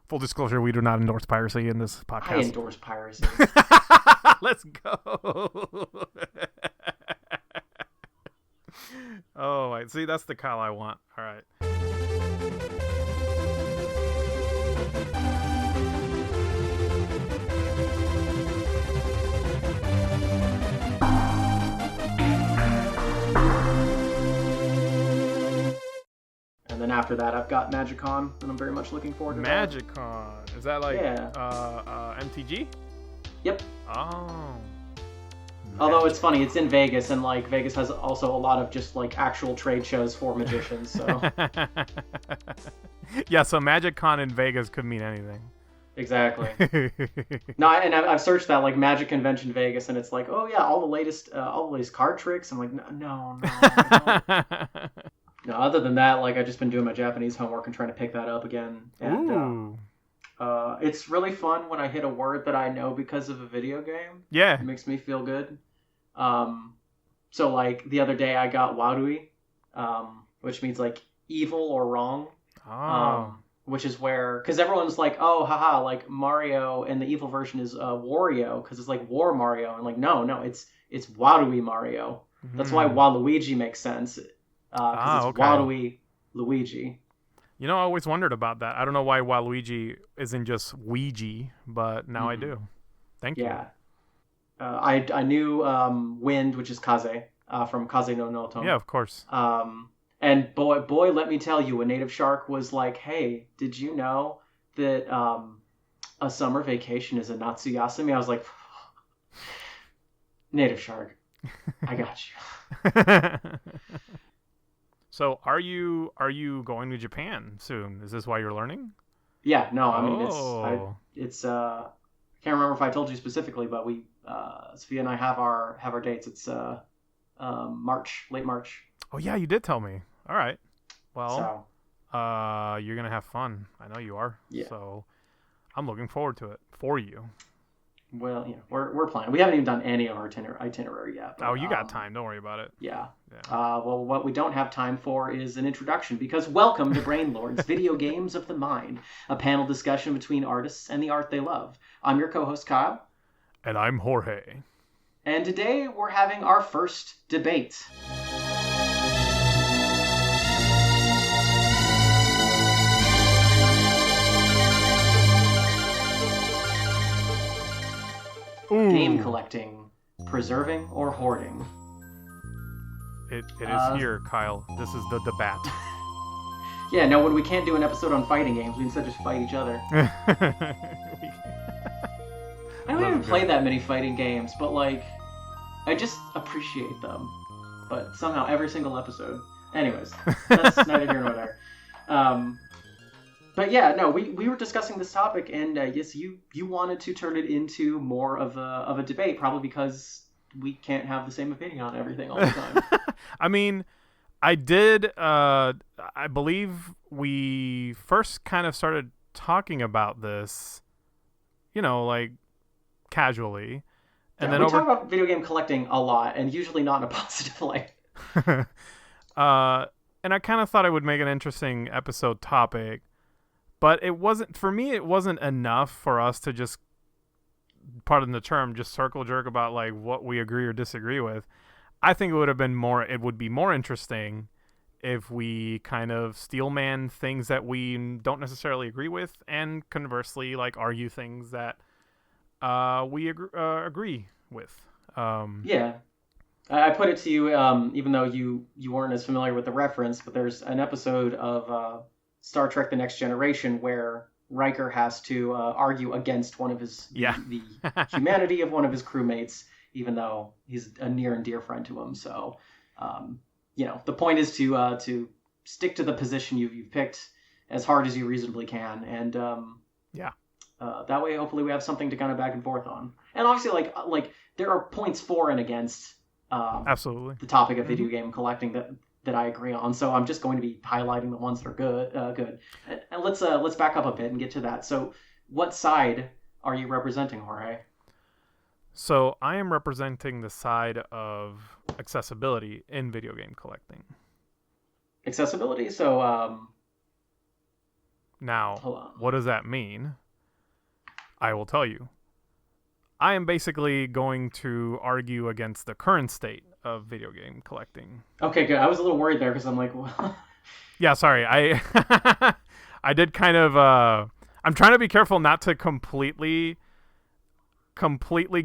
Full disclosure, we do not endorse piracy in this podcast. I endorse piracy. Let's go. Oh, I see. That's the Kyle I want. All right. And then after that, I've got MagicCon, and I'm very much looking forward to that. MagicCon. Is that like MTG? Yep. Oh. Although it's funny, it's in Vegas, and like Vegas has also a lot of just like actual trade shows for magicians. So yeah, so MagicCon in Vegas could mean anything. Exactly. No, and I've searched that like Magic Convention Vegas, and it's like, oh yeah, all the latest card tricks. I'm like, no. No, other than that, like I've just been doing my Japanese homework and trying to pick that up again. And it's really fun when I hit a word that I know because of a video game. Yeah, it makes me feel good. So like the other day I got warui, which means like evil or wrong. Which is where, because everyone's like, oh, haha, like Mario, and the evil version is Wario, because it's like War Mario, and like no, it's warui Mario. That's why Waluigi makes sense, because it's warui Luigi. You know, I always wondered about that. I don't know why Waluigi isn't just Ouija, but now I do. Thank you. Yeah. I knew Wind, which is Kaze, from Kaze no Noto. Yeah, of course. And boy, let me tell you, a native shark was like, hey, did you know that a summer vacation is a Natsuyasumi? I was like, native shark, I got you. So are you going to Japan soon? Is this why you're learning? Yeah, no, I mean, it's I can't remember if I told you specifically, but we, Sophia and I have our dates. It's March, late March. Oh yeah, you did tell me. All right. Well, you're gonna have fun. I know you are. Yeah. So I'm looking forward to it for you. Well, yeah, we're planning. We haven't even done any of our itinerary yet. But, you got time. Don't worry about it. Yeah. Well, what we don't have time for is an introduction, because welcome to Brain Lords, Video Games of the Mind, a panel discussion between artists and the art they love. I'm your co-host, Kyle. And I'm Jorge. And today we're having our first debate. Ooh. Game collecting, preserving, or hoarding? It is here, Kyle. This is the debate. Yeah, no, when we can't do an episode on fighting games, we instead just fight each other. I don't even play that many fighting games, but like, I just appreciate them. But somehow every single episode. Anyways, that's neither here nor there. But yeah, no, we were discussing this topic, and yes, you wanted to turn it into more of a debate, probably because we can't have the same opinion on everything all the time. I mean, I did. I believe we first kind of started talking about this, like casually, and then we talk about video game collecting a lot, and usually not in a positive light. And I kind of thought it would make an interesting episode topic. But it wasn't, for me, it wasn't enough for us to just, pardon the term, just circle jerk about like what we agree or disagree with. I think it would be more interesting if we kind of steelman things that we don't necessarily agree with, and conversely, like argue things that we agree with. Yeah. I put it to you, even though you weren't as familiar with the reference, but there's an episode of Star Trek: The Next Generation where Riker has to argue against one of his the humanity of one of his crewmates, even though he's a near and dear friend to him. So, the point is to stick to the position you've picked as hard as you reasonably can, and that way hopefully we have something to kind of back and forth on. And obviously, like there are points for and against absolutely the topic of video game collecting that I agree on, so I'm just going to be highlighting the ones that are good. And let's back up a bit and get to that. So, what side are you representing, Jorge? So I am representing the side of accessibility in video game collecting. Accessibility. So, Now, Hold on. what does that mean? I will tell you. I am basically going to argue against the current state of video game collecting. Okay, good. I was a little worried there because I'm like, well... Yeah, sorry. I I did kind of I'm trying to be careful not to completely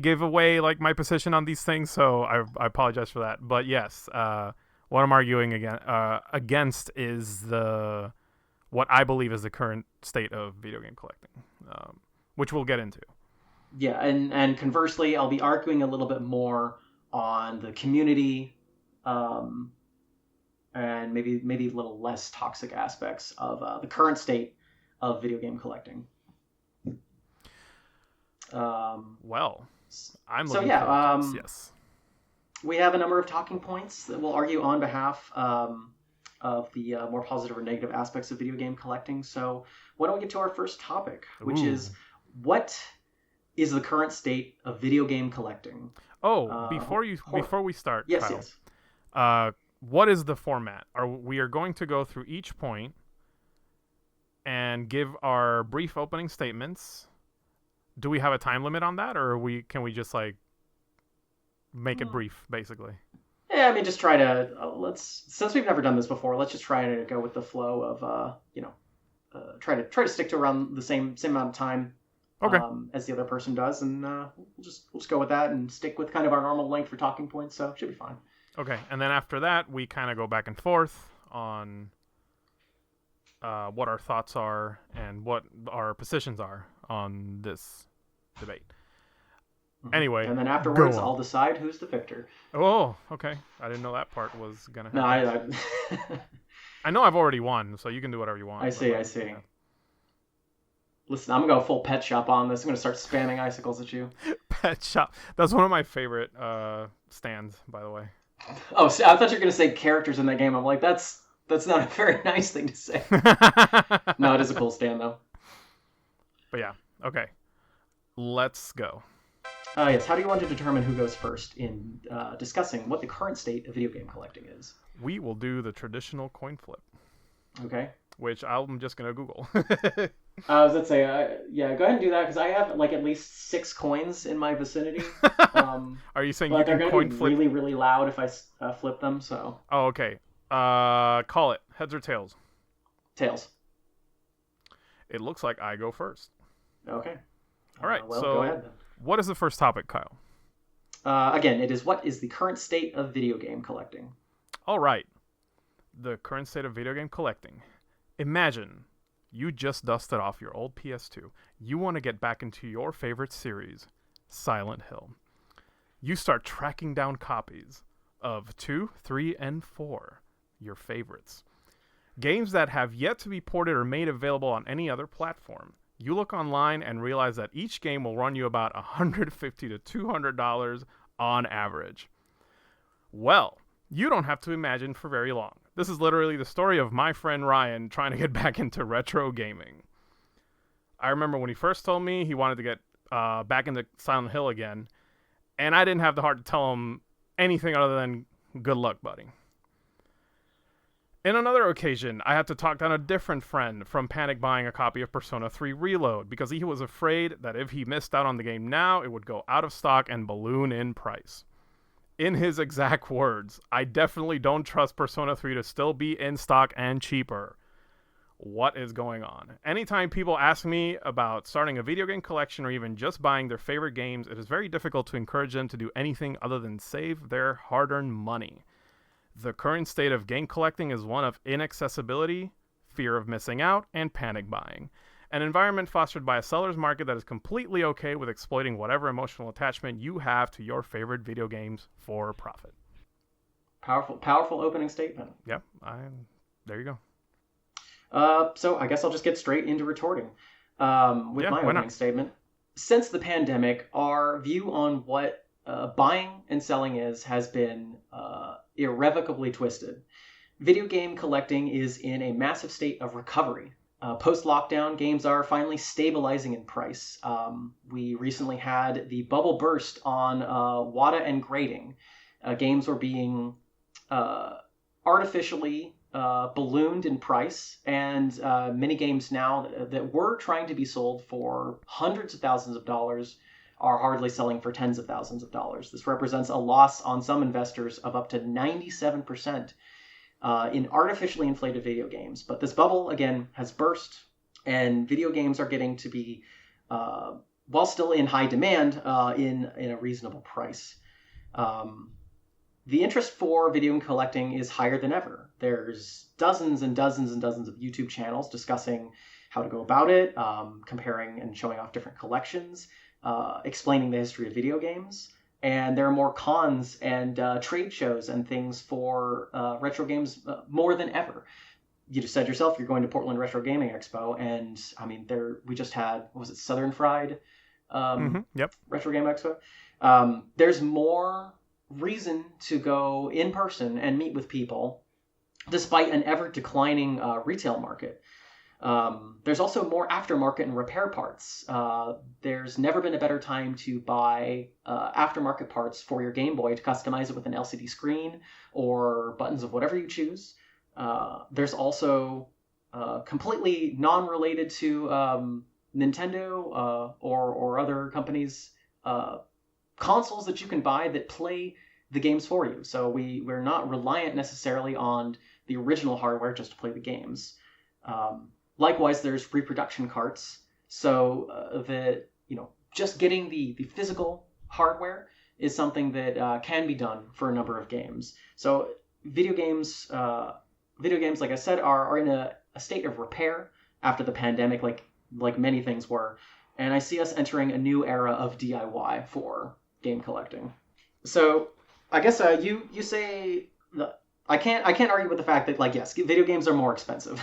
give away like my position on these things, so I apologize for that. But yes, what I'm arguing against is what I believe is the current state of video game collecting, which we'll get into. Yeah, and conversely, I'll be arguing a little bit more on the community, and maybe a little less toxic aspects of the current state of video game collecting. Well, I'm so looking yeah, forward to this. Yes. We have a number of talking points that we'll argue on behalf of the more positive or negative aspects of video game collecting. So why don't we get to our first topic, which is what is the current state of video game collecting? Oh, before we start, yes, Kyle, yes. What is the format? We are going to go through each point and give our brief opening statements. Do we have a time limit on that, or can we just like make it brief, basically? Yeah, I mean, just try to since we've never done this before, let's just try to go with the flow of try to stick to around the same amount of time. Okay. As the other person does, and we'll just go with that and stick with kind of our normal length for talking points, so it should be fine. Okay, and then after that, we kind of go back and forth on what our thoughts are and what our positions are on this debate. Mm-hmm. Anyway, and then afterwards, I'll decide who's the victor. Oh, okay. I didn't know that part was gonna happen. No, I know I've already won, so you can do whatever you want. I see. Yeah. Listen, I'm going to go full Pet Shop on this. I'm going to start spamming icicles at you. Pet Shop. That's one of my favorite stands, by the way. Oh, so I thought you were going to say characters in that game. I'm like, that's not a very nice thing to say. No, it is a cool stand, though. But yeah, okay. Let's go. Yes, how do you want to determine who goes first in discussing what the current state of video game collecting is? We will do the traditional coin flip. Okay. Which I'm just going to Google. I was going to say, yeah, go ahead and do that, because I have like at least 6 coins in my vicinity. Are you saying you can coin flip? They're going to be really, really loud if I flip them, so... Oh, okay. Call it. Heads or tails? Tails. It looks like I go first. Okay. All right, well, so go ahead then. What is the first topic, Kyle? Again, it is what is the current state of video game collecting? All right. The current state of video game collecting. Imagine you just dusted off your old PS2. You want to get back into your favorite series, Silent Hill. You start tracking down copies of 2, 3, and 4, your favorites. Games that have yet to be ported or made available on any other platform. You look online and realize that each game will run you about $150 to $200 on average. Well, you don't have to imagine for very long. This is literally the story of my friend Ryan trying to get back into retro gaming. I remember when he first told me he wanted to get back into Silent Hill again, and I didn't have the heart to tell him anything other than good luck, buddy. In another occasion, I had to talk down a different friend from panic buying a copy of Persona 3 Reload because he was afraid that if he missed out on the game now, it would go out of stock and balloon in price. In his exact words, I definitely don't trust Persona 3 to still be in stock and cheaper. What is going on? Anytime people ask me about starting a video game collection or even just buying their favorite games, it is very difficult to encourage them to do anything other than save their hard-earned money. The current state of game collecting is one of inaccessibility, fear of missing out, and panic buying. An environment fostered by a seller's market that is completely okay with exploiting whatever emotional attachment you have to your favorite video games for profit. Powerful opening statement. Yep, there you go. So I guess I'll just get straight into retorting with my opening statement. Since the pandemic, our view on what buying and selling has been irrevocably twisted. Video game collecting is in a massive state of recovery. Post-lockdown, games are finally stabilizing in price. We recently had the bubble burst on WATA and grading. Games were being artificially ballooned in price, and many games now that were trying to be sold for hundreds of thousands of dollars are hardly selling for tens of thousands of dollars. This represents a loss on some investors of up to 97% in artificially inflated video games. But this bubble, again, has burst, and video games are getting to be, while still in high demand, in a reasonable price. The interest for video game collecting is higher than ever. There's dozens and dozens and dozens of YouTube channels discussing how to go about it, comparing and showing off different collections, explaining the history of video games. And there are more cons and trade shows and things for retro games more than ever. You just said yourself, you're going to Portland Retro Gaming Expo, and I mean, we just had, what was it, Southern Fried Retro Game Expo? There's more reason to go in person and meet with people, despite an ever declining retail market. There's also more aftermarket and repair parts. There's never been a better time to buy aftermarket parts for your Game Boy to customize it with an LCD screen or buttons of whatever you choose. There's also completely non-related to Nintendo or other companies' consoles that you can buy that play the games for you. So we're not reliant necessarily on the original hardware just to play the games. Likewise, there's reproduction carts, so that just getting the physical hardware is something that can be done for a number of games. So video games, like I said, are in a state of repair after the pandemic, like many things were, and I see us entering a new era of DIY for game collecting. So I guess you say I can't argue with the fact that yes, video games are more expensive.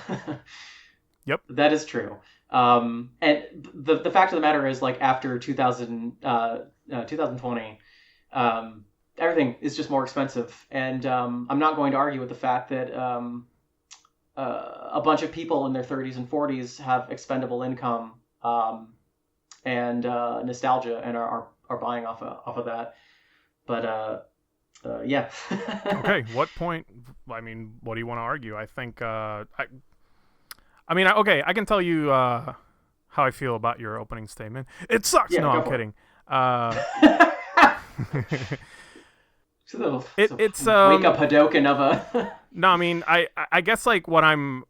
Yep, that is true. And the fact of the matter is, after 2020, everything is just more expensive. And I'm not going to argue with the fact that a bunch of people in their 30s and 40s have expendable income and nostalgia and are buying off of that. But yeah. Okay, what point? I mean, what do you want to argue? I think I can tell you how I feel about your opening statement. It sucks. Yeah, no, I'm kidding. It's wake up Hadoken of a. No, I mean, I guess what I'm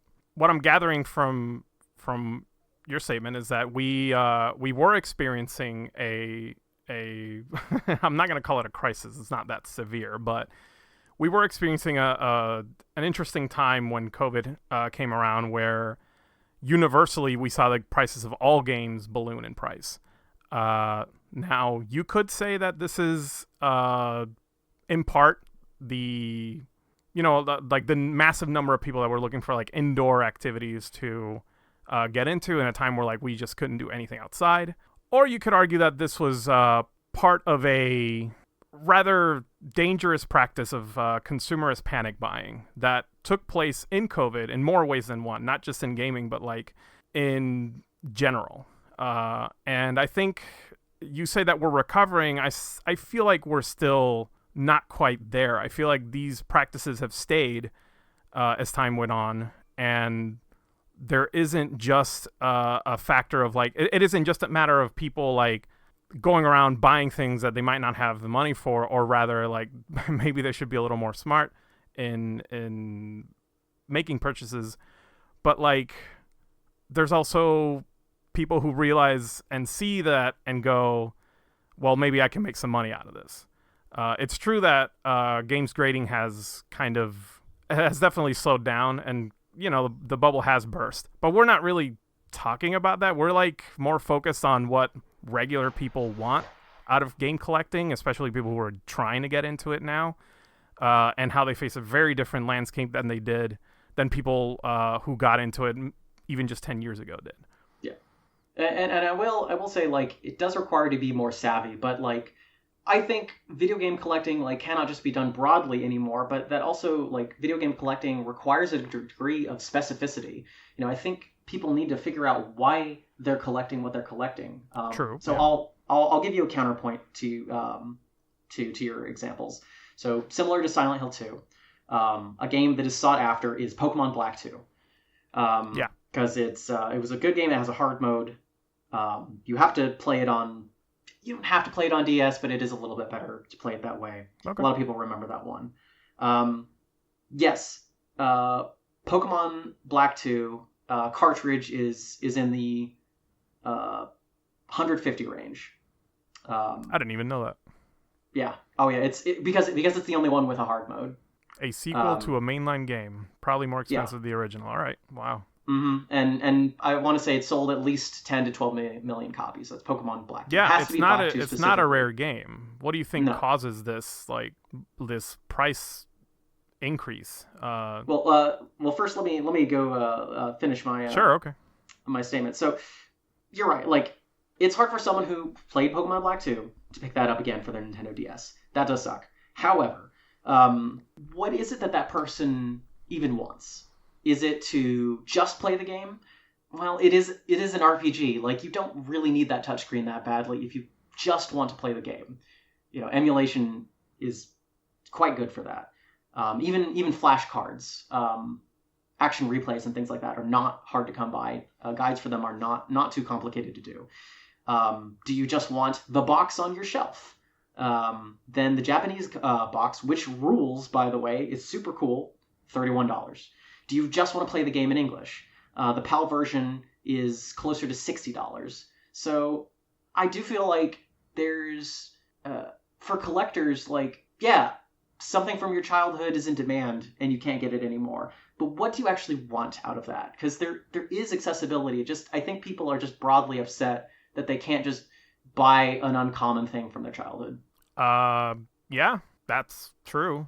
gathering from your statement is that we were experiencing a I'm not going to call it a crisis. It's not that severe, but we were experiencing an interesting time when COVID came around, where universally we saw the prices of all games balloon in price. Now, you could say that this is in part the massive number of people that were looking for indoor activities to get into in a time where we just couldn't do anything outside. Or you could argue that this was part of a rather dangerous practice of consumerist panic buying that took place in COVID in more ways than one, not just in gaming, but in general. And I think you say that we're recovering. I feel like we're still not quite there. I feel like these practices have stayed as time went on, and there isn't just a factor of it isn't just a matter of people going around buying things that they might not have the money for, or rather maybe they should be a little more smart in making purchases. But there's also people who realize and see that and go, well, maybe I can make some money out of this. It's true that games grading has definitely slowed down, and the bubble has burst, but we're not really talking about that. We're more focused on what regular people want out of game collecting, especially people who are trying to get into it now, and how they face a very different landscape than people who got into it even just 10 years ago did. Yeah. And I will say it does require to be more savvy, but I think video game collecting cannot just be done broadly anymore, but that also video game collecting requires a degree of specificity. I think people need to figure out why they're collecting what they're collecting. True. So yeah. I'll give you a counterpoint to your examples. So similar to Silent Hill 2, a game that is sought after is Pokemon Black 2. Yeah. Because it was a good game that has a hard mode. You have to play it on... You don't have to play it on DS, but it is a little bit better to play it that way. Okay. A lot of people remember that one. Yes, Pokemon Black 2 cartridge is in the 150 range. I didn't even know that. Yeah. Oh yeah. Because it's the only one with a hard mode. A sequel to a mainline game, probably more expensive than the original. All right. Wow. Mm-hmm. And I want to say it sold at least 10 to 12 million copies. That's Pokemon Black 2. Yeah, it has to be Black 2 it's not a rare game. What do you think No. causes this price increase? Well, first let me go finish my Sure, okay. my statement. So you're right. Like, it's hard for someone who played Pokemon Black 2 to pick that up again for their Nintendo DS. That does suck. However, what is it that person even wants? Is it to just play the game? Well, it is an RPG. Like, you don't really need that touchscreen that badly if you just want to play the game. Emulation is quite good for that. Even flashcards, action replays and things like that are not hard to come by. Guides for them are not too complicated to do. Do you just want the box on your shelf? Then the Japanese box, which rules, by the way, is super cool, $31. Do you just want to play the game in English? The PAL version is closer to $60. So I do feel like there's, for collectors, like, yeah, something from your childhood is in demand and you can't get it anymore. But what do you actually want out of that? Because there is accessibility. I think people are just broadly upset that they can't just buy an uncommon thing from their childhood. Yeah, that's true.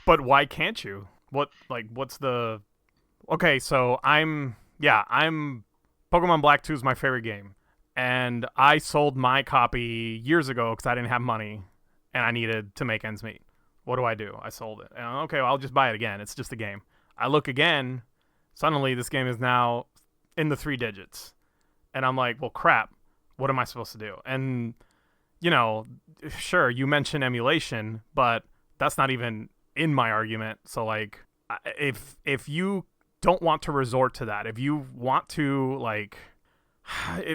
But why can't you? What's the... Okay, so I'm Pokemon Black 2 is my favorite game. And I sold my copy years ago because I didn't have money and I needed to make ends meet. What do? I sold it. And okay, well, I'll just buy it again. It's just a game. I look again, suddenly this game is now in the 3 digits. And I'm like, well, crap, what am I supposed to do? And, sure, you mentioned emulation, but that's not even in my argument. So, like, if you don't want to resort to that, if you want to, like,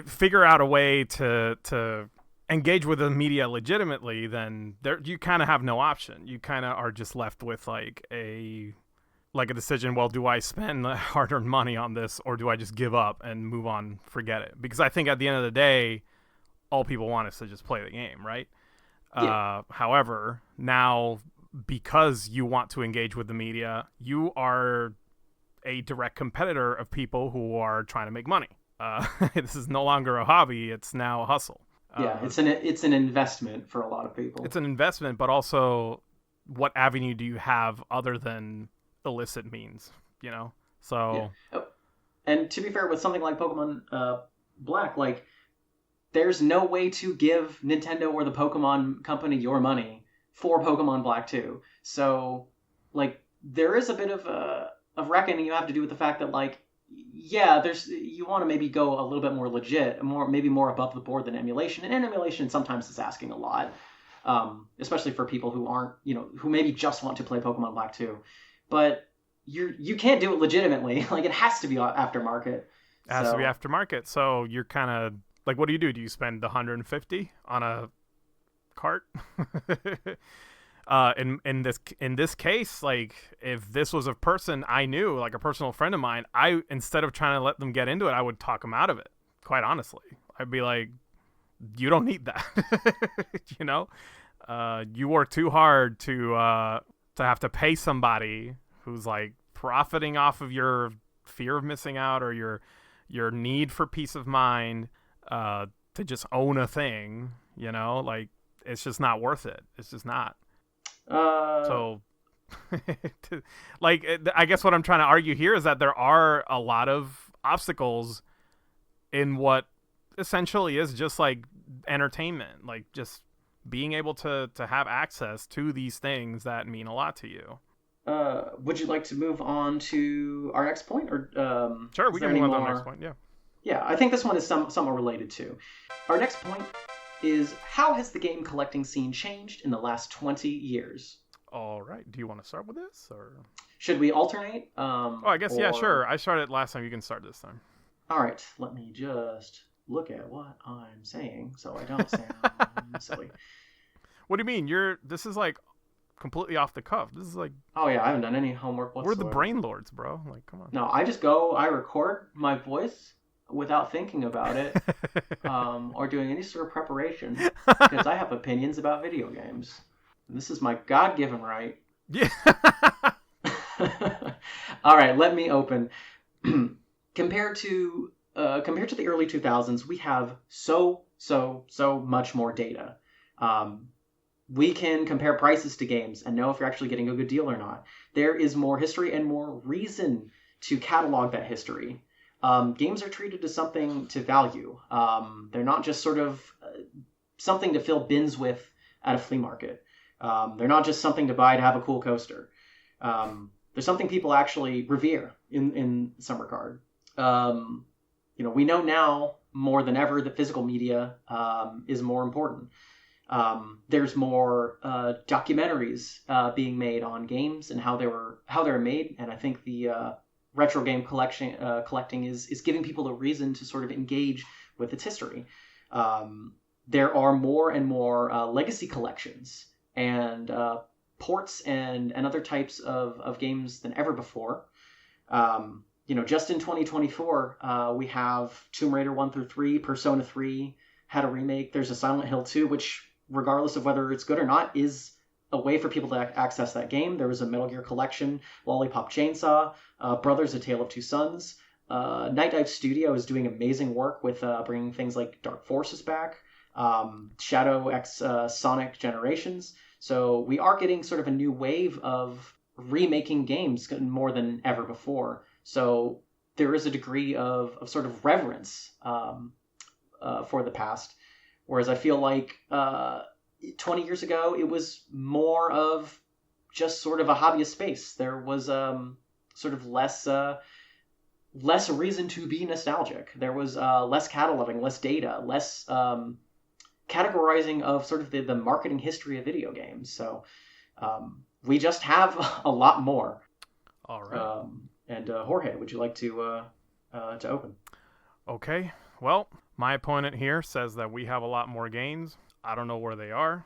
figure out a way to engage with the media legitimately, then you kind of have no option. You kind of are just left with, like a decision. Well, do I spend hard-earned money on this, or do I just give up and move on, forget it? Because I think at the end of the day, all people want is to just play the game, right? Yeah. However, now, because you want to engage with the media, you are a direct competitor of people who are trying to make money. This is no longer a hobby; it's now a hustle. Yeah, it's an investment for a lot of people. It's an investment, but also, what avenue do you have other than illicit means? So. Yeah. And to be fair, with something like Pokemon Black, like, there's no way to give Nintendo or the Pokemon company your money for Pokemon Black 2. So, like, there is a bit of reckoning you have to do with the fact that, like, yeah, you want to maybe go a little bit more legit, maybe more above the board than emulation. And emulation sometimes is asking a lot, especially for people who aren't, who maybe just want to play Pokemon Black 2. But you can't do it legitimately. Like, it has to be aftermarket. It has to be aftermarket. So you're kind of like, what do you do? Do you spend the $150 on a cart? In this case, like, if this was a person I knew, like a personal friend of mine, instead of trying to let them get into it, I would talk them out of it. Quite honestly, I'd be like, you don't need that. You work too hard to have to pay somebody who's, like, profiting off of your fear of missing out or your need for peace of mind to just own a thing. Like, it's just not worth it. It's just not. So, like, I guess what I'm trying to argue here is that there are a lot of obstacles in what essentially is just, like, entertainment, like just being able to have access to these things that mean a lot to you. Would you like to move on to our next point, or sure, we can move on to the next point. Yeah, I think this one is somewhat related to our next point. Is how has the game collecting scene changed in the last 20 years? All right. Do you want to start with this, or? Should we alternate? Oh, I guess yeah, Or sure. I started last time. You can start this time. all right, let me just look at what I'm saying so I don't sound silly. What do you mean? This is like completely off the cuff. This is like Oh yeah, I haven't done any homework we're the whatsoever. brain lords, bro. Like, come on. No, I just go, I record my voice without thinking about it, or doing any sort of preparation because I have opinions about video games. And this is my God-given right. Yeah. All right, let me open. compared to the early 2000s, we have so much more data. We can compare prices to games and know if you're actually getting a good deal or not. There is more history and more reason to catalog that history. Games are treated as something to value. They're not just sort of something to fill bins with at a flea market. They're not just something to buy to have a cool coaster. There's something people actually revere in some regard. We know now more than ever that physical media is more important. There's more documentaries being made on games and how they were made, and I think the retro game collecting is giving people a reason to sort of engage with its history. There are more and more legacy collections and ports and other types of games than ever before. Just in 2024, we have Tomb Raider 1 through 3, Persona 3 had a remake. There's a Silent Hill 2, which, regardless of whether it's good or not, is a way for people to access that game. There was a Metal Gear Collection, Lollipop Chainsaw, Brothers: A Tale of Two Sons. Night Dive Studio is doing amazing work with bringing things like Dark Forces back, Shadow X Sonic Generations. So we are getting sort of a new wave of remaking games more than ever before. So there is a degree of sort of reverence for the past. Whereas I feel like 20 years ago, it was more of just sort of a hobbyist space. There was sort of less reason to be nostalgic. There was less cataloging, less data, less categorizing of sort of the marketing history of video games. So we just have a lot more. All right. And Jorge, would you like to open? Okay. Well, my opponent here says that we have a lot more games. I don't know where they are.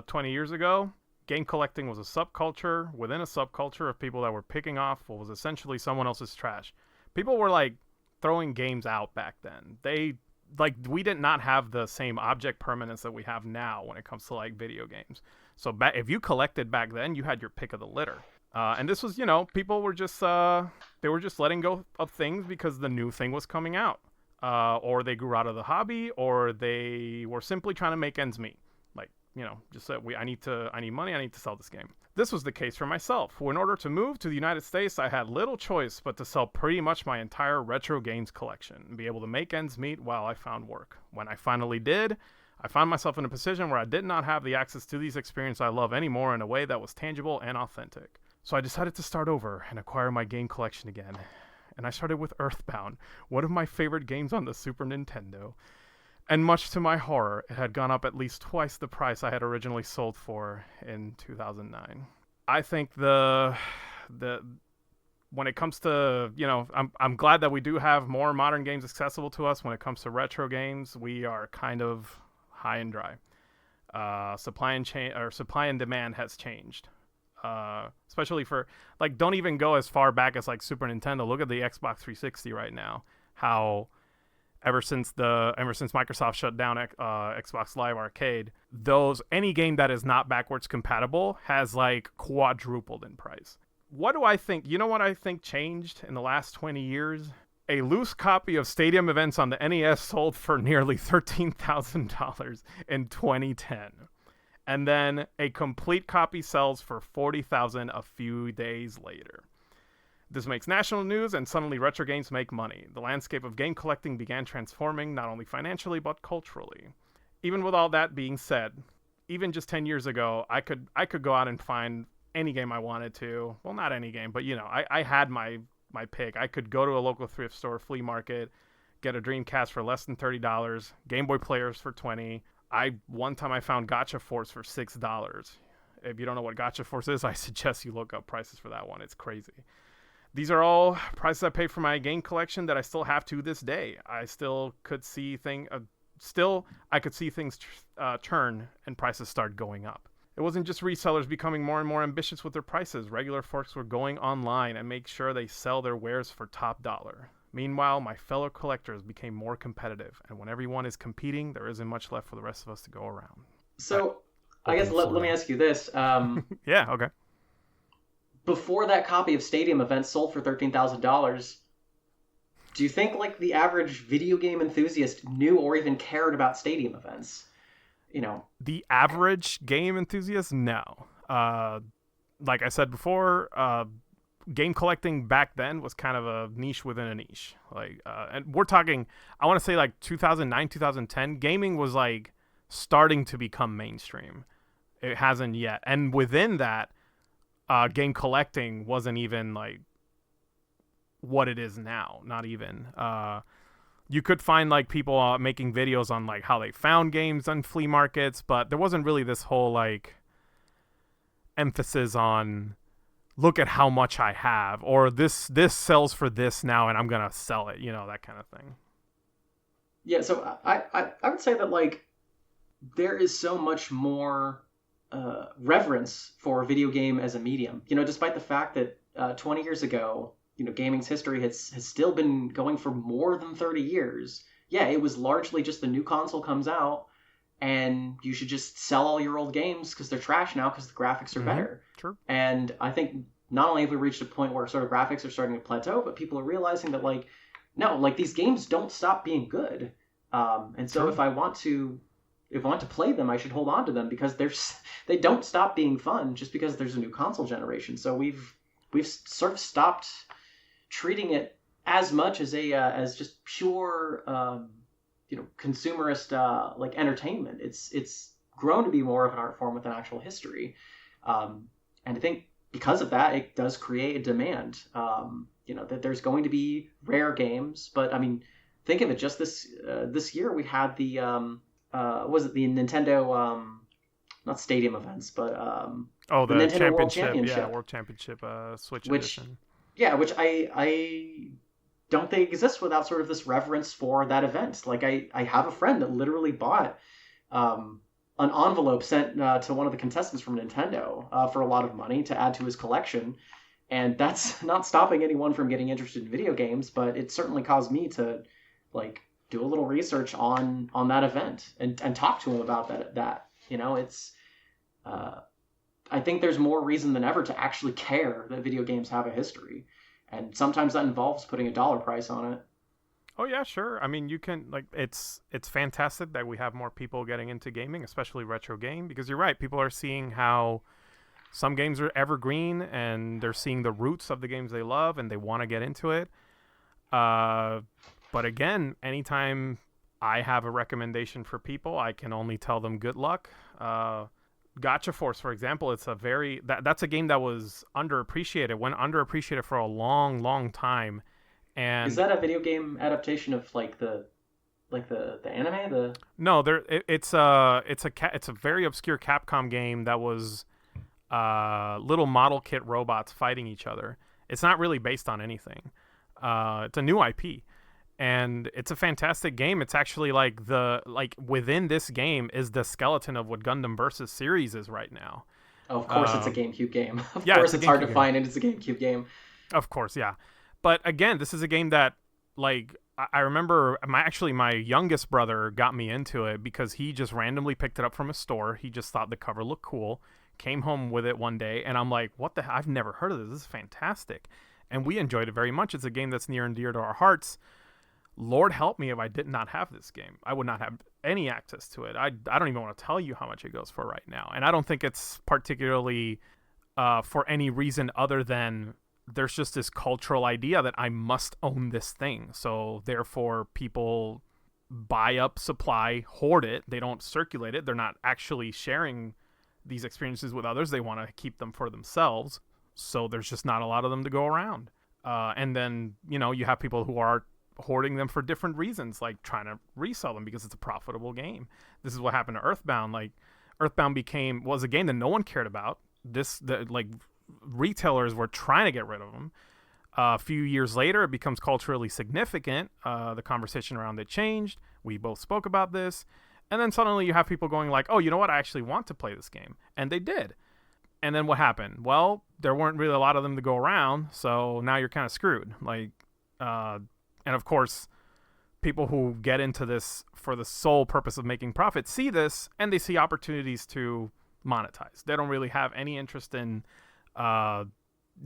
20 years ago, game collecting was a subculture within a subculture of people that were picking off what was essentially someone else's trash. People were like throwing games out back then. We did not have the same object permanence that we have now when it comes to like video games. So if you collected back then, you had your pick of the litter. And this was, people were just they were just letting go of things because the new thing was coming out. Or they grew out of the hobby, or they were simply trying to make ends meet. Like, just that I need money, I need to sell this game. This was the case for myself. In order to move to the United States, I had little choice but to sell pretty much my entire retro games collection and be able to make ends meet while I found work. When I finally did, I found myself in a position where I did not have the access to these experiences I love anymore in a way that was tangible and authentic. So I decided to start over and acquire my game collection again. And I started with Earthbound, one of my favorite games on the Super Nintendo. And much to my horror, it had gone up at least twice the price I had originally sold for in 2009. I think when it comes to, I'm glad that we do have more modern games accessible to us. When it comes to retro games, we are kind of high and dry. Supply and demand has changed. Especially for don't even go as far back as like Super Nintendo. Look at the Xbox 360 right now. How ever since Microsoft shut down Xbox Live Arcade, any game that is not backwards compatible has like quadrupled in price. What do I think? You know what I think changed in the last 20 years? A loose copy of Stadium Events on the NES sold for nearly $13,000 in 2010. And then a complete copy sells for $40,000 a few days later. This makes national news, and suddenly retro games make money. The landscape of game collecting began transforming not only financially but culturally. Even with all that being said, even just 10 years ago, I could go out and find any game I wanted to. Well, not any game, but I had my pick. I could go to a local thrift store, flea market, get a Dreamcast for less than $30, Game Boy players for $20. One time I found Gacha Force for $6. If you don't know what Gotcha Force is, I suggest you look up prices for that one. It's crazy. These are all prices I paid for my game collection that I still have to this day. I still could see I could see things turn and prices start going up. It wasn't just resellers becoming more and more ambitious with their prices. Regular folks were going online and make sure they sell their wares for top dollar. Meanwhile, my fellow collectors became more competitive, and when everyone is competing, there isn't much left for the rest of us to go around. So, I guess let me ask you this. Yeah, okay. Before that copy of Stadium Events sold for $13,000, do you think like the average video game enthusiast knew or even cared about Stadium Events? You know, the average game enthusiast, no. Like I said before, game collecting back then was kind of a niche within a niche. Like, and we're talking, I want to say like 2009, 2010, gaming was like starting to become mainstream. It hasn't yet, and within that, game collecting wasn't even like what it is now. Not even. You could find like people making videos on like how they found games on flea markets, but there wasn't really this whole like emphasis on look at how much I have, or this sells for this now and I'm gonna sell it, that kind of thing. Yeah, so I would say that like there is so much more reverence for a video game as a medium. Despite the fact that 20 years ago, gaming's history has still been going for more than 30 years. Yeah, it was largely just the new console comes out and you should just sell all your old games because they're trash now because the graphics are better. True. And I think not only have we reached a point where sort of graphics are starting to plateau, but people are realizing that like, no, like these games don't stop being good. And so True. if I want to play them, I should hold on to them because they don't stop being fun just because there's a new console generation. So we've sort of stopped treating it as much as as just pure consumerist like entertainment. It's grown to be more of an art form with an actual history, and I think because of that, it does create a demand. That there's going to be rare games, but I mean, think of it. Just this year, we had the was it the Nintendo not Stadium Events, but the Nintendo World Championship, yeah, World Championship Switch edition. Yeah, which I don't think exists without sort of this reverence for that event. Like I have a friend that literally bought an envelope sent to one of the contestants from Nintendo for a lot of money to add to his collection. And that's not stopping anyone from getting interested in video games, but it certainly caused me to like do a little research on that event and talk to him about that. It's I think there's more reason than ever to actually care that video games have a history. And sometimes that involves putting a dollar price on it. Oh yeah, sure. I mean, you can it's fantastic that we have more people getting into gaming, especially retro game, because you're right. People are seeing how some games are evergreen and they're seeing the roots of the games they love and they want to get into it. But again, anytime I have a recommendation for people, I can only tell them good luck. Gotcha Force, for example, it's that's a game that was went underappreciated for a long, long time. And is that a video game adaptation of like the anime? No, it's a very obscure Capcom game that was little model kit robots fighting each other. It's not really based on anything. It's a new IP. And it's a fantastic game. It's actually within this game is the skeleton of what Gundam Versus series is right now. Oh, of course, it's a GameCube game. Of yeah, course, it's hard to find, and it's a GameCube game. Of course, yeah. But again, this is a game that, like, I remember my youngest brother got me into it because he just randomly picked it up from a store. He just thought the cover looked cool, came home with it one day, and I'm like, what the hell? I've never heard of this. This is fantastic. And we enjoyed it very much. It's a game that's near and dear to our hearts. Lord help me if I did not have this game. I would not have any access to it. I don't even want to tell you how much it goes for right now. And I don't think it's particularly for any reason other than there's just this cultural idea that I must own this thing. So therefore people buy up supply, hoard it. They don't circulate it. They're not actually sharing these experiences with others. They want to keep them for themselves. So there's just not a lot of them to go around. And then, you have people who are hoarding them for different reasons, like trying to resell them because it's a profitable game. This is what happened to Earthbound. Like, Earthbound was a game that no one cared about. Like retailers were trying to get rid of them. A few years later, it becomes culturally significant. The conversation around it changed. We both spoke about this. And then suddenly you have people going like, oh, you know what? I actually want to play this game. And they did. And then what happened? Well, there weren't really a lot of them to go around. So now you're kind of screwed. Like, and of course, people who get into this for the sole purpose of making profit see this and they see opportunities to monetize. They don't really have any interest in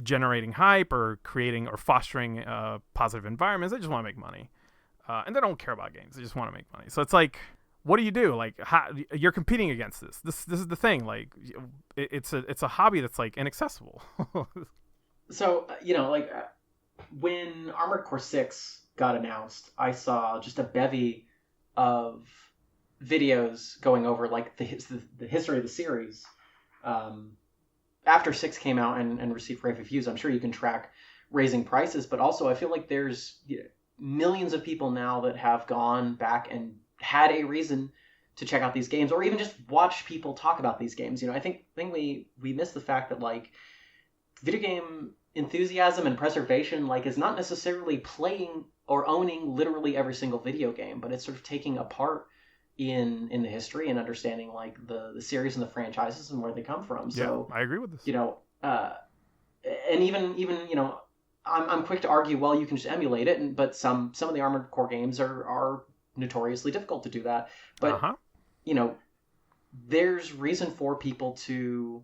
generating hype or creating or fostering positive environments. They just want to make money, and they don't care about games. They just want to make money. So it's like, what do you do? Like, you're competing against this. This is the thing. Like, it's a hobby that's like inaccessible. So like when Armored Core 6 got announced, I saw just a bevy of videos going over like the history of the series. After 6 came out and received rave reviews, I'm sure you can track raising prices, but also I feel like there's millions of people now that have gone back and had a reason to check out these games, or even just watch people talk about these games. I think we miss the fact that like video game enthusiasm and preservation like is not necessarily playing or owning literally every single video game, but it's sort of taking a part in the history and understanding like the series and the franchises and where they come from. So I agree with this. And even I'm quick to argue, well, you can just emulate it, but some of the Armored Core games are notoriously difficult to do that. But there's reason for people to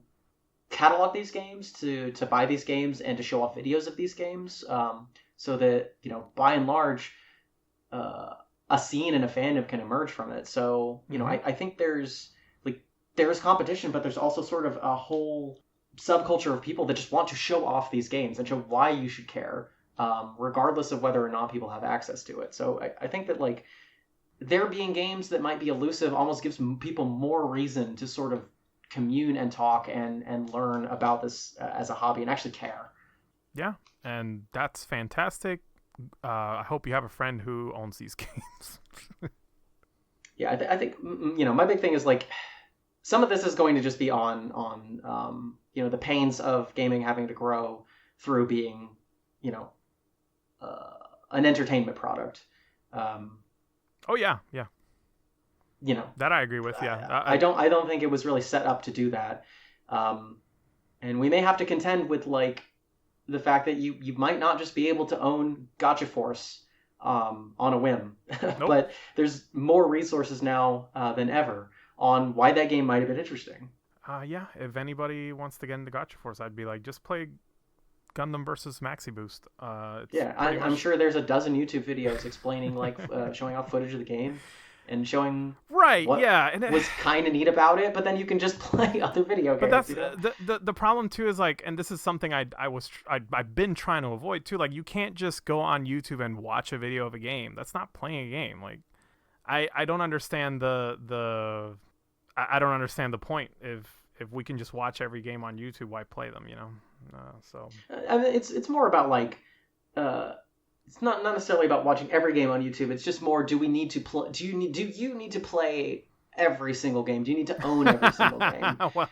catalog these games, to buy these games, and to show off videos of these games, so that by and large, a scene and a fandom can emerge from it. So I think there's competition, but there's also sort of a whole subculture of people that just want to show off these games and show why you should care, regardless of whether or not people have access to it. So I think that like there being games that might be elusive almost gives people more reason to sort of commune and talk and learn about this as a hobby and actually care. Yeah, and that's fantastic. I hope you have a friend who owns these games. Yeah, I think my big thing is like some of this is going to just be on the pains of gaming having to grow through being an entertainment product. Oh yeah. That I agree with. Yeah, I don't think it was really set up to do that, and we may have to contend with like the fact that you might not just be able to own Gotcha Force on a whim. Nope. But there's more resources now than ever on why that game might have been interesting. Yeah, if anybody wants to get into Gotcha Force, I'd be like, just play Gundam versus Maxi Boost. I'm sure there's a dozen YouTube videos explaining like showing off footage of the game and showing what was kind of neat about it, but then you can just play other video games. But that's the problem too is like, and this is something I've been trying to avoid too. Like, you can't just go on YouTube and watch a video of a game. That's not playing a game. Like, I don't understand I don't understand the point. If we can just watch every game on YouTube, why play them? So I mean, it's more about like. It's not necessarily about watching every game on YouTube. It's just more, do you need to play every single game? Do you need to own every single game? Well,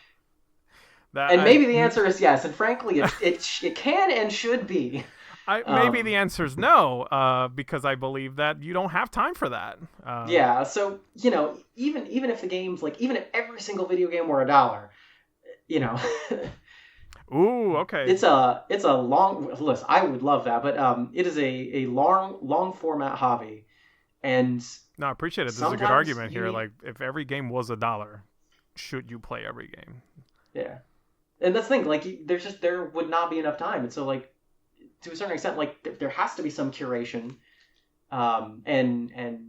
maybe the answer is yes. And frankly, it can and should be. Maybe the answer is no, because I believe that you don't have time for that. Yeah. So even if the games even if every single video game were $1, Ooh, okay. It's a long list. I would love that, but it is a long format hobby, and no, I appreciate it. This is a good argument here. Like, if every game was $1, should you play every game? Yeah, and that's the thing. Like, there would not be enough time, and so like to a certain extent, like there has to be some curation, and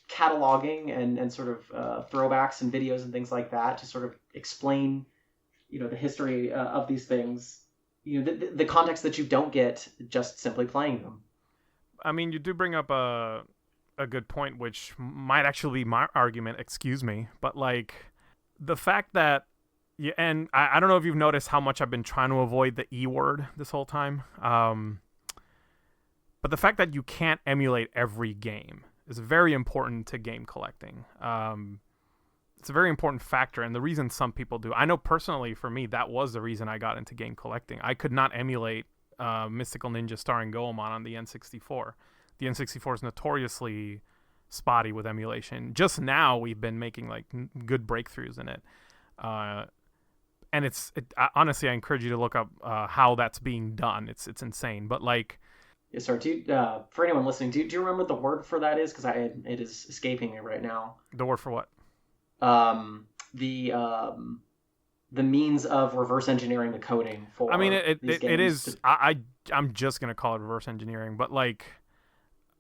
cataloging and sort of throwbacks and videos and things like that to sort of explain. The history of these things, the context that you don't get just simply playing them. I mean, you do bring up a good point, which might actually be my argument, excuse me, but like the fact that, and I don't know if you've noticed how much I've been trying to avoid the E word this whole time, but the fact that you can't emulate every game is very important to game collecting. it's a very important factor, and the reason some people do. I know personally for me, that was the reason I got into game collecting. I could not emulate Mystical Ninja starring Goemon on the N64. The N64 is notoriously spotty with emulation. Just now we've been making like good breakthroughs in it. And honestly, I encourage you to look up how that's being done. It's insane. But like, yes, sir. For anyone listening, do you remember what the word for that is? Because it is escaping me right now. The word for what? The means of reverse engineering the coding for. I mean, these it games is. I'm just gonna call it reverse engineering, but like,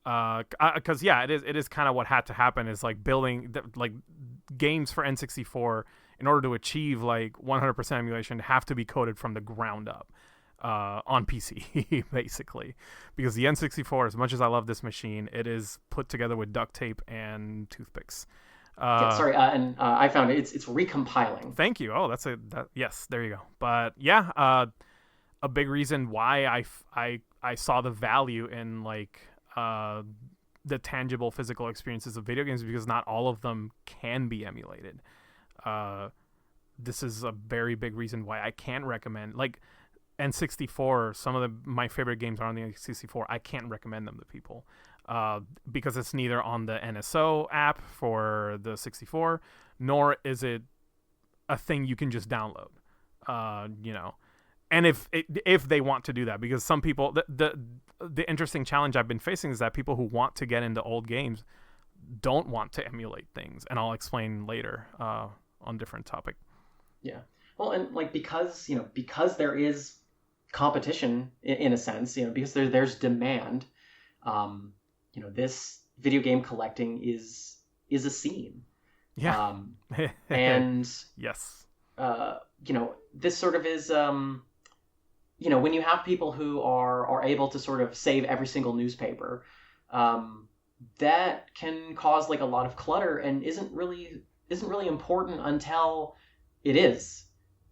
because it is kind of what had to happen is like building like games for N64 in order to achieve like 100% emulation have to be coded from the ground up on PC basically, because the N64, as much as I love this machine, it is put together with duct tape and toothpicks. I found it. It's recompiling. Thank you. Oh, yes, there you go. But yeah, a big reason why I saw the value in like the tangible physical experiences of video games, because not all of them can be emulated. This is a very big reason why I can't recommend like N64. Some of my favorite games are on the N64. I can't recommend them to people. Because it's neither on the NSO app for the 64, nor is it a thing you can just download. And if they want to do that, because some people, the interesting challenge I've been facing is that people who want to get into old games don't want to emulate things, and I'll explain later on different topic. Yeah, well, and like because there is competition in a sense, because there's demand. This video game collecting is a scene. Yeah. And yes. This sort of is, when you have people who are able to sort of save every single newspaper, that can cause like a lot of clutter and isn't really important until it is.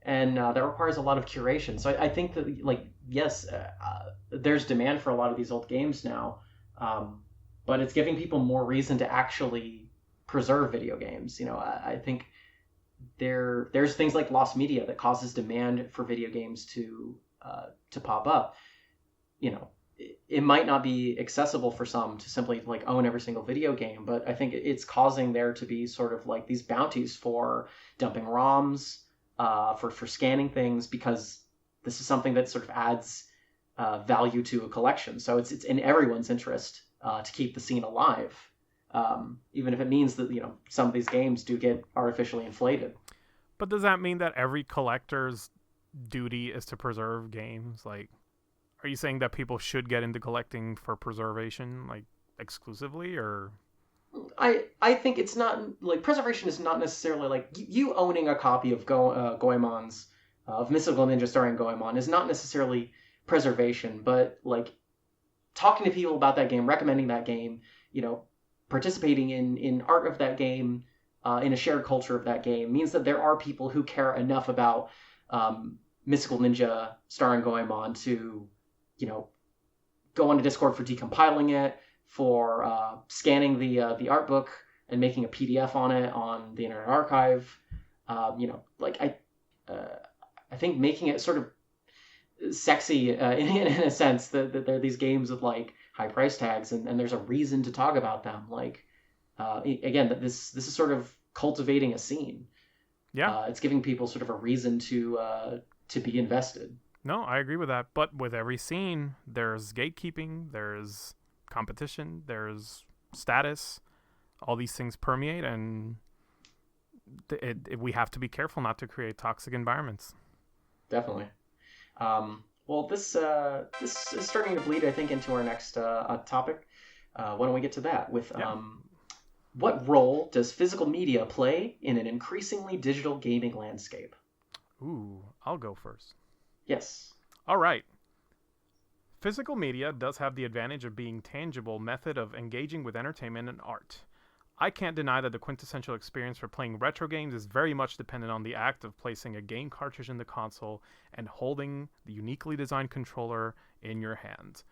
And that requires a lot of curation. So I think that like, yes, there's demand for a lot of these old games now. But it's giving people more reason to actually preserve video games. I think there's things like lost media that causes demand for video games to pop up. It might not be accessible for some to simply like own every single video game, but I think it's causing there to be sort of like these bounties for dumping ROMs, for scanning things, because this is something that sort of adds value to a collection. So it's in everyone's interest to keep the scene alive, even if it means that some of these games do get artificially inflated. But does that mean that every collector's duty is to preserve games? Like, are you saying that people should get into collecting for preservation, like exclusively, or? I think it's not like preservation is not necessarily like you owning a copy of Goemon's of Mystical Ninja starring Goemon is not necessarily preservation, but like talking to people about that game, recommending that game, participating in art of that game, in a shared culture of that game, means that there are people who care enough about Mystical Ninja starring Goemon to, go on to Discord for decompiling it, for scanning the art book and making a PDF on it on the Internet Archive. I think making it sort of sexy in a sense that there are these games with like high price tags and there's a reason to talk about them. Like again, that this is sort of cultivating a scene. Yeah, it's giving people sort of a reason to be invested. No, I agree with that. But with every scene, there's gatekeeping, there's competition, there's status. All these things permeate, and we have to be careful not to create toxic environments. Definitely. Well, this is starting to bleed, I think, into our next topic. Why don't we get to that with what role does physical media play in an increasingly digital gaming landscape? Ooh, I'll go first. Yes. All right. Physical media does have the advantage of being a tangible method of engaging with entertainment and art. I can't deny that the quintessential experience for playing retro games is very much dependent on the act of placing a game cartridge in the console and holding the uniquely designed controller in your hand.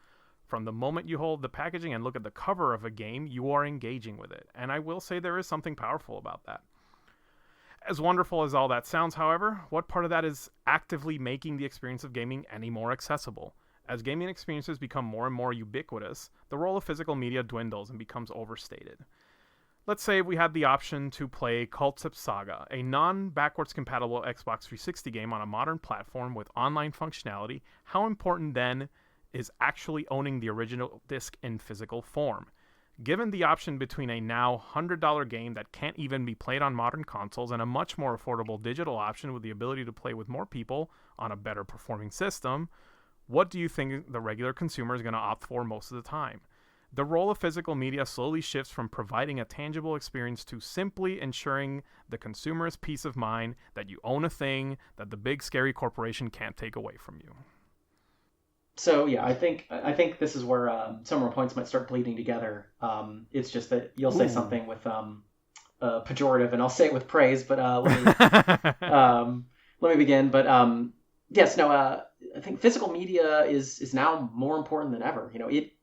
From the moment you hold the packaging and look at the cover of a game, you are engaging with it. And I will say there is something powerful about that. As wonderful as all that sounds, however, what part of that is actively making the experience of gaming any more accessible? As gaming experiences become more and more ubiquitous, the role of physical media dwindles and becomes overstated. Let's say we had the option to play Cult of Saga, a non-backwards compatible Xbox 360 game on a modern platform with online functionality. How important then is actually owning the original disc in physical form? Given the option between a now $100 game that can't even be played on modern consoles and a much more affordable digital option with the ability to play with more people on a better performing system, what do you think the regular consumer is going to opt for most of the time? The role of physical media slowly shifts from providing a tangible experience to simply ensuring the consumer's peace of mind that you own a thing that the big scary corporation can't take away from you. So yeah, I think this is where some of our points might start bleeding together. It's just that you'll say something with pejorative, and I'll say it with praise. But let me begin. But yes, no. I think physical media is now more important than ever. It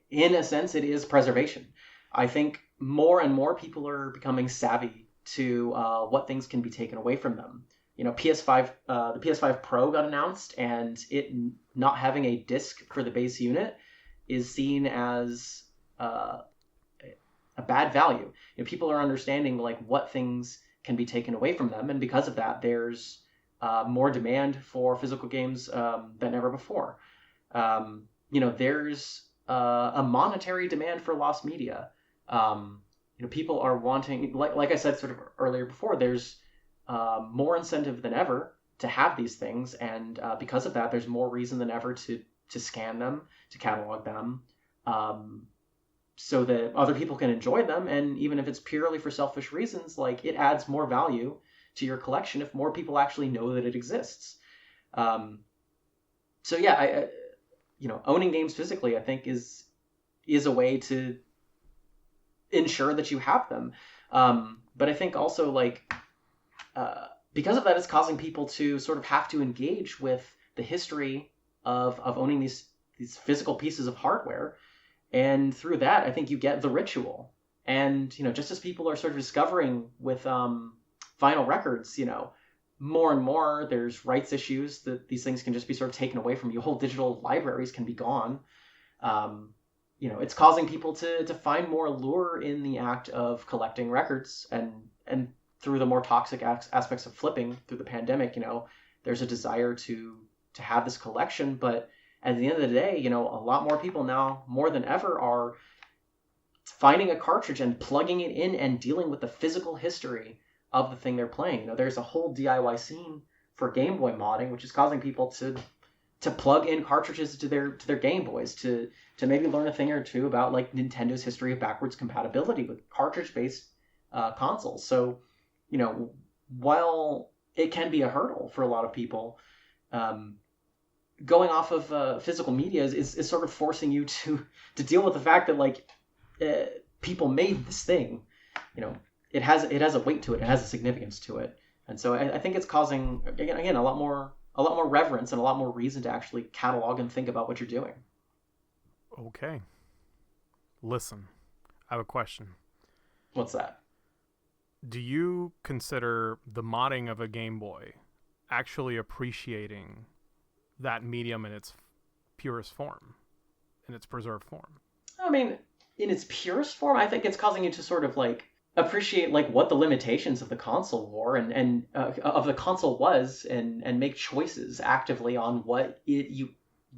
in a sense it is preservation. I think more and more people are becoming savvy to what things can be taken away from them. PS5, the PS5 Pro got announced, and it not having a disc for the base unit is seen as a bad value. People are understanding like what things can be taken away from them, and because of that, there's more demand for physical games than ever before. There's a monetary demand for lost media. People are wanting, like I said sort of earlier before, there's more incentive than ever to have these things, and because of that, there's more reason than ever to scan them, to catalog them, so that other people can enjoy them. And even if it's purely for selfish reasons, like it adds more value to your collection if more people actually know that it exists. So yeah, owning games physically, I think is a way to ensure that you have them. But I think also because of that, it's causing people to sort of have to engage with the history of owning these physical pieces of hardware. And through that, I think you get the ritual. And, just as people are sort of discovering with vinyl records, more and more there's rights issues that these things can just be sort of taken away from you. Whole digital libraries can be gone. It's causing people to find more allure in the act of collecting records, and through the more toxic aspects of flipping through the pandemic, there's a desire to have this collection. But at the end of the day, a lot more people now, more than ever, are finding a cartridge and plugging it in and dealing with the physical history of the thing they're playing. There's a whole DIY scene for Game Boy modding, which is causing people to plug in cartridges to their Game Boys to maybe learn a thing or two about like Nintendo's history of backwards compatibility with cartridge-based consoles. So, while it can be a hurdle for a lot of people, going off of physical media is sort of forcing you to deal with the fact that people made this thing. It has a weight to it. It has a significance to it. And so I think it's causing again a lot more reverence and a lot more reason to actually catalog and think about what you're doing. Okay. Listen, I have a question. What's that? Do you consider the modding of a Game Boy actually appreciating that medium in its purest form, in its preserved form? I mean, in its purest form, I think it's causing you to sort of appreciate what the limitations of the console were and of the console was, and make choices actively on what you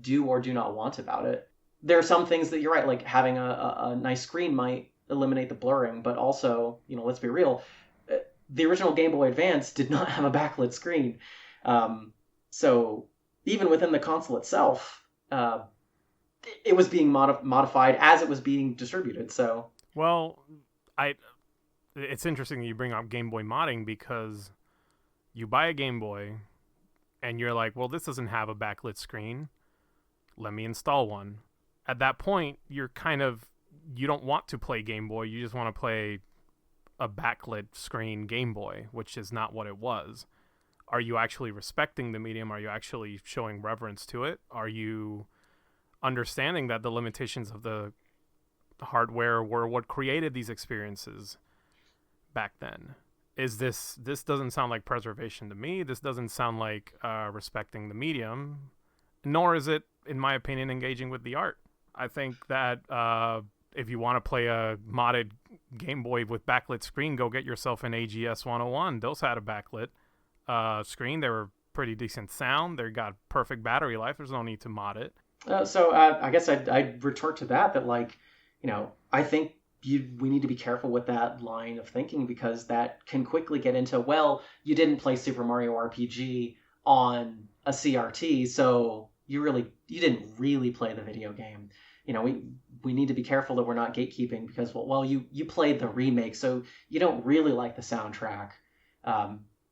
do or do not want about it. There are some things that you're right, like having a nice screen might eliminate the blurring, but also, let's be real, the original Game Boy Advance did not have a backlit screen. So even within the console itself, it was being modified as it was being distributed. So, well, it's interesting that you bring up Game Boy modding, because you buy a Game Boy and you're like, well, this doesn't have a backlit screen. Let me install one. At that point, you don't want to play Game Boy. You just want to play a backlit screen Game Boy, which is not what it was. Are you actually respecting the medium? Are you actually showing reverence to it? Are you understanding that the limitations of the hardware were what created these experiences back then? this doesn't sound like preservation to me. This doesn't sound like respecting the medium, nor is it, in my opinion, engaging with the art. I think that if you want to play a modded Game Boy with backlit screen, go get yourself an AGS 101. Those had a backlit screen. They were pretty decent sound. They got perfect battery life. There's no need to mod it. So I guess I'd retort to that like, I think we need to be careful with that line of thinking, because that can quickly get into, well, you didn't play Super Mario RPG on a CRT, so you didn't really play the video game. We need to be careful that we're not gatekeeping, because well you played the remake, so you don't really like the soundtrack.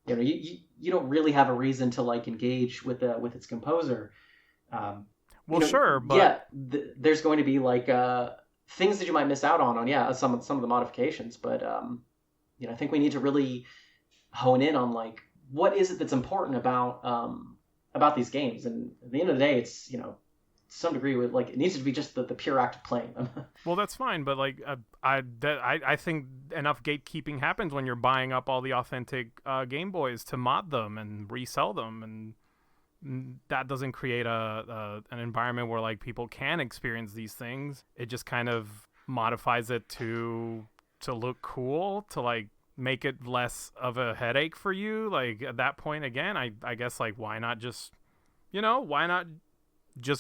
You don't really have a reason to like engage with its composer. Sure, but there's going to be like things that you might miss out on some of the modifications, but I think we need to really hone in on like what is it that's important about these games, and at the end of the day, it's to some degree with like it needs to be just the pure act of playing them. Well, that's fine, but like I think enough gatekeeping happens when you're buying up all the authentic Game Boys to mod them and resell them, and that doesn't create an environment where like people can experience these things. It just kind of modifies it to look cool, to like make it less of a headache for you. Like at that point, again, I guess like why not just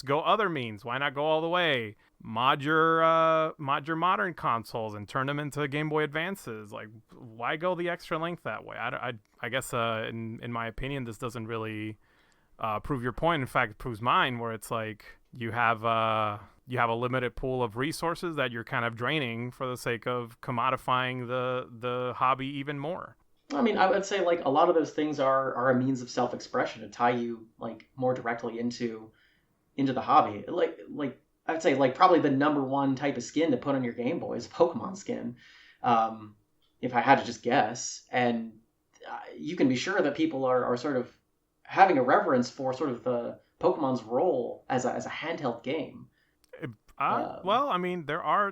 go other means? Why not go all the way? Mod your modern consoles and turn them into Game Boy Advances. Like, why go the extra length that way? I guess in my opinion, this doesn't really prove your point. In fact, it proves mine, where it's like you have a limited pool of resources that you're kind of draining for the sake of commodifying the hobby even more. I mean, I would say like a lot of those things are a means of self-expression to tie you like more directly into the hobby. Like I'd say like probably the number one type of skin to put on your Game Boy is a Pokemon skin, if I had to just guess. And you can be sure that people are sort of having a reverence for sort of the Pokemon's role as a handheld game. Well, I mean,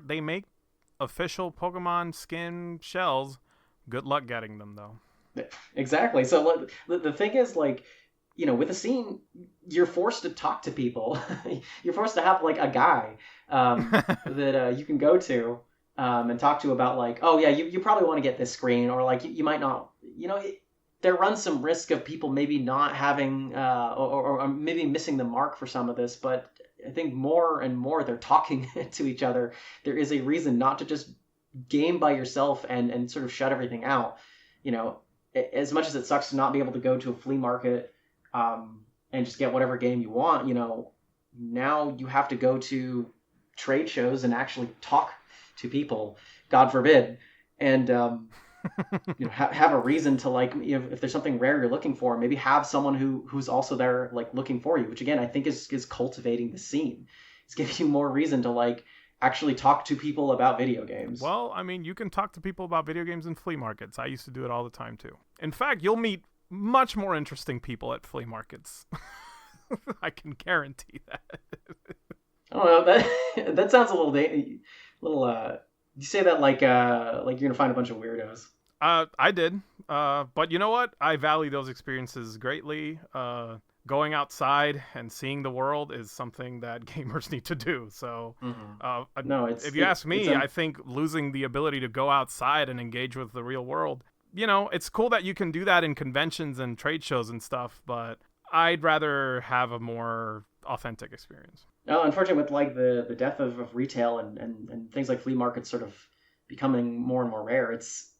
they make official Pokemon skin shells. Good luck getting them, though. Exactly. So the thing is, like, with a scene, you're forced to talk to people. You're forced to have like a guy that you can go to and talk to about like, oh yeah, you probably want to get this screen, or like you might not. There runs some risk of people maybe not having or maybe missing the mark for some of this, but I think more and more they're talking to each other. There is a reason not to just game by yourself and sort of shut everything out. As much as it sucks to not be able to go to a flea market and just get whatever game you want, now you have to go to trade shows and actually talk to people, God forbid, and have a reason to like, if there's something rare you're looking for, maybe have someone who's also there like looking for you, which again I think is cultivating the scene. It's giving you more reason to like actually talk to people about video games. Well, I mean, you can talk to people about video games in flea markets. I used to do it all the time too. In fact, you'll meet much more interesting people at flea markets. I can guarantee that. I don't know, that sounds a little you say that like you're gonna find a bunch of weirdos. I did, but you know what? I value those experiences greatly. Going outside and seeing the world is something that gamers need to do. So, if you ask me, I think losing the ability to go outside and engage with the real world, it's cool that you can do that in conventions and trade shows and stuff, but I'd rather have a more authentic experience. No, unfortunately, with like the death of retail and things like flea markets sort of becoming more and more rare, it's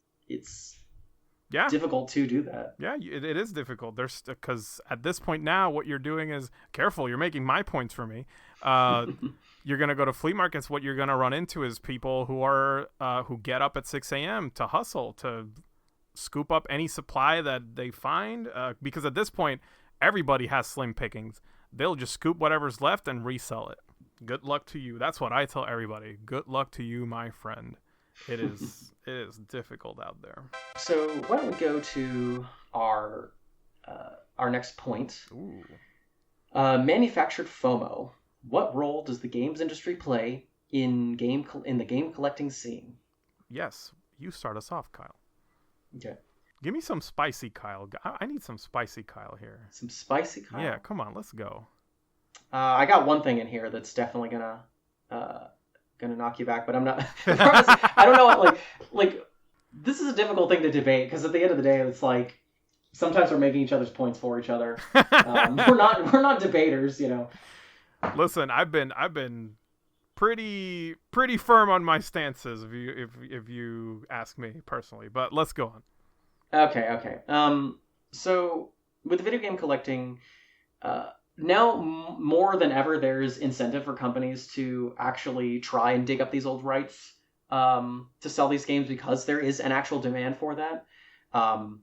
difficult to do that. Yeah, it is difficult. Because at this point now, what you're doing is careful. You're making my points for me. You're gonna go to flea markets. What you're gonna run into is people who get up at 6 a.m. to hustle, to scoop up any supply that they find. Because at this point, everybody has slim pickings. They'll just scoop whatever's left and resell it. Good luck to you. That's what I tell everybody. Good luck to you, my friend. It is difficult out there. So why don't we go to our next point? Ooh. Manufactured FOMO. What role does the games industry play in the game collecting scene? Yes, you start us off, Kyle. Okay. Give me some spicy Kyle. I need some spicy Kyle here. Some spicy Kyle. Yeah, come on, let's go. I got one thing in here that's definitely gonna knock you back, but I'm not. I don't know what like. This is a difficult thing to debate because at the end of the day, it's like sometimes we're making each other's points for each other. We're not debaters, you know. Listen, I've been pretty firm on my stances if you ask me personally, but let's go on. Okay. So with video game collecting, now more than ever, there's incentive for companies to actually try and dig up these old rights to sell these games because there is an actual demand for that.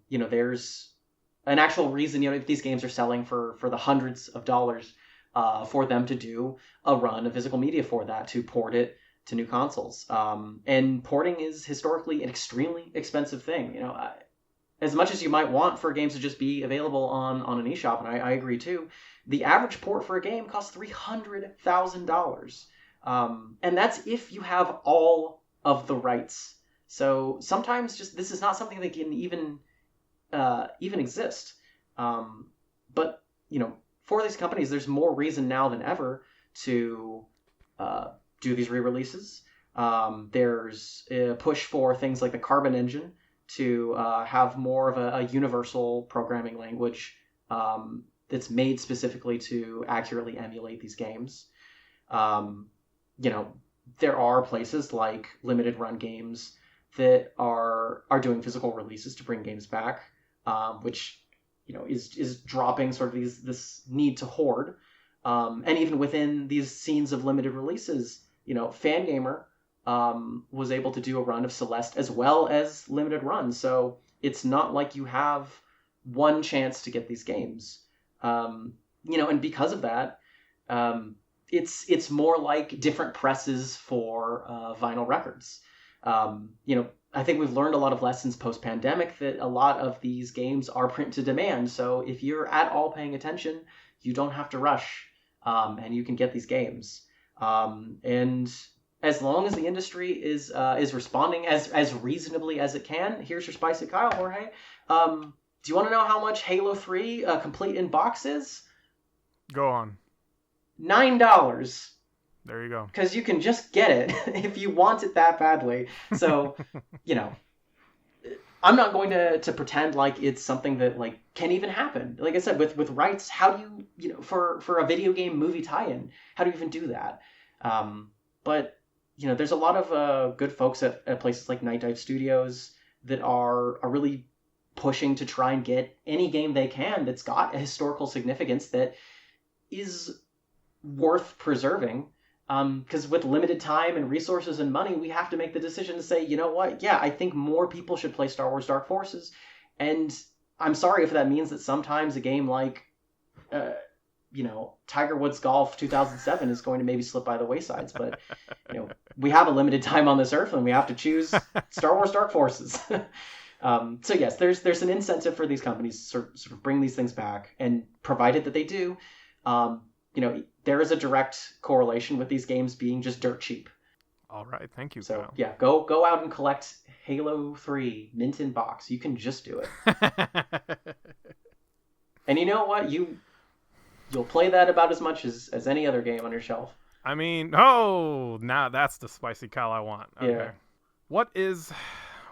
There's an actual reason, if these games are selling for the hundreds of dollars, for them to do a run of physical media for that, to port it to new consoles. And porting is historically an extremely expensive thing. As much as you might want for games to just be available on an eShop, and I agree too, the average port for a game costs $300,000. And that's if you have all of the rights. So sometimes just this is not something that can even exist. But for these companies, there's more reason now than ever to do these re-releases. There's a push for things like the Carbon engine to have more of a universal programming language that's made specifically to accurately emulate these games. There are places like Limited Run Games that are doing physical releases to bring games back, which is dropping sort of this need to hoard. And even within these scenes of limited releases, Fangamer was able to do a run of Celeste as well as limited runs. So it's not like you have one chance to get these games. And because of that, it's more like different presses for vinyl records. I think we've learned a lot of lessons post-pandemic that a lot of these games are print to demand. So if you're at all paying attention, you don't have to rush, and you can get these games. And as long as the industry is responding as reasonably as it can, here's your spicy Kyle, Jorge. Do you want to know how much Halo 3 complete in box is? Go on. $9. There you go. Because you can just get it if you want it that badly. So, I'm not going to pretend like it's something that can even happen. Like I said, with rights, how do you for a video game movie tie-in, how do you even do that? But there's a lot of good folks at places like Night Dive Studios that are really pushing to try and get any game they can that's got a historical significance that is worth preserving. Because with limited time and resources and money, we have to make the decision to say, you know what? Yeah, I think more people should play Star Wars Dark Forces. And I'm sorry if that means that sometimes a game like, Tiger Woods Golf 2007 is going to maybe slip by the waysides. But, we have a limited time on this earth and we have to choose Star Wars Dark Forces. So yes, there's an incentive for these companies to sort of bring these things back. And provided that they do, there is a direct correlation with these games being just dirt cheap. All right, thank you. So Kyle. yeah, go out and collect Halo 3 mint in box. You can just do it. And you know what? You'll play that about as much as any other game on your shelf. I mean, now that's the spicy Kyle I want. Okay. Yeah. What is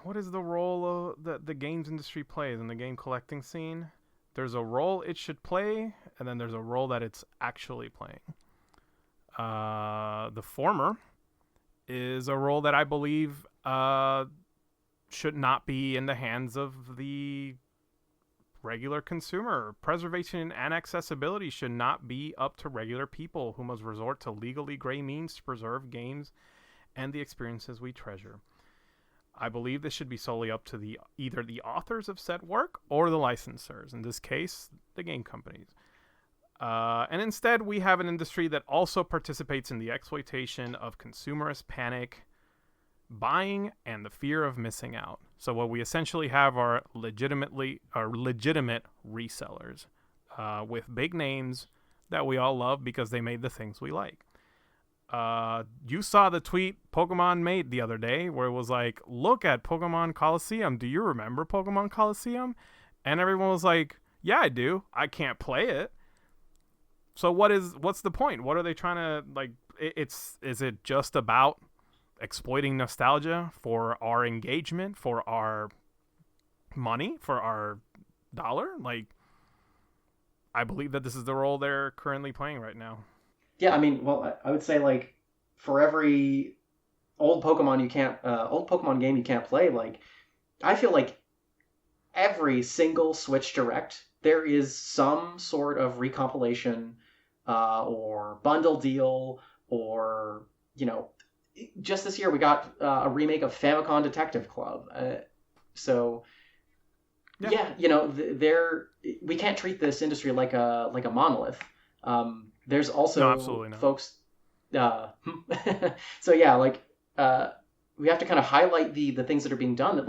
the role that the games industry plays in the game collecting scene? There's a role it should play, and then there's a role that it's actually playing. The former is a role that I believe should not be in the hands of the regular consumer. Preservation and accessibility should not be up to regular people who must resort to legally gray means to preserve games and the experiences we treasure. I believe this should be solely up to either the authors of said work or the licensors, in this case, the game companies. And instead, we have an industry that also participates in the exploitation of consumerist panic, buying, and the fear of missing out. So what we essentially have are legitimate resellers with big names that we all love because they made the things we like. You saw the tweet Pokemon made the other day where it was like, look at Pokemon Coliseum. Do you remember Pokemon Coliseum? And everyone was like, yeah, I do. I can't play it. So what's the point? What are they trying to, like, is it just about exploiting nostalgia for our engagement, for our money, for our dollar? Like, I believe that this is the role they're currently playing right now. Yeah, I mean, well, I would say like for every old Pokemon game you can't play, like I feel like every single Switch Direct there is some sort of recompilation or bundle deal, or just this year we got a remake of Famicom Detective Club. So yeah, we can't treat this industry like a monolith. There's also absolutely not. Folks. So yeah, like we have to kind of highlight the things that are being done. That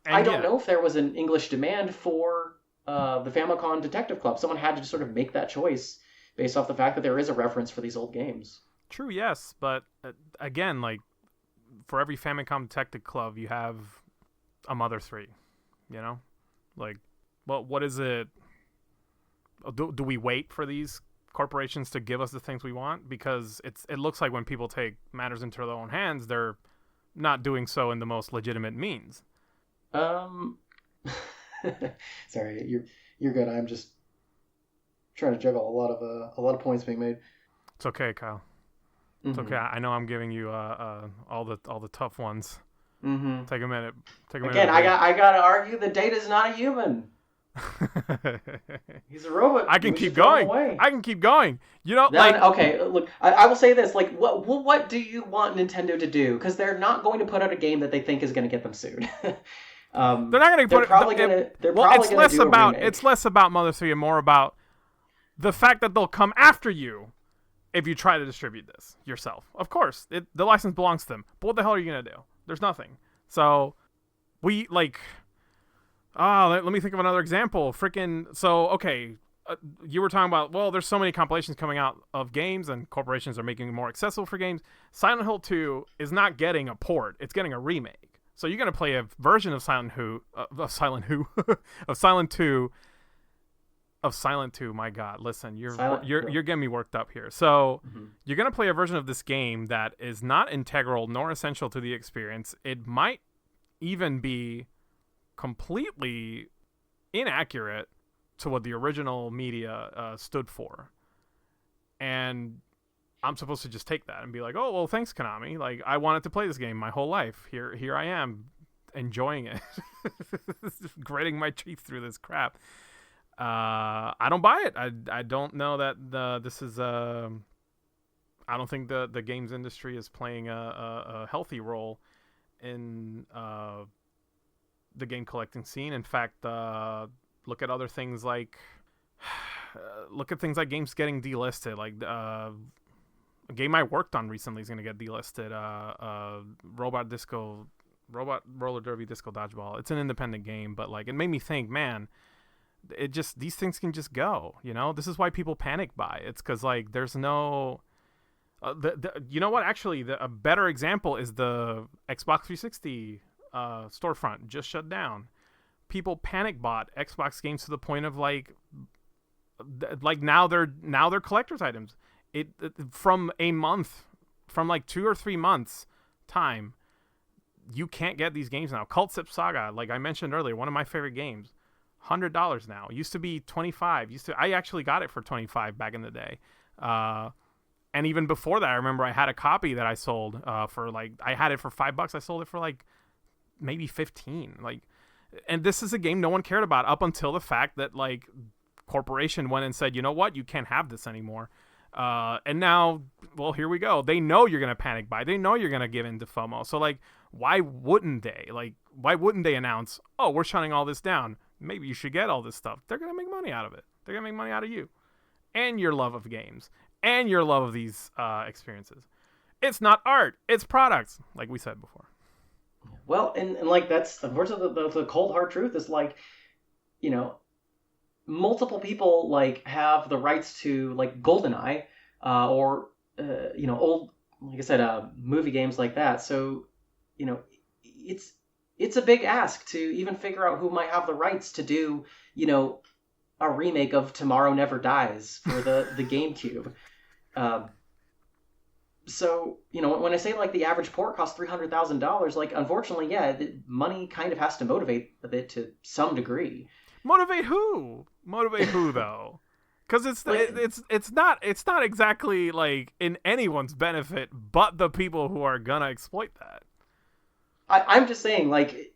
I don't know if there was an English demand for the Famicom Detective Club. Someone had to just sort of make that choice based off the fact that there is a reference for these old games. True, yes, but again, like for every Famicom Detective Club, you have a Mother 3. Like, well, what is it? Do we wait for these corporations to give us the things we want? Because it looks like when people take matters into their own hands, they're not doing so in the most legitimate means. Sorry, you're good. I'm just trying to juggle a lot of points being made. It's okay, Kyle. It's okay. I know I'm giving you all the tough ones. Mm-hmm. Take a minute. Again, I gotta argue the Data's not a human. He's a robot. I can keep going. Okay, look, I will say this: like, what do you want Nintendo to do? Because they're not going to put out a game that they think is going to get them sued. They're not going to put. It's less about Mother 3 and more about the fact that they'll come after you if you try to distribute this yourself. Of course, the license belongs to them. But what the hell are you going to do? There's nothing. So we like. Let me think of another example. You were talking about, well, there's so many compilations coming out of games and corporations are making it more accessible for games. Silent Hill 2 is not getting a port. It's getting a remake. So you're going to play a version of Silent 2. My God, listen, you're getting me worked up here. So you're going to play a version of this game that is not integral nor essential to the experience. It might even be completely inaccurate to what the original media stood for, and I'm supposed to just take that and be like, oh well, thanks Konami, like I wanted to play this game my whole life, here I am enjoying it. Gritting my teeth through this crap. I don't buy it. I don't know that this is I don't think the games industry is playing a healthy role in the game collecting scene. In fact, look at other things like games getting delisted. Like a game I worked on recently is going to get delisted. Robot Roller Derby Disco Dodgeball. It's an independent game, but like it made me think, man, these things can just go. This is why people panic buy. It's because like there's no. You know what? Actually, a better example is the Xbox 360 storefront just shut down. People panic bought Xbox games to the point of like now they're collector's items. From like 2 or 3 months time, you can't get these games now. Cult Sip Saga, like I mentioned earlier, one of my favorite games, $100 now. It used to be $25. I actually got it for $25 back in the day. And even before that, I remember I had a copy that I sold for like, I had it for $5. I sold it for like maybe 15. Like, and this is a game no one cared about up until the fact that like corporation went and said, you know what, you can't have this anymore. And now, well, here we go. They know you're gonna panic buy. They know you're gonna give in to FOMO. So like, why wouldn't they? Like, why wouldn't they announce, oh, we're shutting all this down? Maybe you should get all this stuff. They're gonna make money out of it. They're gonna make money out of you and your love of games and your love of these experiences. It's not art. It's products, like we said before. Well, and like that's unfortunately the cold hard truth is like, multiple people like have the rights to like GoldenEye, or old, like I said, movie games like that. So, it's a big ask to even figure out who might have the rights to do, a remake of Tomorrow Never Dies for the GameCube. So, when I say like the average port costs $300,000, like unfortunately, yeah, money kind of has to motivate a bit to some degree. Motivate who? Motivate who though? Because it's not exactly like in anyone's benefit, but the people who are gonna exploit that. I'm just saying, like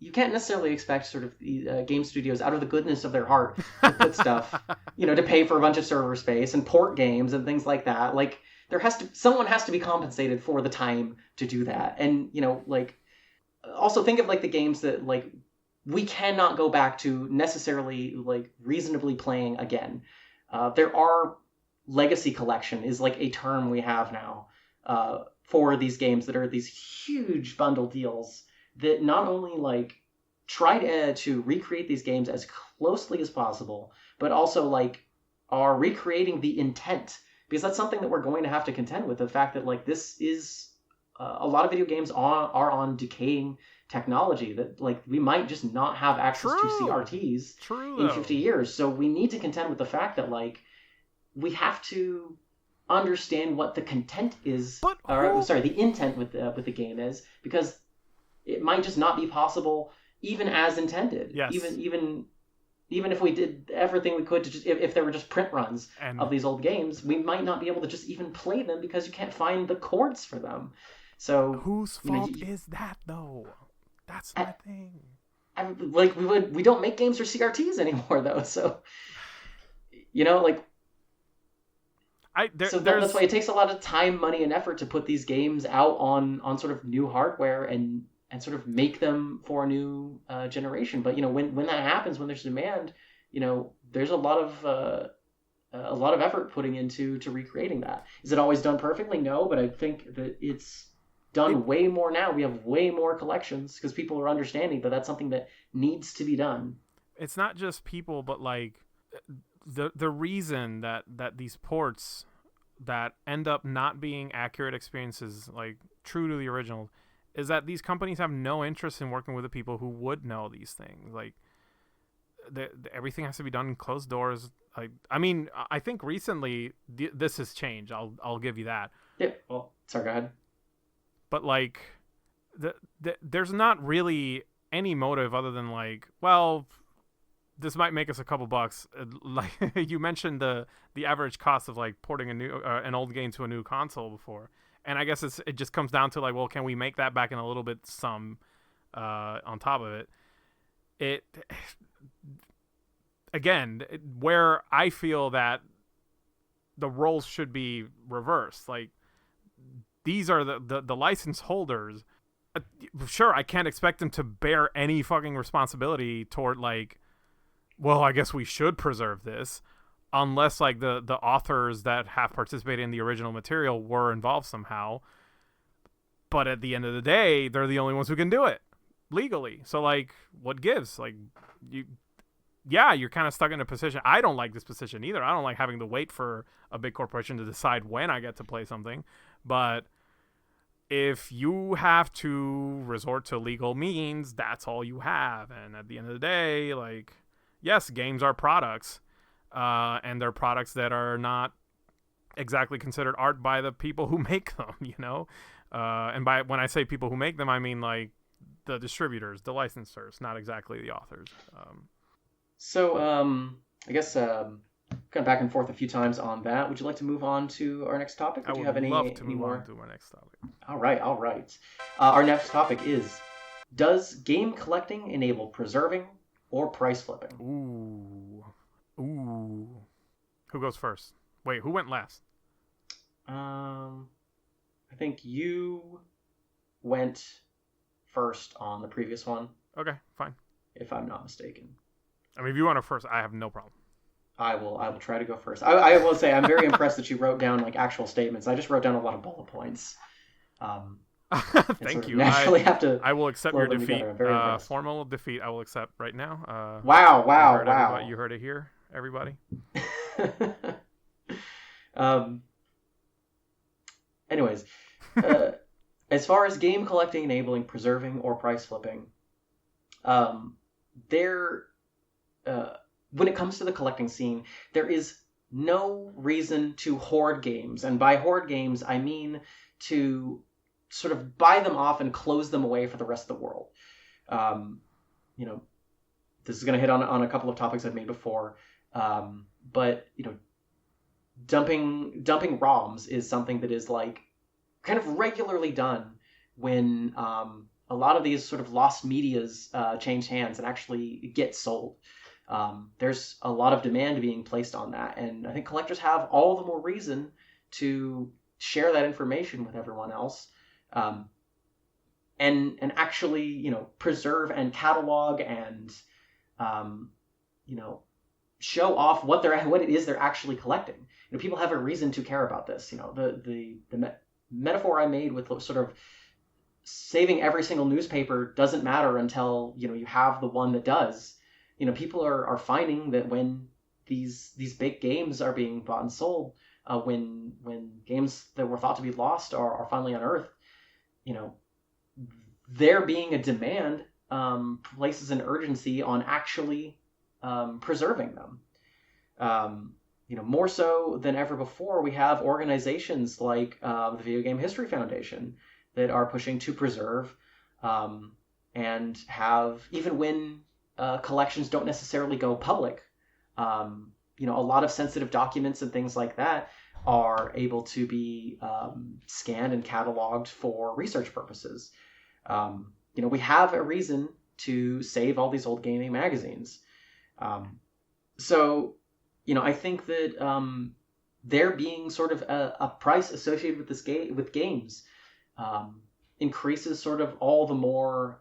you can't necessarily expect sort of the game studios out of the goodness of their heart to put stuff, to pay for a bunch of server space and port games and things like that. Like someone has to be compensated for the time to do that. And, also think of like the games that like we cannot go back to necessarily like reasonably playing again. There are legacy collection is like a term we have now for these games that are these huge bundle deals that not only like try to recreate these games as closely as possible, but also like are recreating the intent, because that's something that we're going to have to contend with, the fact that like this is a lot of video games are on decaying technology that like we might just not have access to CRTs in 50 years. So we need to contend with the fact that like we have to understand what the content is, the intent with the game is, because it might just not be possible even as intended. Yes. Even if we did everything we could to just, if there were just print runs of these old games, we might not be able to just even play them because you can't find the chords for them. So whose fault is that though? That's my thing. We don't make games for CRTs anymore though. So that's why it takes a lot of time, money, and effort to put these games out on sort of new hardware and sort of make them for a new generation. But when that happens, when there's demand, there's a lot of effort putting into recreating that. Is it always done perfectly? No, but I think that it's done way more now. We have way more collections because people are understanding that that's something that needs to be done. It's not just people, but like the reason that these ports that end up not being accurate experiences, like true to the original, is that these companies have no interest in working with the people who would know these things. Like, everything has to be done in closed doors. I mean, I think recently this has changed. I'll give you that. Yeah. Well, sorry. Go ahead. But like, there's not really any motive other than like, well, this might make us a couple bucks. Like you mentioned the average cost of like porting an old game to a new console before. And I guess it just comes down to like, well, can we make that back in a little bit on top of it? Again, where I feel that the roles should be reversed. Like, these are the license holders. Sure, I can't expect them to bear any fucking responsibility toward like, well, I guess we should preserve this. Unless like the authors that have participated in the original material were involved somehow. But at the end of the day, they're the only ones who can do it legally. So like, what gives? Like, you're kind of stuck in a position. I don't like this position either. I don't like having to wait for a big corporation to decide when I get to play something. But if you have to resort to legal means, that's all you have. And at the end of the day, like, yes, games are products. And they're products that are not exactly considered art by the people who make them, and when I say people who make them, I mean like the distributors, the licensors, not exactly the authors. I guess kind of back and forth a few times on that. Would you like to move on to our next topic? I would love to move on to our next topic. All right. Our next topic is: does game collecting enable preserving or price flipping? Ooh. Who goes first? Wait, who went last? I think you went first on the previous one. Okay, fine. If I'm not mistaken. I mean, if you want to first, I have no problem. I will try to go first. I will say I'm very impressed that you wrote down like actual statements. I just wrote down a lot of bullet points. Thank you. I will accept your defeat. Formal defeat I will accept right now. Wow. You heard it here, everybody. Um, anyways, uh, as far as game collecting, enabling, preserving, or price flipping, um, there, uh, when it comes to the collecting scene, there is no reason to hoard games. And by hoard games, I mean to sort of buy them off and close them away for the rest of the world. Um, you know, this is going to hit on a couple of topics I've made before. But, dumping ROMs is something that is like kind of regularly done when a lot of these sort of lost medias change hands and actually get sold. There's a lot of demand being placed on that, and I think collectors have all the more reason to share that information with everyone else, and actually preserve and catalog and um, you know show off what it is they're actually collecting. People have a reason to care about this. The metaphor I made with sort of saving every single newspaper doesn't matter until you have the one that does. People are finding that when these big games are being bought and sold, when games that were thought to be lost are finally unearthed, there being a demand places an urgency on actually preserving them. More so than ever before, we have organizations like the Video Game History Foundation that are pushing to preserve and have, even when collections don't necessarily go public, a lot of sensitive documents and things like that are able to be scanned and cataloged for research purposes. We have a reason to save all these old gaming magazines. So I think that there being sort of a price associated with with games increases sort of all the more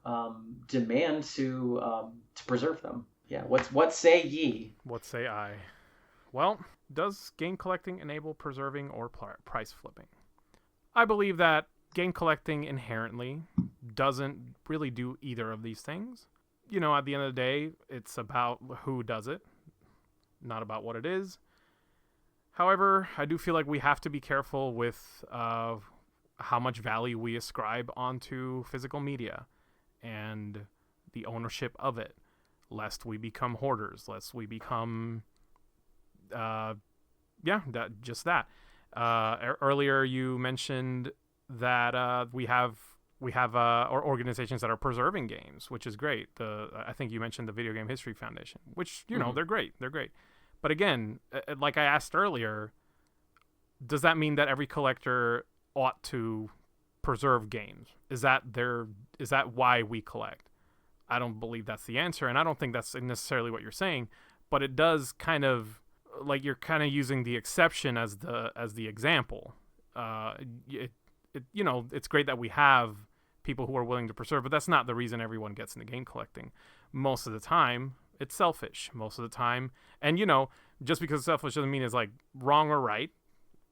demand to preserve them. Yeah. What say ye? What say I? Well, does game collecting enable preserving or price flipping? I believe that game collecting inherently doesn't really do either of these things. At the end of the day, it's about who does it, not about what it is. However, I do feel like we have to be careful with how much value we ascribe onto physical media and the ownership of it, lest we become hoarders, lest we become, that. Earlier you mentioned that we have organizations that are preserving games, which is great. I think you mentioned the Video Game History Foundation, which they're great. They're great. But again, like I asked earlier, does that mean that every collector ought to preserve games? Is that why we collect? I don't believe that's the answer, and I don't think that's necessarily what you're saying. But it does kind of, like, you're kind of using the exception as the example. It's great that we have people who are willing to preserve, but that's not the reason everyone gets into game collecting. Most of the time, it's selfish. Most of the time, and just because it's selfish doesn't mean it's like wrong or right.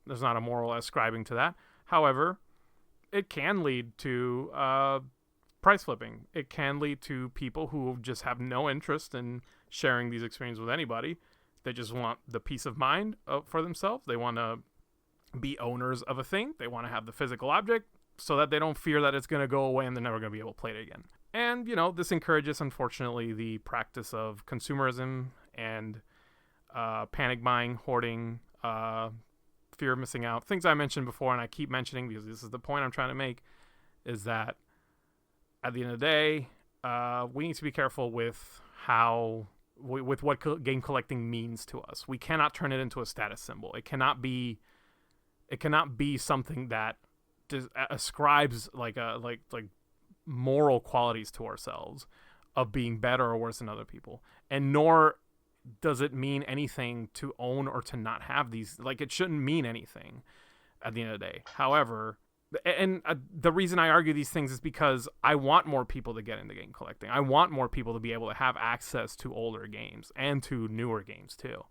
There's not a moral ascribing to that. However, it can lead to price flipping. It can lead to people who just have no interest in sharing these experiences with anybody. They just want the peace of mind for themselves. They want to be owners of a thing. They want to have the physical object so that they don't fear that it's going to go away and they're never going to be able to play it again. And, this encourages, unfortunately, the practice of consumerism and panic buying, hoarding, fear of missing out. Things I mentioned before, and I keep mentioning because this is the point I'm trying to make, is that at the end of the day, we need to be careful with what game collecting means to us. We cannot turn it into a status symbol. It cannot be something that ascribes like moral qualities to ourselves of being better or worse than other people, and nor does it mean anything to own or to not have these. Like, it shouldn't mean anything at the end of the day. However, and the reason I argue these things is because I want more people to get into game collecting. I want more people to be able to have access to older games and to newer games too.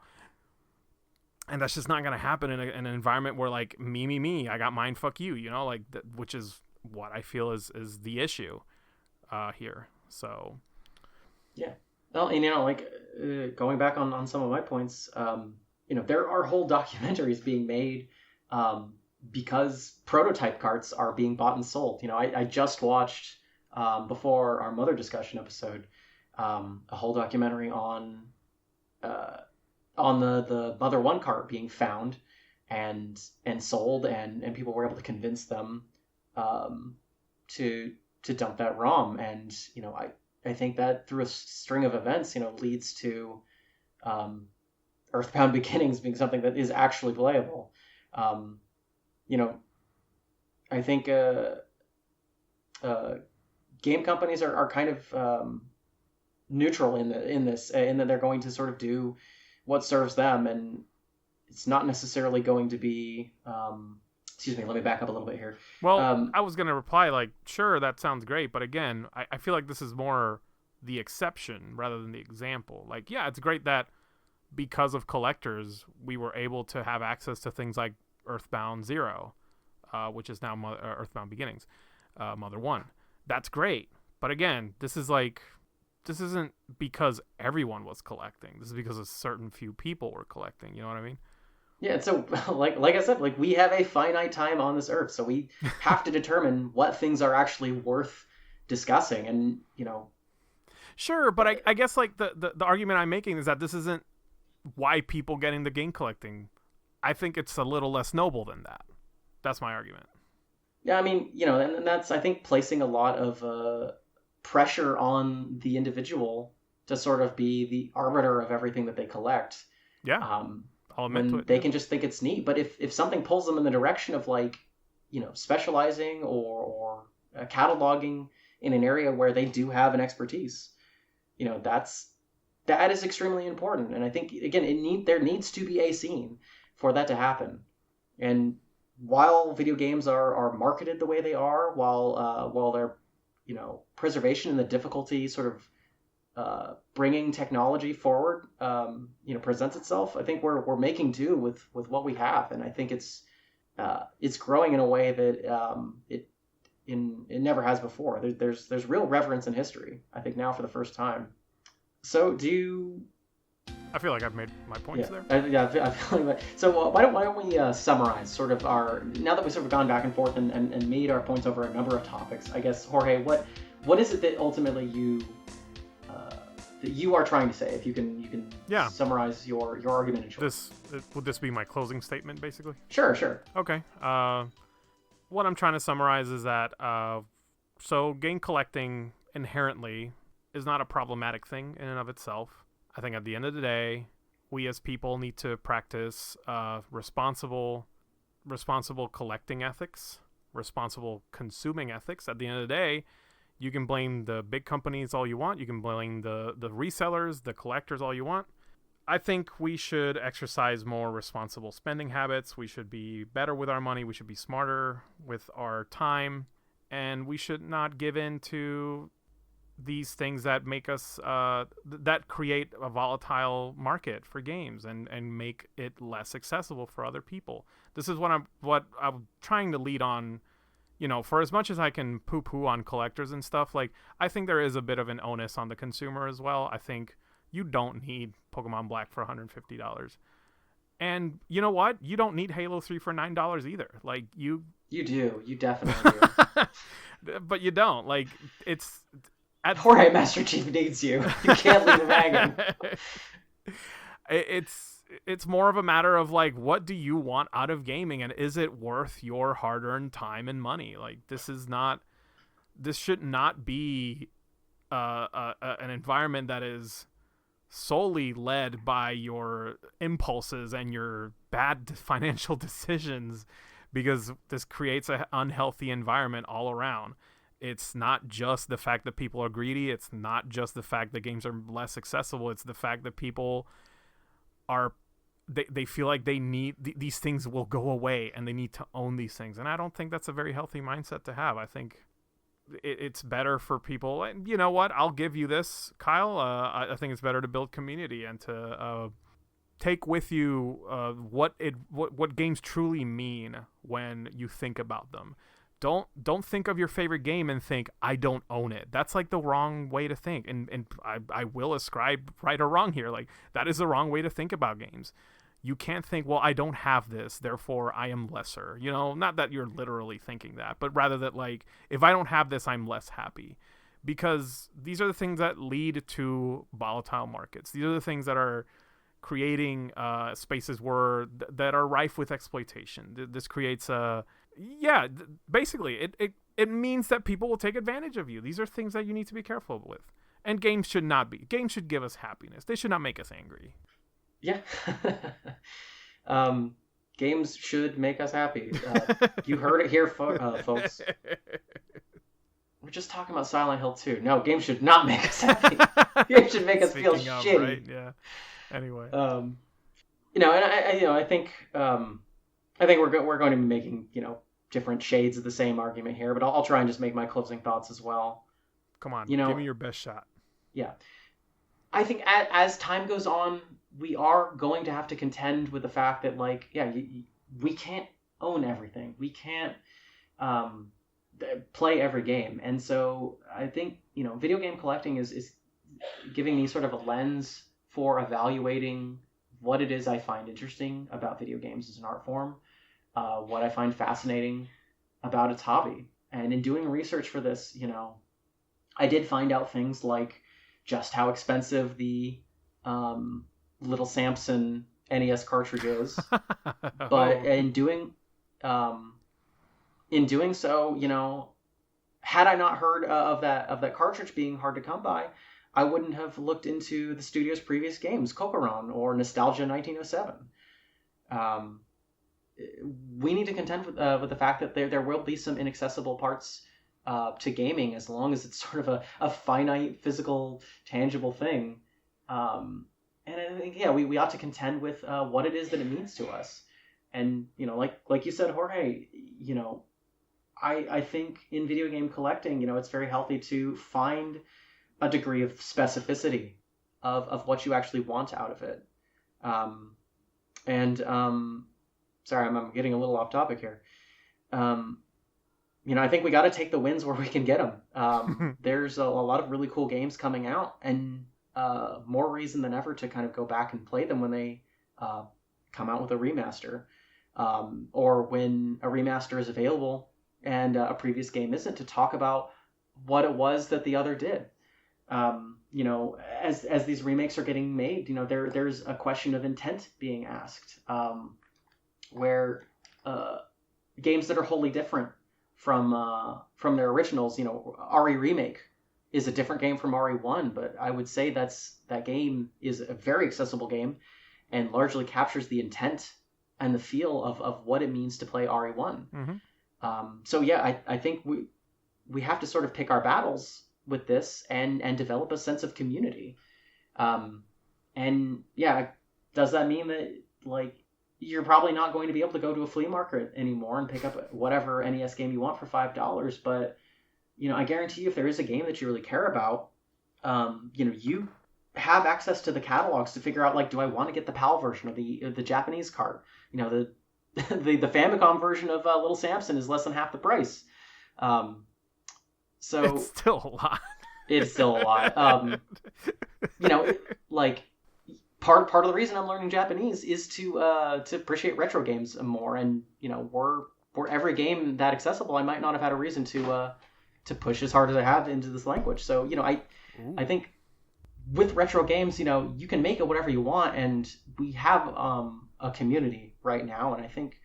And that's just not going to happen in an environment where, like, me, I got mine, fuck you, which is what I feel is the issue here. So, yeah. Well, and going back on some of my points, there are whole documentaries being made because prototype carts are being bought and sold. I just watched before our mother discussion episode a whole documentary on the Mother One cart being found and sold, and people were able to convince them to dump that ROM. And I think that through a string of events leads to Earthbound Beginnings being something that is actually playable. I think game companies are kind of neutral in this, in that they're going to sort of do what serves them, and it's not necessarily going to be. Excuse me, let me back up a little bit here. Well, I was going to reply like, sure, that sounds great, but again, I feel like this is more the exception rather than the example. Like, yeah, it's great that because of collectors, we were able to have access to things like Earthbound Zero, which is now Earthbound Beginnings, Mother One. That's great, but again, this isn't because everyone was collecting. This is because a certain few people were collecting. You know what I mean? Yeah, so like I said, like we have a finite time on this earth, so we have to determine what things are actually worth discussing, and Sure, but I guess like the argument I'm making is that this isn't why people getting the game collecting. I think it's a little less noble than that. That's my argument. Yeah, I mean, and that's, I think, placing a lot of pressure on the individual to sort of be the arbiter of everything that they collect. Yeah. I'll admit to it. They can just think it's neat. But if something pulls them in the direction of like, specializing or cataloging in an area where they do have an expertise, that is extremely important. And I think, again, there needs to be a scene for that to happen. And while video games are marketed the way they are, while their preservation and the difficulty sort of bringing technology forward presents itself, I think we're making do with what we have, and I think it's growing in a way that it never has before. There's real reverence in history, I think, now for the first time. So I feel like I've made my points there. I feel like so. Why don't we summarize sort of now that we've sort of gone back and forth and made our points over a number of topics? I guess, Jorge, what is it that ultimately you are trying to say? If you can summarize your argument in short. Would this be my closing statement, basically? Sure. Okay. What I'm trying to summarize is that so game collecting inherently is not a problematic thing in and of itself. I think at the end of the day, we as people need to practice responsible collecting ethics, responsible consuming ethics. At the end of the day, you can blame the big companies all you want. You can blame the resellers, the collectors all you want. I think we should exercise more responsible spending habits. We should be better with our money. We should be smarter with our time. And we should not give in to these things that make us that create a volatile market for games and make it less accessible for other people. This is what I'm trying to lead on. For as much as I can poo-poo on collectors and stuff, like, I think there is a bit of an onus on the consumer as well. I think you don't need Pokemon Black for $150. And you know what? You don't need Halo 3 for $9 either. Like, you do. You definitely do. But you don't. Like, it's... Jorge, Master Chief needs you. You can't leave the wagon. It's more of a matter of like, what do you want out of gaming, and is it worth your hard-earned time and money? Like, this should not be an environment that is solely led by your impulses and your bad financial decisions, because this creates an unhealthy environment all around. It's not just the fact that people are greedy. It's not just the fact that games are less accessible. It's the fact that people they feel like they need these things will go away and they need to own these things. And I don't think that's a very healthy mindset to have. I think it's better for people. And you know what? I'll give you this, Kyle. I think it's better to build community and to take with you what games truly mean when you think about them. Don't think of your favorite game and think, I don't own it. That's like the wrong way to think. And I will ascribe right or wrong here. Like, that is the wrong way to think about games. you can't think, well, I don't have this, therefore I am lesser. You know, not that you're literally thinking that, but rather that, like, if I don't have this, I'm less happy. Because these are the things that lead to volatile markets. These are the things that are creating spaces that are rife with exploitation. This creates basically it means that people will take advantage of you. These are things that you need to be careful with. And games should not be. Games should give us happiness. They should not make us angry. Yeah. Games should make us happy. You heard it here, folks. We're just talking about Silent Hill 2. No, games should not make us happy. Games should make us feel shitty. Right? Yeah. Anyway. And I think we're going to be making, different shades of the same argument here, but I'll try and just make my closing thoughts as well. Come on, give me your best shot. Yeah. I think as time goes on, we are going to have to contend with the fact that, we can't own everything. We can't play every game. And so I think, video game collecting is giving me sort of a lens for evaluating what it is I find interesting about video games as an art form, what I find fascinating about its hobby. And in doing research for this, I did find out things like just how expensive the Little Samson NES cartridge is. But in doing so, had I not heard of that cartridge being hard to come by, I wouldn't have looked into the studio's previous games, Kokoron or Nostalgia 1907. We need to contend with the fact that there will be some inaccessible parts to gaming, as long as it's sort of a finite, physical, tangible thing. And I think, we ought to contend with what it is that it means to us. And, like you said, Jorge, I think in video game collecting, it's very healthy to find a degree of specificity of what you actually want out of it. Sorry, I'm getting a little off topic here. I think we got to take the wins where we can get them. There's a lot of really cool games coming out, and more reason than ever to kind of go back and play them when they come out with a remaster, or when a remaster is available and a previous game isn't, to talk about what it was that the other did. As these remakes are getting made, there's a question of intent being asked, where games that are wholly different from their originals, RE Remake is a different game from RE1, but I would say that game is a very accessible game and largely captures the intent and the feel of what it means to play RE1. Mm-hmm. I think we have to sort of pick our battles with this and develop a sense of community. Does that mean that, you're probably not going to be able to go to a flea market anymore and pick up whatever NES game you want for $5, but, I guarantee you, if there is a game that you really care about, you have access to the catalogs to figure out, do I want to get the PAL version of the Japanese cart? The Famicom version of Little Samson is less than half the price. So it's still a lot. It's still a lot. Part of the reason I'm learning Japanese is to appreciate retro games more, and were every game that accessible, I might not have had a reason to push as hard as I have into this language. So I think with retro games, you can make it whatever you want, and we have a community right now, and I think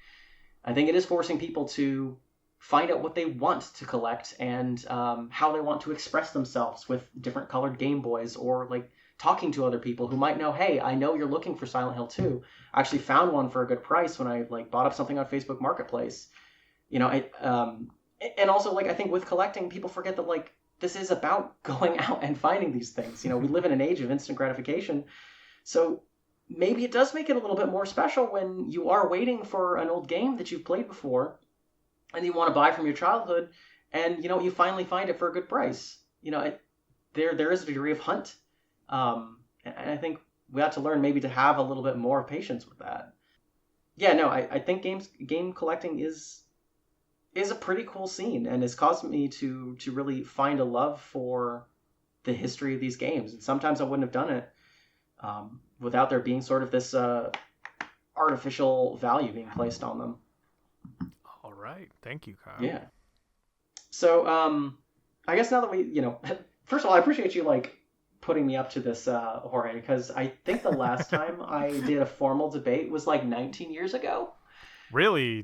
it is forcing people to find out what they want to collect and how they want to express themselves with different colored Game Boys, or talking to other people who might know, hey, I know you're looking for Silent Hill 2. I actually found one for a good price when I bought up something on Facebook Marketplace. And also, I think with collecting, people forget that this is about going out and finding these things. We live in an age of instant gratification, so maybe it does make it a little bit more special when you are waiting for an old game that you've played before and you want to buy from your childhood, and you finally find it for a good price. There is a degree of hunt. And I think we ought to learn maybe to have a little bit more patience with that. I think game collecting is a pretty cool scene, and has caused me to really find a love for the history of these games. And sometimes I wouldn't have done it without there being sort of this artificial value being placed on them. All right. Thank you, Kyle. Yeah. So, I guess now that we, first of all, I appreciate you like putting me up to this, Jorge, because I think the last time I did a formal debate was like 19 years ago. Really?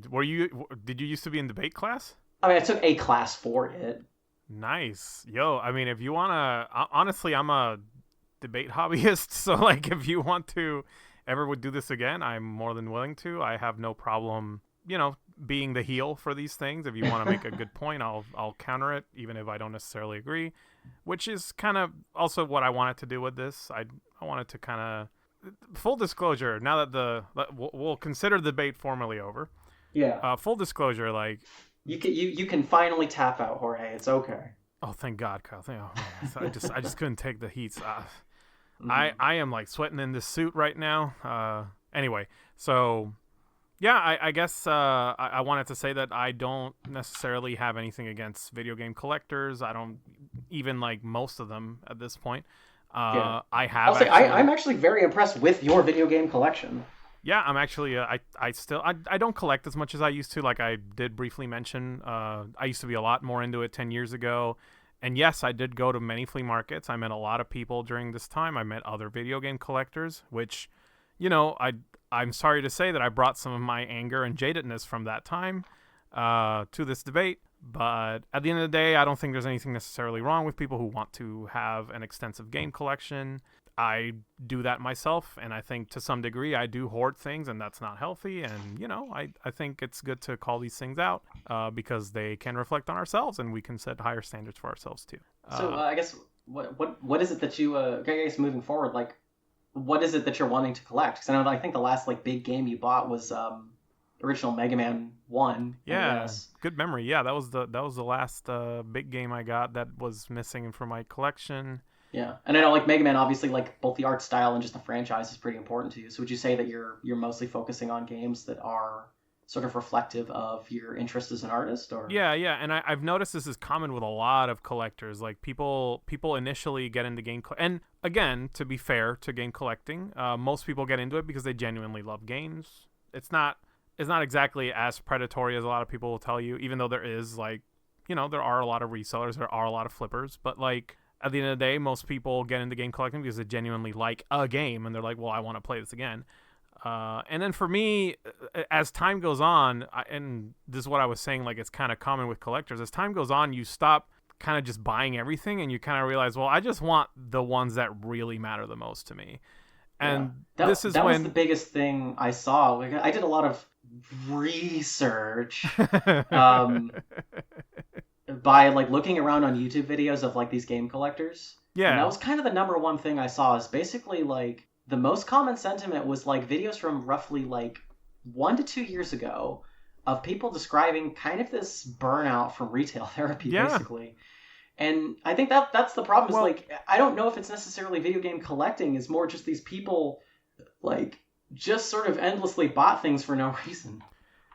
Did you used to be in debate class? I mean, I took a class for it. Nice. Yo, I mean, if you want to, honestly, I'm a debate hobbyist. So, like, if you want to ever would do this again, I'm more than willing to. I have no problem, being the heel for these things. If you want to make a good point, I'll counter it, even if I don't necessarily agree, which is kind of also what I wanted to do with this. I wanted to kind of, full disclosure, now that we'll consider the debate formally over. Yeah. Full disclosure, like, you can finally tap out, Jorge. It's okay. oh, thank God, Kyle. I just couldn't take the heat. I am like sweating in this suit right now. Anyway, so yeah, I guess I wanted to say that I don't necessarily have anything against video game collectors. I don't even like most of them at this point. Yeah. I have. I'll say I'm actually very impressed with your video game collection. Yeah, I'm actually. I still I don't collect as much as I used to. Like I did briefly mention. I used to be a lot more into it 10 years ago. And yes, I did go to many flea markets. I met a lot of people during this time. I met other video game collectors, which, I'm sorry to say that I brought some of my anger and jadedness from that time to this debate. But at the end of the day, I don't think there's anything necessarily wrong with people who want to have an extensive game collection. I do that myself, and I think to some degree I do hoard things, and that's not healthy. And I think it's good to call these things out because they can reflect on ourselves, and we can set higher standards for ourselves too. So I guess what is it that you I guess moving forward, like what is it that you're wanting to collect? Because I think the last like big game you bought was original Mega Man 1. Yeah, good memory. Yeah, that was the last big game I got that was missing from my collection. Yeah, and I know like Mega Man, obviously, like both the art style and just the franchise is pretty important to you. So would you say that you're mostly focusing on games that are sort of reflective of your interest as an artist? Or yeah, and I've noticed this is common with a lot of collectors. Like people initially get into and again, to be fair to game collecting, most people get into it because they genuinely love games. It's not exactly as predatory as a lot of people will tell you, even though there is like, there are a lot of resellers, there are a lot of flippers, but like at the end of the day, most people get into game collecting because they genuinely like a game and they're like, well, I want to play this again. And then for me, as time goes on, and this is what I was saying, like it's kind of common with collectors, as time goes on, you stop kind of just buying everything and you kind of realize, well, I just want the ones that really matter the most to me. And that was the biggest thing I saw. Like, I did a lot of research by like looking around on YouTube videos of like these game collectors. Yeah. And that was kind of the number one thing I saw, is basically like the most common sentiment was like videos from roughly like 1 to 2 years ago of people describing kind of this burnout from retail therapy, basically. And I think that's the problem, is like, I don't know if it's necessarily video game collecting, is more just these people like just sort of endlessly bought things for no reason.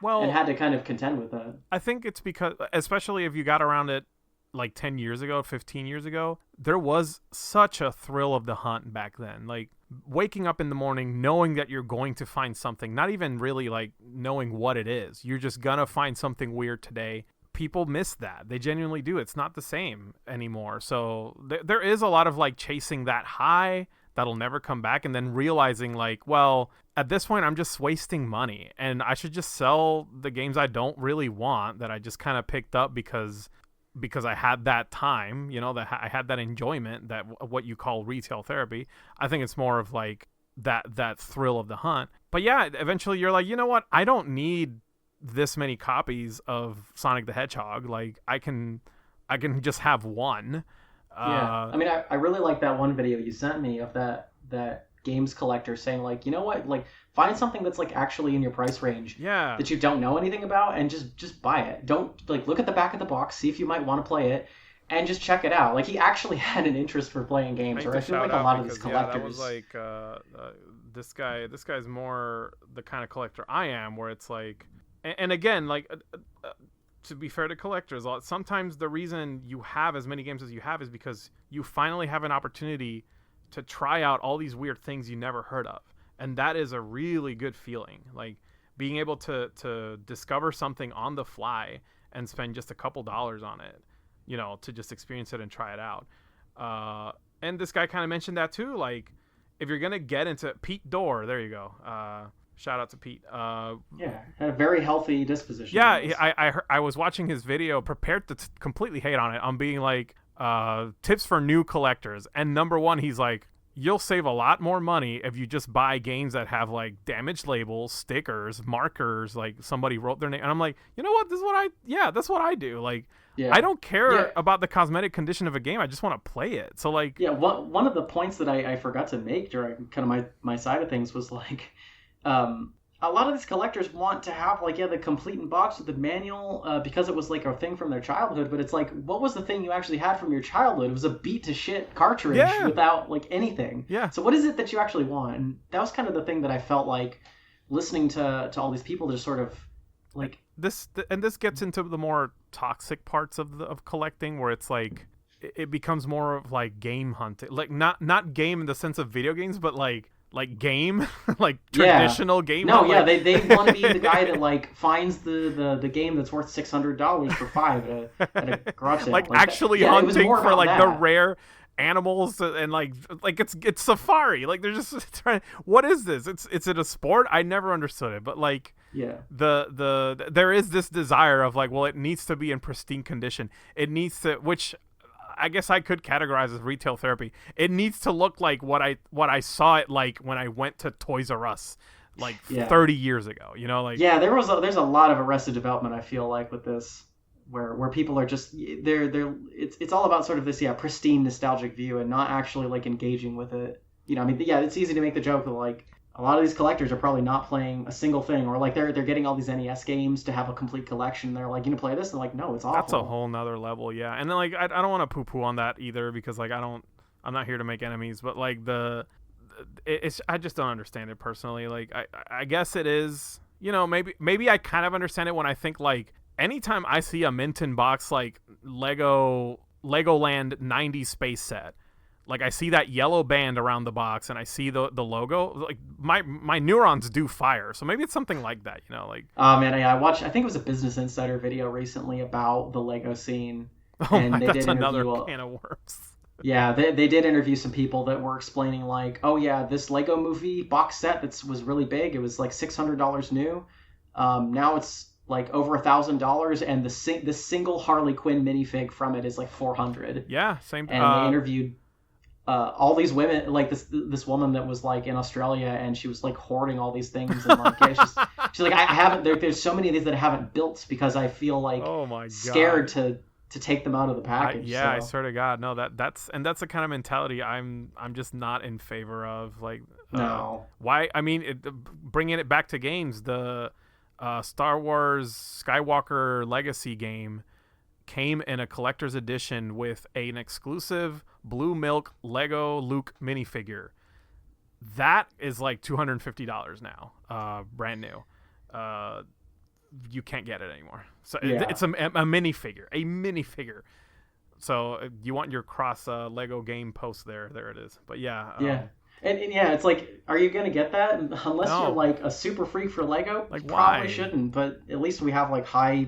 Well, and had to kind of contend with that. I think it's because, especially if you got around it like 10 years ago, 15 years ago, there was such a thrill of the hunt back then. Like waking up in the morning, knowing that you're going to find something, not even really like knowing what it is. You're just going to find something weird today. People miss that. They genuinely do. It's not the same anymore. So there is a lot of like chasing that high that'll never come back, and then realizing like, well, at this point I'm just wasting money and I should just sell the games I don't really want, that I just kind of picked up because I had that time, that I had that enjoyment, that what you call retail therapy. I think it's more of like that thrill of the hunt. But yeah, eventually you're like, you know what? I don't need this many copies of Sonic the Hedgehog. Like I can just have one. Yeah, I mean, I really like that one video you sent me of that games collector saying like, you know what, like find something that's like actually in your price range, that you don't know anything about, and just buy it. Don't like look at the back of the box, see if you might want to play it, and just check it out. Like he actually had an interest for playing games, or I feel like a lot of these collectors. Yeah, that was like this guy's more the kind of collector I am, where it's like, and again, like. To be fair to collectors, sometimes the reason you have as many games as you have is because you finally have an opportunity to try out all these weird things you never heard of. and that is a really good feeling. Like being able to discover something on the fly and spend just a couple dollars on it, to just experience it and try it out. And this guy kind of mentioned that too. Like, if you're gonna get into Pete Dorr, there you go. Shout out to Pete. Yeah, had a very healthy disposition. Yeah, I was watching his video, prepared to completely hate on it. I'm being like, tips for new collectors, and number one, he's like, you'll save a lot more money if you just buy games that have like damaged labels, stickers, markers, like somebody wrote their name. And I'm like, you know what? That's what I do. Like, I don't care about the cosmetic condition of a game. I just want to play it. So like, one of the points that I forgot to make during kind of my side of things was like, a lot of these collectors want to have like the complete in box with the manual because it was like a thing from their childhood, but it's like, what was the thing you actually had from your childhood? It was a beat to shit cartridge without like anything. So what is it that you actually want? And that was kind of the thing that I felt like listening to all these people just sort of like this gets into the more toxic parts of collecting, where it's like it becomes more of like game hunting, like not game in the sense of video games, but like game, like traditional game. No, they want to be the guy that like finds the game that's worth $600 for $5 at a garage sale. Like actually hunting for like that. The rare animals, and like it's safari. Like they're just trying. What is this? Is it a sport? I never understood it, but like there is this desire of like, well, it needs to be in pristine condition. It needs to, which I guess I could categorize as retail therapy. It needs to look like what I saw it like when I went to Toys R Us like 30 years ago. Like there's a lot of Arrested Development, I feel like, with this, where people are just it's all about sort of this pristine nostalgic view and not actually like engaging with it. I mean, it's easy to make the joke that like a lot of these collectors are probably not playing a single thing, or like they're getting all these NES games to have a complete collection. They're like, play this, and they're like, no, it's awful. That's a whole nother level, yeah. And then like I don't want to poo-poo on that either, because like I'm not here to make enemies, but like I just don't understand it personally. Like I guess it is, maybe I kind of understand it when I think like anytime I see a mint in box like Legoland 90s space set. Like I see that yellow band around the box, and I see the logo. Like my neurons do fire. So maybe it's something like that, like. Oh man, I watched. I think it was a Business Insider video recently about the Lego scene. And that's another can of worms. Yeah, they did interview some people that were explaining like, oh yeah, this Lego Movie box set was really big. It was like $600 new. Now it's like over $1,000, and the single Harley Quinn minifig from it is like $400. Yeah, same. And they interviewed all these women, like this woman that was like in Australia, and she was like hoarding all these things, and like she's like, I haven't. There's so many of these that I haven't built because I feel like scared to take them out of the package. I swear to God, no, that's the kind of mentality I'm just not in favor of. Like, no, why? I mean, bringing it back to games, the Star Wars Skywalker Legacy game came in a collector's edition with an exclusive blue milk Lego Luke minifigure. That is like $250 now, brand new. You can't get it anymore. So it's a minifigure. So you want your cross Lego game post there it is. But and it's like, are you gonna get that unless you're like a super freak for Lego? Like, you probably why? Shouldn't. But at least we have like high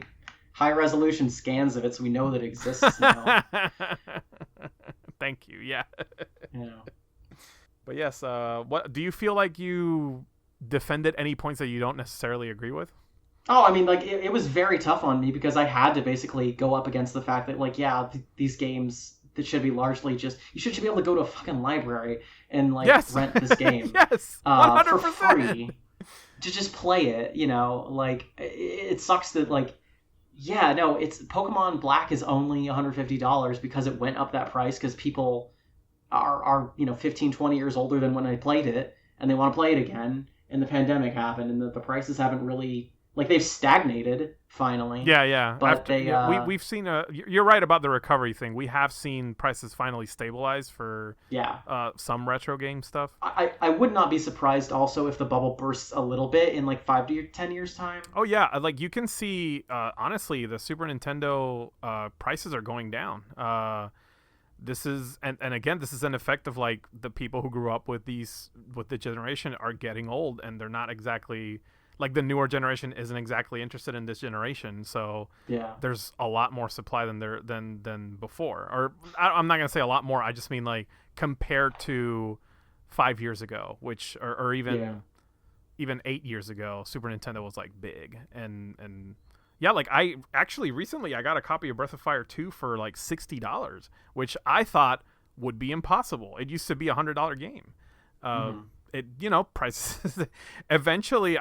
resolution scans of it, so we know that it exists now. Thank you. Yeah. But yes, what do you feel like you defended any points that you don't necessarily agree with? Oh, I mean, like it was very tough on me because I had to basically go up against the fact that like, these games that should be largely just, you should be able to go to a fucking library and like rent this game 100%. For free to just play it. Like it sucks that like. Yeah, no, it's Pokemon Black is only $150 because it went up that price because people are 15, 20 years older than when I played it, and they want to play it again, and the pandemic happened, and the prices haven't really, like, they've stagnated finally. Yeah. But we've seen you're right about the recovery thing. We have seen prices finally stabilize for some retro game stuff. I would not be surprised also if the bubble bursts a little bit in like 5 to 10 years time. Oh yeah, like you can see honestly the Super Nintendo prices are going down. this is and again, this is an effect of like the people who grew up with the generation are getting old, and they're not exactly like the newer generation isn't exactly interested in this generation. So Yeah. there's a lot more supply than before. Or I'm not gonna say a lot more. I just mean like compared to 5 years ago, which or even 8 years ago, Super Nintendo was like big. And yeah, like I actually recently I got a copy of Breath of Fire 2 for like $60, which I thought would be impossible. It used to be $100 game. It prices eventually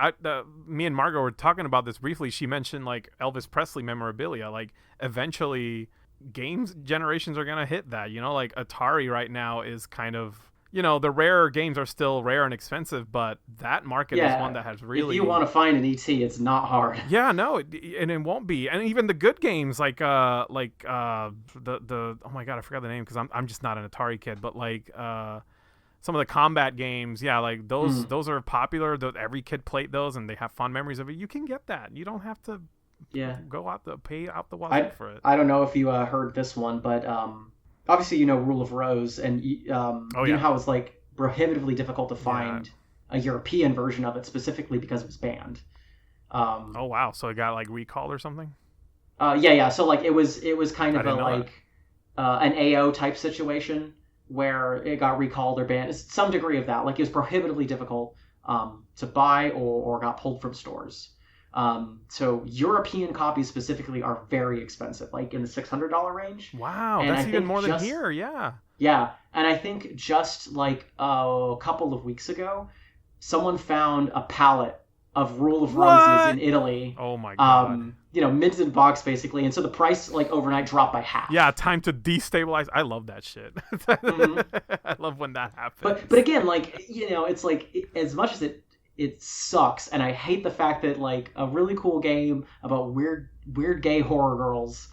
me and Margot were talking about this briefly. She mentioned like Elvis Presley memorabilia. Like eventually games generations are gonna hit that. Like Atari right now is kind of, the rare games are still rare and expensive, but that market is one that has really. If you want to find an ET, it's not hard. Yeah, no, and it won't be. And even the good games like the oh my god, I forgot the name because I'm just not an Atari kid, but like some of the combat games, yeah, like those are popular. Every kid played those, and they have fond memories of it. You can get that. You don't have to. Yeah. Pay out the wazoo for it. I don't know if you heard this one, but obviously Rule of Rose, and you know how it's like prohibitively difficult to find a European version of it, specifically because it was banned. Oh wow! So it got like recalled or something? Yeah. So like it was kind of an AO type situation where it got recalled or banned. It's some degree of that. Like it was prohibitively difficult to buy or got pulled from stores. So European copies specifically are very expensive, like in the $600 range. Wow, and that's even more than here. Yeah. Yeah, and I think just like a couple of weeks ago, someone found a pallet of Rule of Roses in Italy. Oh my god. Minted in box basically, and so the price like overnight dropped by half. Yeah, time to destabilize. I love that shit. I love when that happens. But again, like it's like as much as it sucks, and I hate the fact that like a really cool game about weird gay horror girls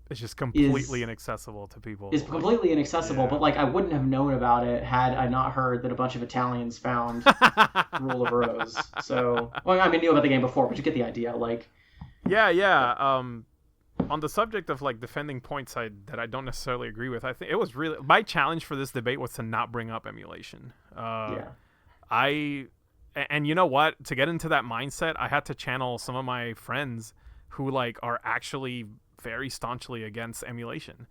it's just completely inaccessible to people. It's completely inaccessible, but like I wouldn't have known about it had I not heard that a bunch of Italians found Rule of Rose. So, well, I mean, knew about the game before, but you get the idea. Like, yeah. On the subject of like defending points that I don't necessarily agree with, I think it was really my challenge for this debate was to not bring up emulation. And you know what? To get into that mindset, I had to channel some of my friends who like are actually very staunchly against emulation.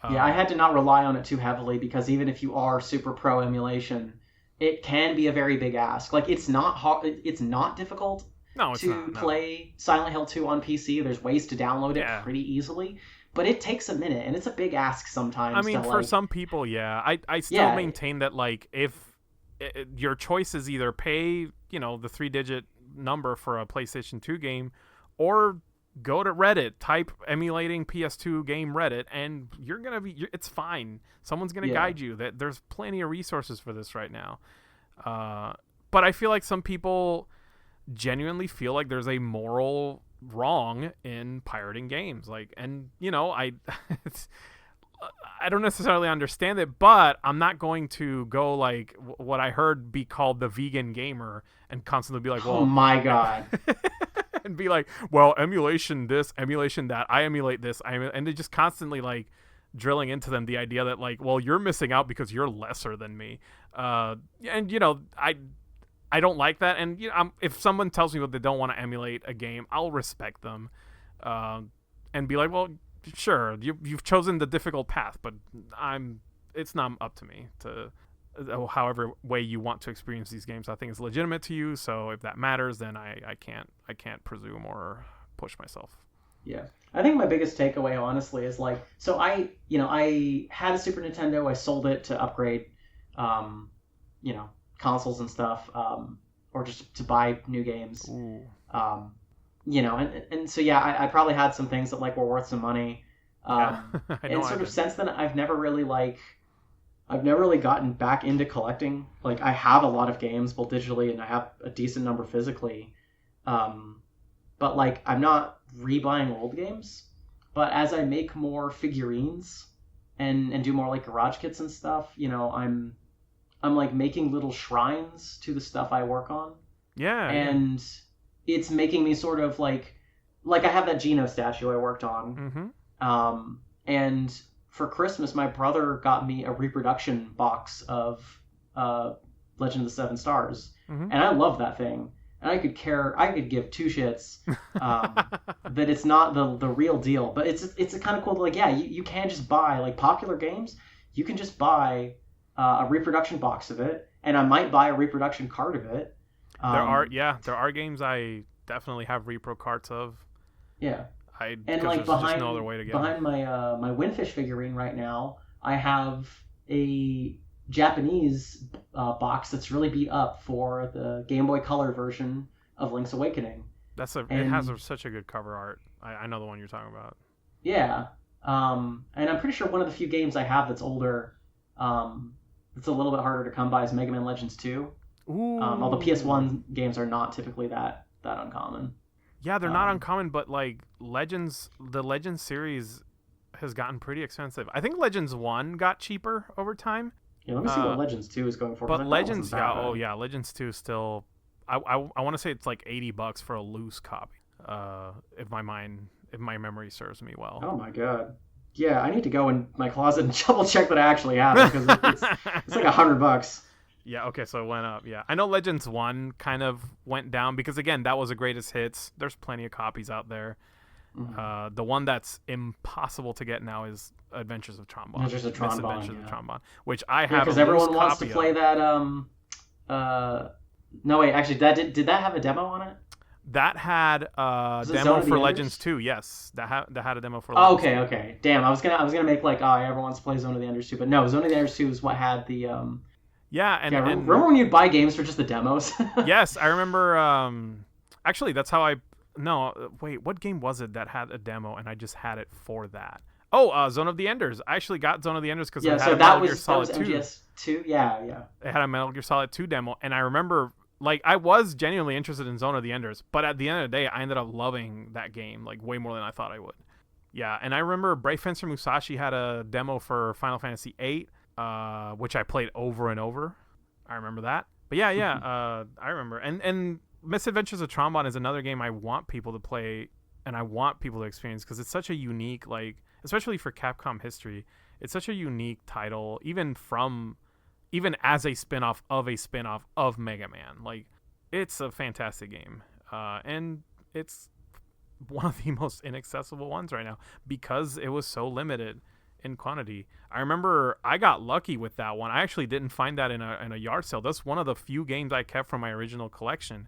I had to not rely on it too heavily because even if you are super pro emulation, it can be a very big ask. Like it's not hard, it's not difficult to play Silent Hill 2 on PC. There's ways to download it pretty easily, but it takes a minute and it's a big ask sometimes. I mean, for some people, I still maintain that like if your choice is either pay, the 3-digit number for a PlayStation 2 game, or go to Reddit, type emulating PS2 game Reddit, and it's fine. Someone's gonna guide you. That there's plenty of resources for this right now. But I feel like some people genuinely feel like there's a moral wrong in pirating games. Like, and I don't necessarily understand it, but I'm not going to go like what I heard be called the vegan gamer and constantly be like, well, oh my god. And be like, well, emulation this, emulation that, I emulate this, and they're just constantly like drilling into them the idea that like, well, you're missing out because you're lesser than me. And I don't like that. And if someone tells me that they don't want to emulate a game, I'll respect them, and be like, well, sure, you've chosen the difficult path, but it's not up to me to however way you want to experience these games. I think it's legitimate to you, so if that matters, then I can't presume or push myself. Yeah, I think my biggest takeaway, honestly, is like, so I had a Super Nintendo, I sold it to upgrade, consoles and stuff, or just to buy new games. Ooh. And so I probably had some things that like were worth some money. And sort of since then, I've never really gotten back into collecting. Like I have a lot of games, both digitally and I have a decent number physically. But like I'm not rebuying old games. But as I make more figurines and do more like garage kits and stuff, I'm like making little shrines to the stuff I work on. Yeah. And it's making me sort of like I have that Geno statue I worked on. Mm-hmm. And for Christmas, my brother got me a reproduction box of Legend of the Seven Stars, Mm-hmm. and I love that thing. And I could give two shits that it's not the real deal. But it's a kind of cool, like, yeah, you can just buy, like, popular games. You can just buy a reproduction box of it, and I might buy a reproduction card of it. There are games I definitely have repro carts of. Yeah. And like there's just no other way to get behind my my Windfish figurine right now, I have a Japanese box that's really beat up for the Game Boy Color version of Link's Awakening. It has such a good cover art. I know the one you're talking about. Yeah, and I'm pretty sure one of the few games I have that's older, that's a little bit harder to come by, is Mega Man Legends 2. Ooh. Although PS1 games are not typically that uncommon. Yeah, they're not uncommon, but like the Legends series has gotten pretty expensive. I think Legends 1 got cheaper over time. Yeah, let me see what Legends 2 is going for. But Legends, Legends 2 still, I want to say it's like $80 for a loose copy. If my memory serves me well. Oh my god. Yeah, I need to go in my closet and double check that I actually have it, because it's like $100. Yeah, okay, so it went up. Yeah, I know Legends 1 kind of went down because, again, that was a greatest hits. There's plenty of copies out there. Mm-hmm. The one that's impossible to get now is Adventures of Trombone. Adventures of Trombone, which I have. Because everyone wants to play that. No, wait, actually, did that have a demo on it? That had a demo for Legends 2. Yes, that had a demo for. Legends 2. Okay. Damn, I was gonna make like, everyone wants to play Zone of the Enders 2, but no, Zone of the Enders 2 is what had the. Yeah, and remember when you'd buy games for just the demos? Yes, I remember. Actually, that's how what game was it that had a demo and I just had it for that? Oh, Zone of the Enders. I actually got Zone of the Enders because it had a Metal Gear Solid 2. MGS 2. Yeah. It had a Metal Gear Solid 2 demo, and I remember, like, I was genuinely interested in Zone of the Enders, but at the end of the day, I ended up loving that game, like, way more than I thought I would. Yeah, and I remember Brave Fencer Musashi had a demo for Final Fantasy VIII, which I played over and over. I remember that. But yeah, I remember. And Misadventures of Trombone is another game I want people to play and I want people to experience because it's such a unique, like, especially for Capcom history, it's such a unique title, even as a spin-off of Mega Man. Like, it's a fantastic game. And it's one of the most inaccessible ones right now because it was so limited in quantity. I remember I got lucky with that one. I actually didn't find that in a yard sale. That's one of the few games I kept from my original collection.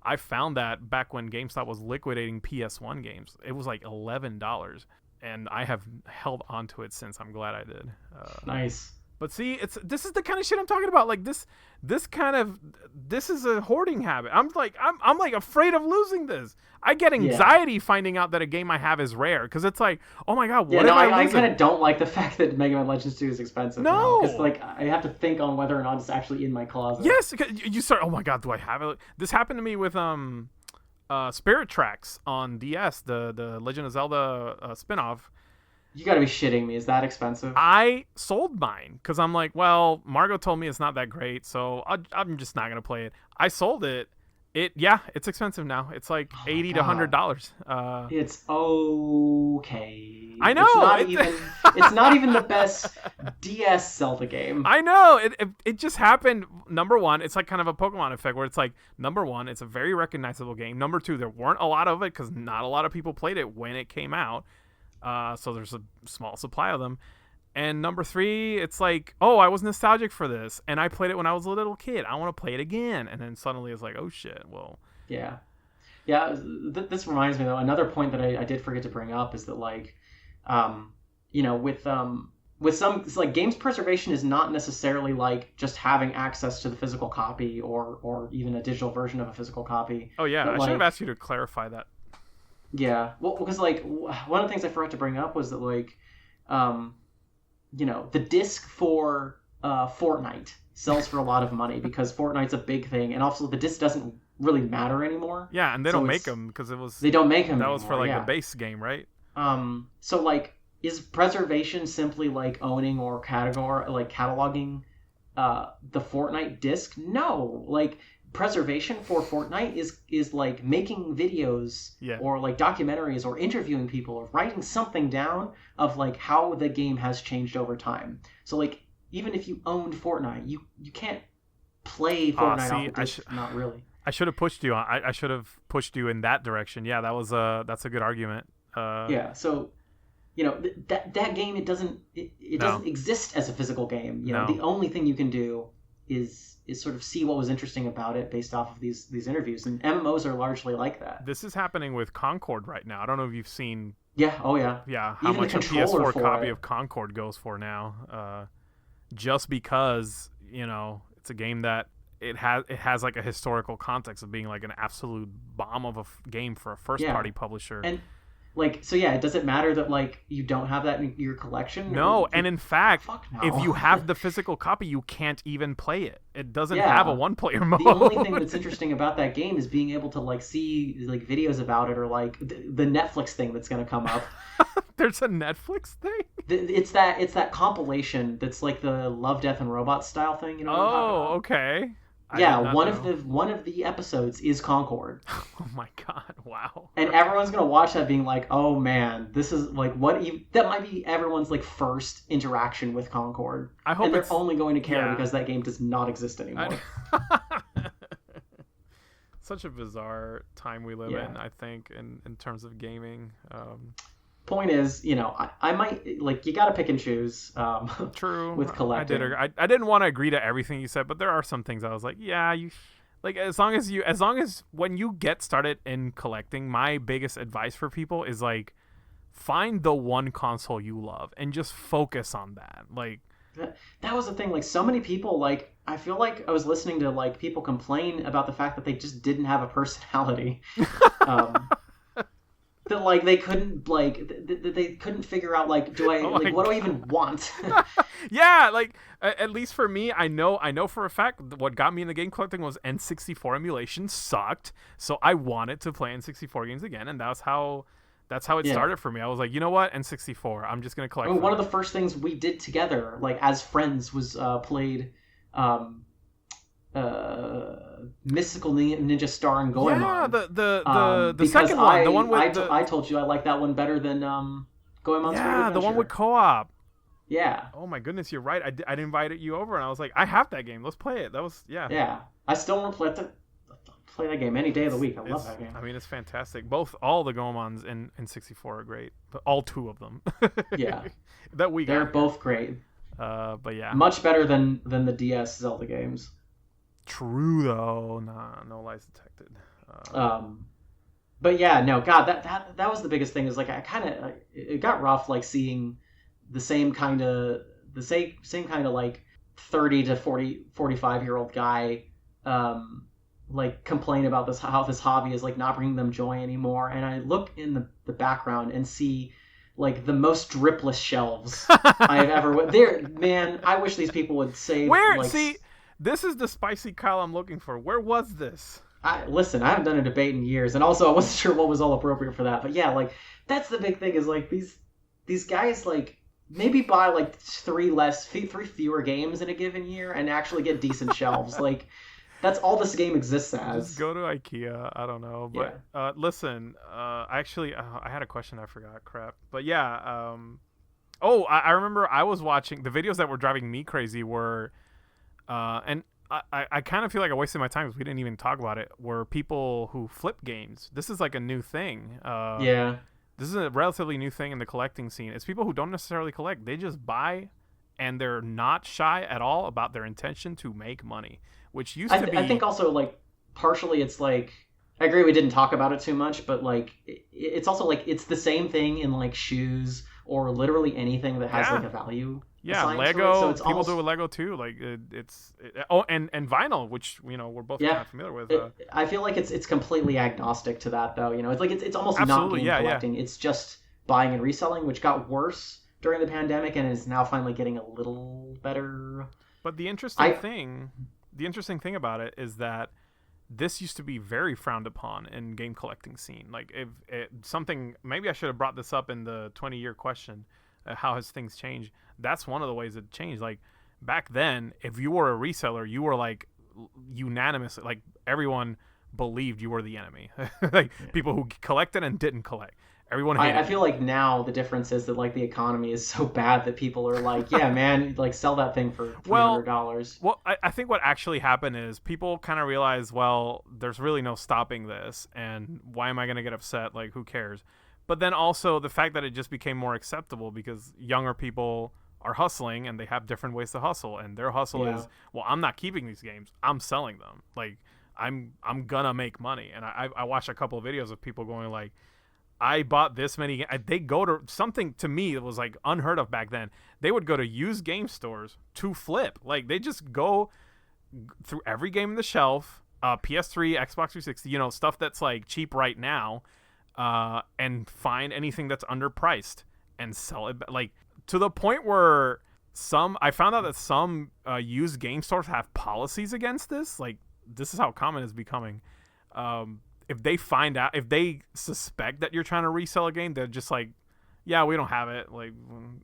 I found that back when GameStop was liquidating PS1 games. It was like $11, and I have held onto it since. I'm glad I did. Nice. But see, this is the kind of shit I'm talking about. Like this is a hoarding habit. I'm like afraid of losing this. I get anxiety finding out that a game I have is rare because it's like, oh my god, what if I lose I kind of don't like the fact that Mega Man Legends 2 is expensive. No, because like I have to think on whether or not it's actually in my closet. Yes, you start. Oh my god, do I have it? This happened to me with Spirit Tracks on DS, the Legend of Zelda spinoff. You gotta be shitting me. Is that expensive? I sold mine because I'm like, well, Margot told me it's not that great, so I'm just not gonna play it. I sold it. It's expensive now. It's like $80 to $100. It's okay. I know. It's not even the best DS Zelda game. I know. It just happened. Number one, it's like kind of a Pokemon effect where it's like, number one, it's a very recognizable game. Number two, there weren't a lot of it because not a lot of people played it when it came out. So there's a small supply of them. And number three, it's like, oh, I was nostalgic for this, and I played it when I was a little kid. I want to play it again. And then suddenly it's like, oh shit, well. Yeah. This reminds me though. Another point that I did forget to bring up is that like, with some, it's like games preservation is not necessarily like just having access to the physical copy or even a digital version of a physical copy. Oh yeah, I should have asked you to clarify that. Yeah, well, because like one of the things I forgot to bring up was that like, the disc for Fortnite sells for a lot of money because Fortnite's a big thing, and also the disc doesn't really matter anymore. Yeah, and they don't make them because it was. They don't make them. That anymore, was for like the base game, right? So like, is preservation simply like owning or cataloging the Fortnite disc? No, like preservation for Fortnite is like making videos Yeah. or like documentaries or interviewing people or writing something down of like how the game has changed over time. So like even if you owned Fortnite, you can't play Fortnite off See, the disc. Not really. I should have pushed you on. I should have pushed you in that direction. Yeah, that's a good argument. Yeah. So that game it No, doesn't exist as a physical game. no. The only thing you can do is sort of see what was interesting about it based off of these interviews, and MMOs are largely like that. This is happening with Concord right now. I don't know if you've seen. Yeah. Oh yeah. Yeah, how Even the much a controller PS4 for copy it. of Concord goes for now. Just because it's a game that it has like a historical context of being like an absolute bomb of a game for a first Yeah. party publisher. And like, so yeah, does it matter that like you don't have that in your collection? No, and in fact, Fuck no. if you have the physical copy, you can't even play it. It doesn't Yeah. have a one-player mode. The only thing that's interesting about that game is being able to like see like videos about it, or like the Netflix thing that's going to come up. There's a Netflix thing? It's that compilation that's like the Love, Death, and Robots style thing. You know what I'm talking Oh, about? okay. I Yeah, did not know. one of the episodes is Concord, Oh my god! Wow. and everyone's gonna watch that being like, "Oh man, this is like that might be everyone's like first interaction with Concord." I hope And they're it's only going to care yeah. because that game does not exist anymore. Such a bizarre time we live Yeah. in. I think in terms of gaming. Point is, I might like you got to pick and choose True. with collecting. I didn't want to agree to everything you said, but there are some things I was like, yeah, you like as long as when you get started in collecting, my biggest advice for people is like find the one console you love and just focus on that. Like That was the thing. Like so many people, like I feel like I was listening to like people complain about the fact that they just didn't have a personality. That like they couldn't they couldn't figure out like what do I even want? yeah, like at least for me, I know for a fact what got me into game collecting was N64 emulation sucked, so I wanted to play N64 games again, and that's how it Yeah. started for me. I was like, you know what, N64, I'm just gonna collect. I mean, one of the first things we did together, like as friends, was played Mystical Ninja Star and Goemon. Yeah, the Because second one, the one with I told you I like that one better than Goemon's Great yeah, Adventure. the one with co-op. Yeah. Oh my goodness, you're right. I invited you over, and I was like, I have that game. Let's play it. That was Yeah. I still want to play that game any day of the week. I love that game. I mean, it's fantastic. All the Goemons in 64 are great. But all two of them. Yeah. That we got. They're both great. But yeah. Much better than the DS Zelda games. True though. Nah, no lies detected. But yeah, no, God, that was the biggest thing. Is like it got rough, like seeing the same kind of like 30 to 45-year-old guy like complain about how this hobby is like not bringing them joy anymore. And I look in the background and see like the most dripless shelves I've ever there. Man, I wish these people would say See, this is the spicy Kyle I'm looking for. Where was this? Listen, I haven't done a debate in years, and also I wasn't sure what was all appropriate for that. But yeah, like that's the big thing is like these guys like maybe buy like three fewer games in a given year and actually get decent shelves. Like that's all this game exists as. Just go to IKEA. I don't know, but listen. Actually, I had a question. I forgot. Crap. But yeah. I remember I was watching the videos that were driving me crazy were. And I kind of feel like I wasted my time because we didn't even talk about it. Were people who flip games. This is like a new thing. Yeah. This is a relatively new thing in the collecting scene. It's people who don't necessarily collect. They just buy, and they're not shy at all about their intention to make money, which used to be. I think also like partially it's like I agree we didn't talk about it too much, but like it's also like it's the same thing in like shoes or literally anything that has like a value. Yeah, assigned Lego. to it. So it's people almost, do with Lego too. Like and vinyl, which we're both kind of familiar with. I feel like it's completely agnostic to that though. It's like it's almost Absolutely, not game collecting. It's just buying and reselling, which got worse during the pandemic and is now finally getting a little better. But the interesting thing about it is that this used to be very frowned upon in game collecting scene. Like if something, maybe I should have brought this up in the 20-year question. How has things changed? That's one of the ways it changed. Like back then, if you were a reseller, you were like unanimously, like everyone believed you were the enemy. Like people who collected and didn't collect. Everyone hated I feel like now the difference is that like the economy is so bad that people are like, yeah, man, like sell that thing for $300. Well, I think what actually happened is people kind of realized, well, there's really no stopping this, and why am I going to get upset? Like, who cares? But then also the fact that it just became more acceptable because younger people are hustling and they have different ways to hustle, and their hustle is, well, I'm not keeping these games, I'm selling them. Like, I'm gonna make money. And I watched a couple of videos of people going like, I bought this many. They go to something to me that was like unheard of back then. They would go to used game stores to flip. Like they just go through every game in the shelf, PS3, Xbox 360, stuff that's like cheap right now, and find anything that's underpriced and sell it. Like to the point where I found out that some used game stores have policies against this. Like this is how common it's becoming. If they suspect that you're trying to resell a game, they're just like, yeah, we don't have it. Like,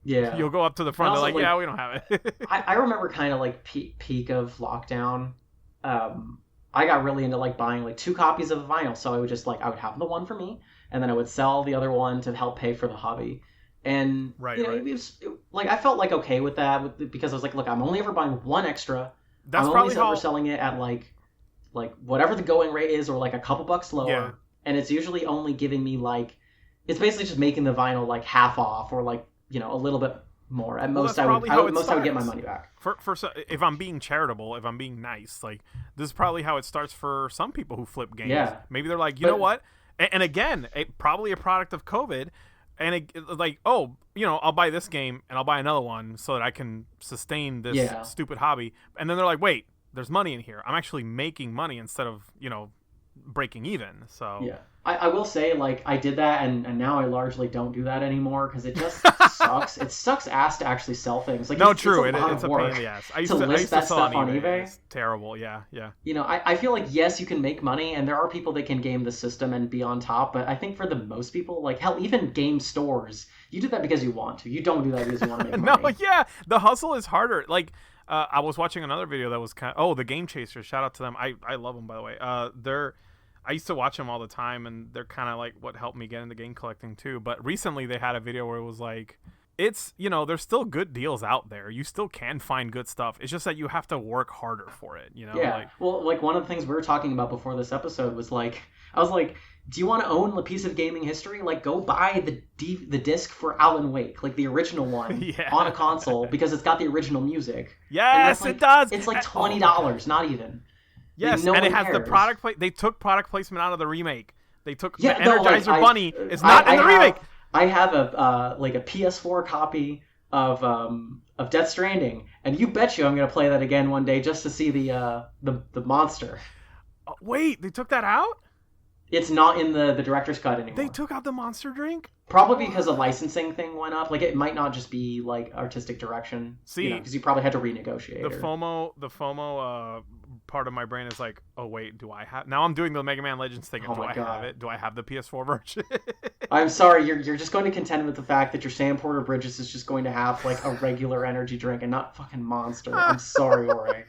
you'll go up to the front, they're like, yeah, we don't have it. I remember kind of like peak of lockdown. I got really into like buying like 2 copies of vinyl. So I would just like, I would have the one for me and then I would sell the other one to help pay for the hobby. And It was, like, I felt like okay with that because I was like, look, I'm only ever buying one extra. That's I'm probably only ever selling it at like whatever the going rate is or like a couple bucks lower. Yeah. And it's usually only giving me like, it's basically just making the vinyl like half off or like, a little bit more. At most, I would get my money back. For if I'm being charitable, if I'm being nice, like this is probably how it starts for some people who flip games. Yeah. Maybe they're like, you know what? And again, probably a product of COVID. And I'll buy this game and I'll buy another one so that I can sustain this stupid hobby. And then they're like, wait, there's money in here. I'm actually making money instead of, breaking even. So yeah, I will say like I did that and now I largely don't do that anymore because it just sucks. It sucks ass to actually sell things. Like it's a pain in the ass. I used to list that stuff on eBay. It's terrible. Yeah. I feel like yes, you can make money and there are people that can game the system and be on top. But I think for the most people, like hell, even game stores, you do that because you want to. You don't do that because you want to make money. No, yeah, the hustle is harder. Like. I was watching another video that was the Game Chasers. Shout out to them. I love them, by the way. I used to watch them all the time, and they're kind of like what helped me get into game collecting too. But recently they had a video where it was like, it's there's still good deals out there. You still can find good stuff. It's just that you have to work harder for it. Yeah. Well, like one of the things we were talking about before this episode was like, I was like, do you want to own a piece of gaming history? Like, go buy the disc for Alan Wake, like the original one on a console because it's got the original music. Yes, like, it does. It's like $20, not even. Yes, like, and it has the product. They took product placement out of the remake. They took the Energizer Bunny. It's not in the remake. I have a PS4 copy of Death Stranding, and you bet you I'm gonna play that again one day just to see the monster. Wait, they took that out? It's not in the director's cut anymore. They took out the monster drink? Probably because the licensing thing went up. Like, it might not just be, like, artistic direction. See, because you probably had to renegotiate. The FOMO part of my brain is like, oh, wait, do I have... Now I'm doing the Mega Man Legends thing. Do I have it? Do I have the PS4 version? I'm sorry, you're just going to contend with the fact that your Sam Porter Bridges is just going to have, like, a regular energy drink and not fucking Monster. I'm sorry, Jorge.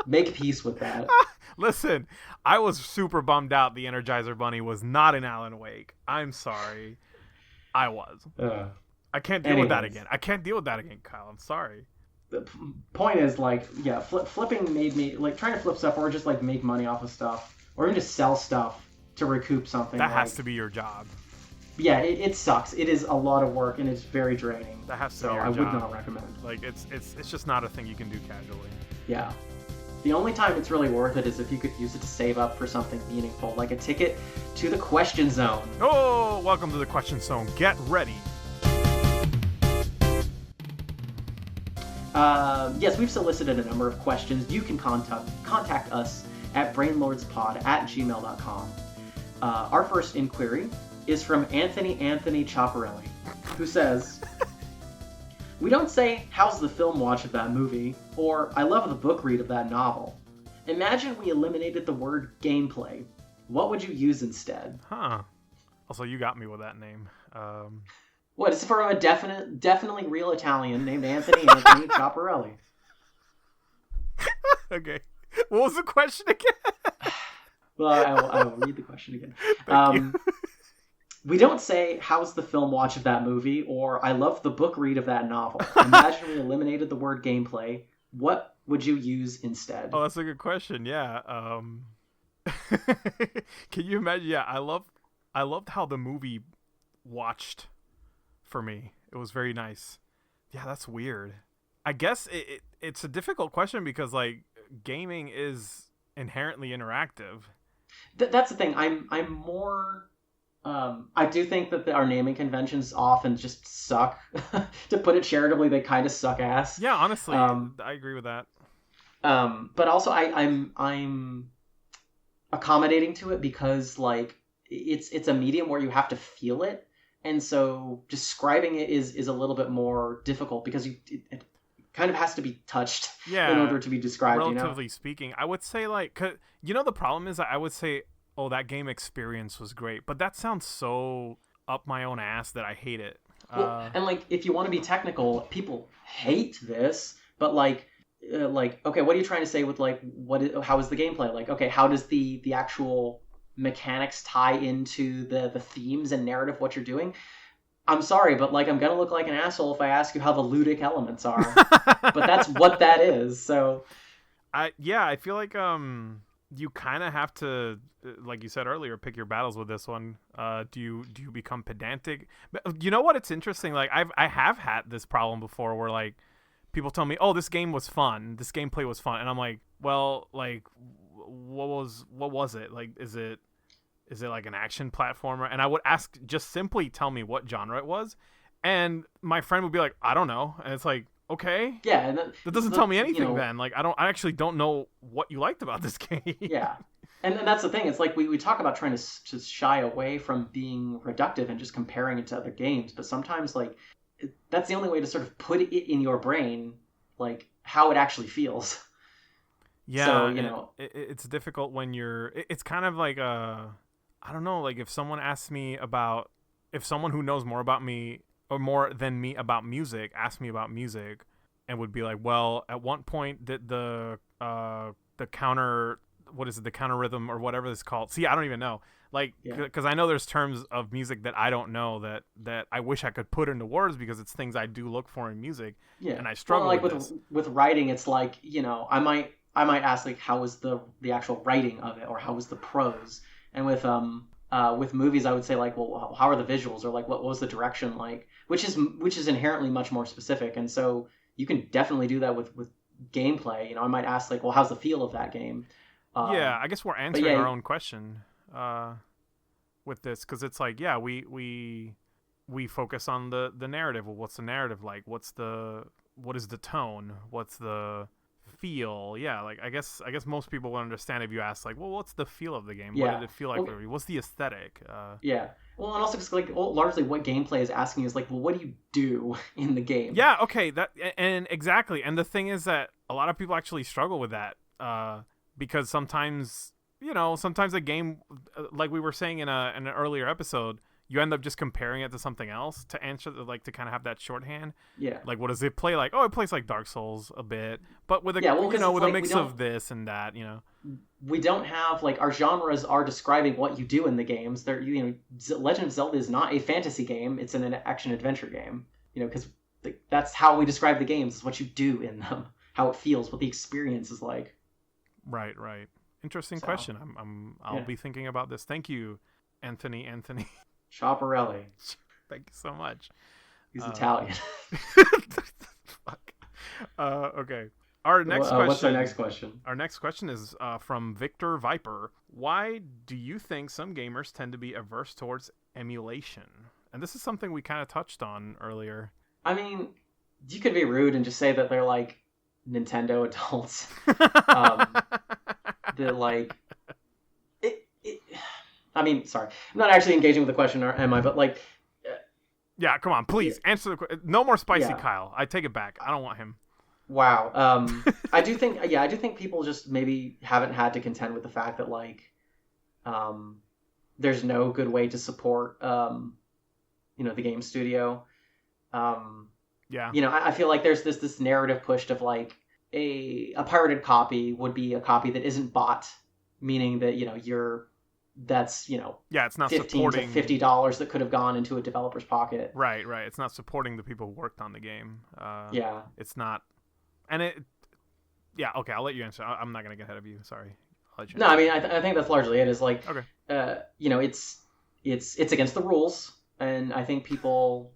Make peace with that. Listen, I was super bummed out the Energizer Bunny was not in Alan Wake. I'm sorry. I was. I can't deal with that again. I can't deal with that again, Kyle. I'm sorry. The point is, like, yeah, flipping made me, like, trying to flip stuff or just, like, make money off of stuff or even just sell stuff to recoup something. That has to be your job. Yeah, it sucks. It is a lot of work and it's very draining. That has to be your job. So I would not recommend. Like, it's just not a thing you can do casually. Yeah. The only time it's really worth it is if you could use it to save up for something meaningful, like a ticket to the Question Zone. Oh, welcome to the Question Zone. Get ready. Yes, we've solicited a number of questions. You can contact us at brainlordspod@gmail.com. Our first inquiry is from Anthony Chaparelli, who says... We don't say, how's the film watch of that movie, or I love the book read of that novel. Imagine we eliminated the word gameplay. What would you use instead? Huh. Also, you got me with that name. What, it's from a definitely real Italian named Anthony Chaparelli. Okay. What was the question again? Well, I will read the question again. Thank you. We don't say, how's the film watch of that movie, or I love the book read of that novel. Imagine we eliminated the word gameplay. What would you use instead? Oh, that's a good question. Yeah. Can you imagine? Yeah, I loved how the movie watched for me. It was very nice. Yeah, that's weird. I guess it's a difficult question because like gaming is inherently interactive. That's the thing. I'm more. I do think that our naming conventions often just suck. To put it charitably, they kind of suck ass. Yeah, honestly, I agree with that. But also, I'm accommodating to it because like it's a medium where you have to feel it, and so describing it is a little bit more difficult because it kind of has to be touched in order to be described. Relatively speaking, I would say like, 'cause, the problem is I would say, oh, that game experience was great, but that sounds so up my own ass that I hate it. Well, and like if you want to be technical, people hate this, but like okay, what are you trying to say with like how is the gameplay? Like, okay, how does the actual mechanics tie into the themes and narrative of what you're doing? I'm sorry, but like I'm gonna look like an asshole if I ask you how the ludic elements are. But that's what that is. So I feel like you kind of have to, like you said earlier, pick your battles with this one. Do you become pedantic? You know what? It's interesting. Like I have had this problem before where like people tell me, "Oh, this game was fun. This gameplay was fun," and I'm like, "Well, like, what was it? Like, is it like an action platformer?" And I would ask, just simply tell me what genre it was, and my friend would be like, "I don't know," and it's like, okay, yeah, and that doesn't tell me anything. Then, like, I actually don't know what you liked about this game. Yeah, and that's the thing. It's like we talk about trying to shy away from being reductive and just comparing it to other games, but sometimes like that's the only way to sort of put it in your brain, like how it actually feels. Yeah, so it's difficult when you're. It's kind of like I don't know, like if someone who knows more about me or more than me about music asked me about music and would be like, well, at one point did the counter, what is it, the counter rhythm or whatever it's called. See, I don't even know. Like, because I know there's terms of music that I don't know that I wish I could put into words because it's things I do look for in music. Yeah. And I struggle like with this. With writing, it's like, I might ask like, how was the actual writing of it, or how was the prose? And with movies, I would say like, well, how are the visuals, or like what was the direction like, which is inherently much more specific. And so you can definitely do that with gameplay. I might ask like, well, how's the feel of that game? Yeah, I guess we're answering our own question with this, because it's like, yeah, we focus on the narrative. Well, what's the narrative like? What is the tone? What's the feel? Yeah, like I guess most people will understand if you ask like, well, what's the feel of the game? Yeah. What did it feel like? What's the aesthetic? Yeah. Well, and also because like largely what gameplay is asking is like, well, what do you do in the game? Yeah. Okay. And exactly. And the thing is that a lot of people actually struggle with that because sometimes a game, like we were saying in an earlier episode, you end up just comparing it to something else to answer, like to kind of have that shorthand. Yeah. Like, what does it play like? Oh, it plays like Dark Souls a bit, but with with a mix of this and that. We don't have like, our genres are describing what you do in the games. They're Legend of Zelda is not a fantasy game; it's an action adventure game. Because that's how we describe the games: is what you do in them, how it feels, what the experience is like. Right. Interesting question. I'll be thinking about this. Thank you, Anthony. Schiaparelli. Thank you so much. He's Italian. Fuck. Okay. Our next question. What's our next question? Our next question is from Victor Viper. Why do you think some gamers tend to be averse towards emulation? And this is something we kind of touched on earlier. I mean, you could be rude and just say that they're like Nintendo adults. They're like I mean, sorry, I'm not actually engaging with the question, or am I? But like, yeah, come on, please answer the question. No more spicy Kyle. I take it back. I don't want him. Wow. I do think people just maybe haven't had to contend with the fact that like, there's no good way to support, the game studio. Yeah. I feel like there's this narrative pushed of like a pirated copy would be a copy that isn't bought, meaning that that's Yeah, it's not 15 to supporting $50 that could have gone into a developer's pocket. Right. It's not supporting the people who worked on the game. Yeah. It's not, and it. Yeah. Okay, I'll let you answer. I'm not gonna get ahead of you. Sorry. I'll let you No, I mean, I think that's largely it. Is like, okay. It's against the rules, and I think people,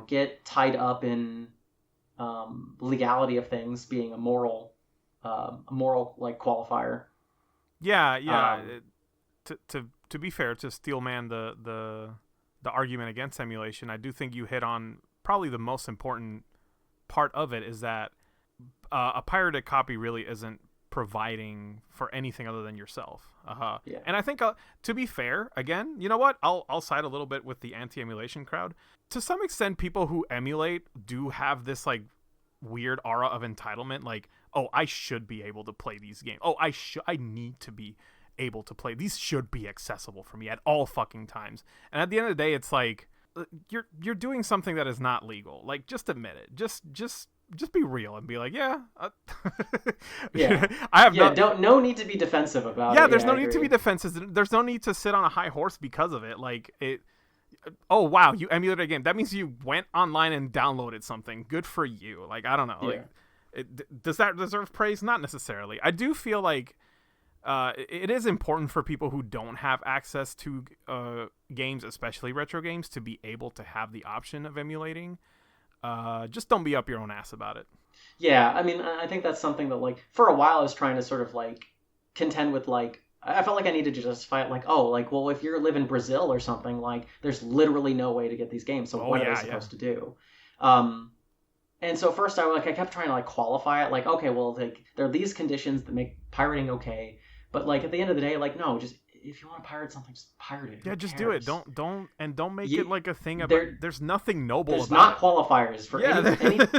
get tied up in legality of things being a moral like qualifier. Yeah. To be fair, to steelman the argument against emulation, I do think you hit on probably the most important part of it is that a pirated copy really isn't providing for anything other than yourself. Yeah. And I think, to be fair, again, you know what? I'll side a little bit with the anti-emulation crowd. To some extent, people who emulate do have this like weird aura of entitlement, like, oh, I should be able to play these games. Oh, I need to be able to play. These should be accessible for me at all fucking times. And at the end of the day, it's like you're doing something that is not legal. Like, just admit it. Just be real and be like, yeah. Yeah. I have no need to be defensive about it. Yeah, there's no need to be defensive. There's no need to sit on a high horse because of it. Like, oh wow, you emulated a game. That means you went online and downloaded something. Good for you. Like, I don't know. Yeah. Like, does that deserve praise? Not necessarily. I do feel like it is important for people who don't have access to games, especially retro games, to be able to have the option of emulating. Just don't be up your own ass about it. Yeah, I mean, I think that's something that, like, for a while I was trying to sort of, like, contend with, like, I felt like I needed to justify it, like, oh, like, well, if you live in Brazil or something, like, there's literally no way to get these games, so what are they supposed to do? And so first I kept trying to, like, qualify it, like, okay, well, like, there are these conditions that make pirating okay, but, like, at the end of the day, like, no, just, if you want to pirate something, just pirate it. Yeah, just do it. Don't make it like a thing about. There's nothing noble about it. There's not qualifiers for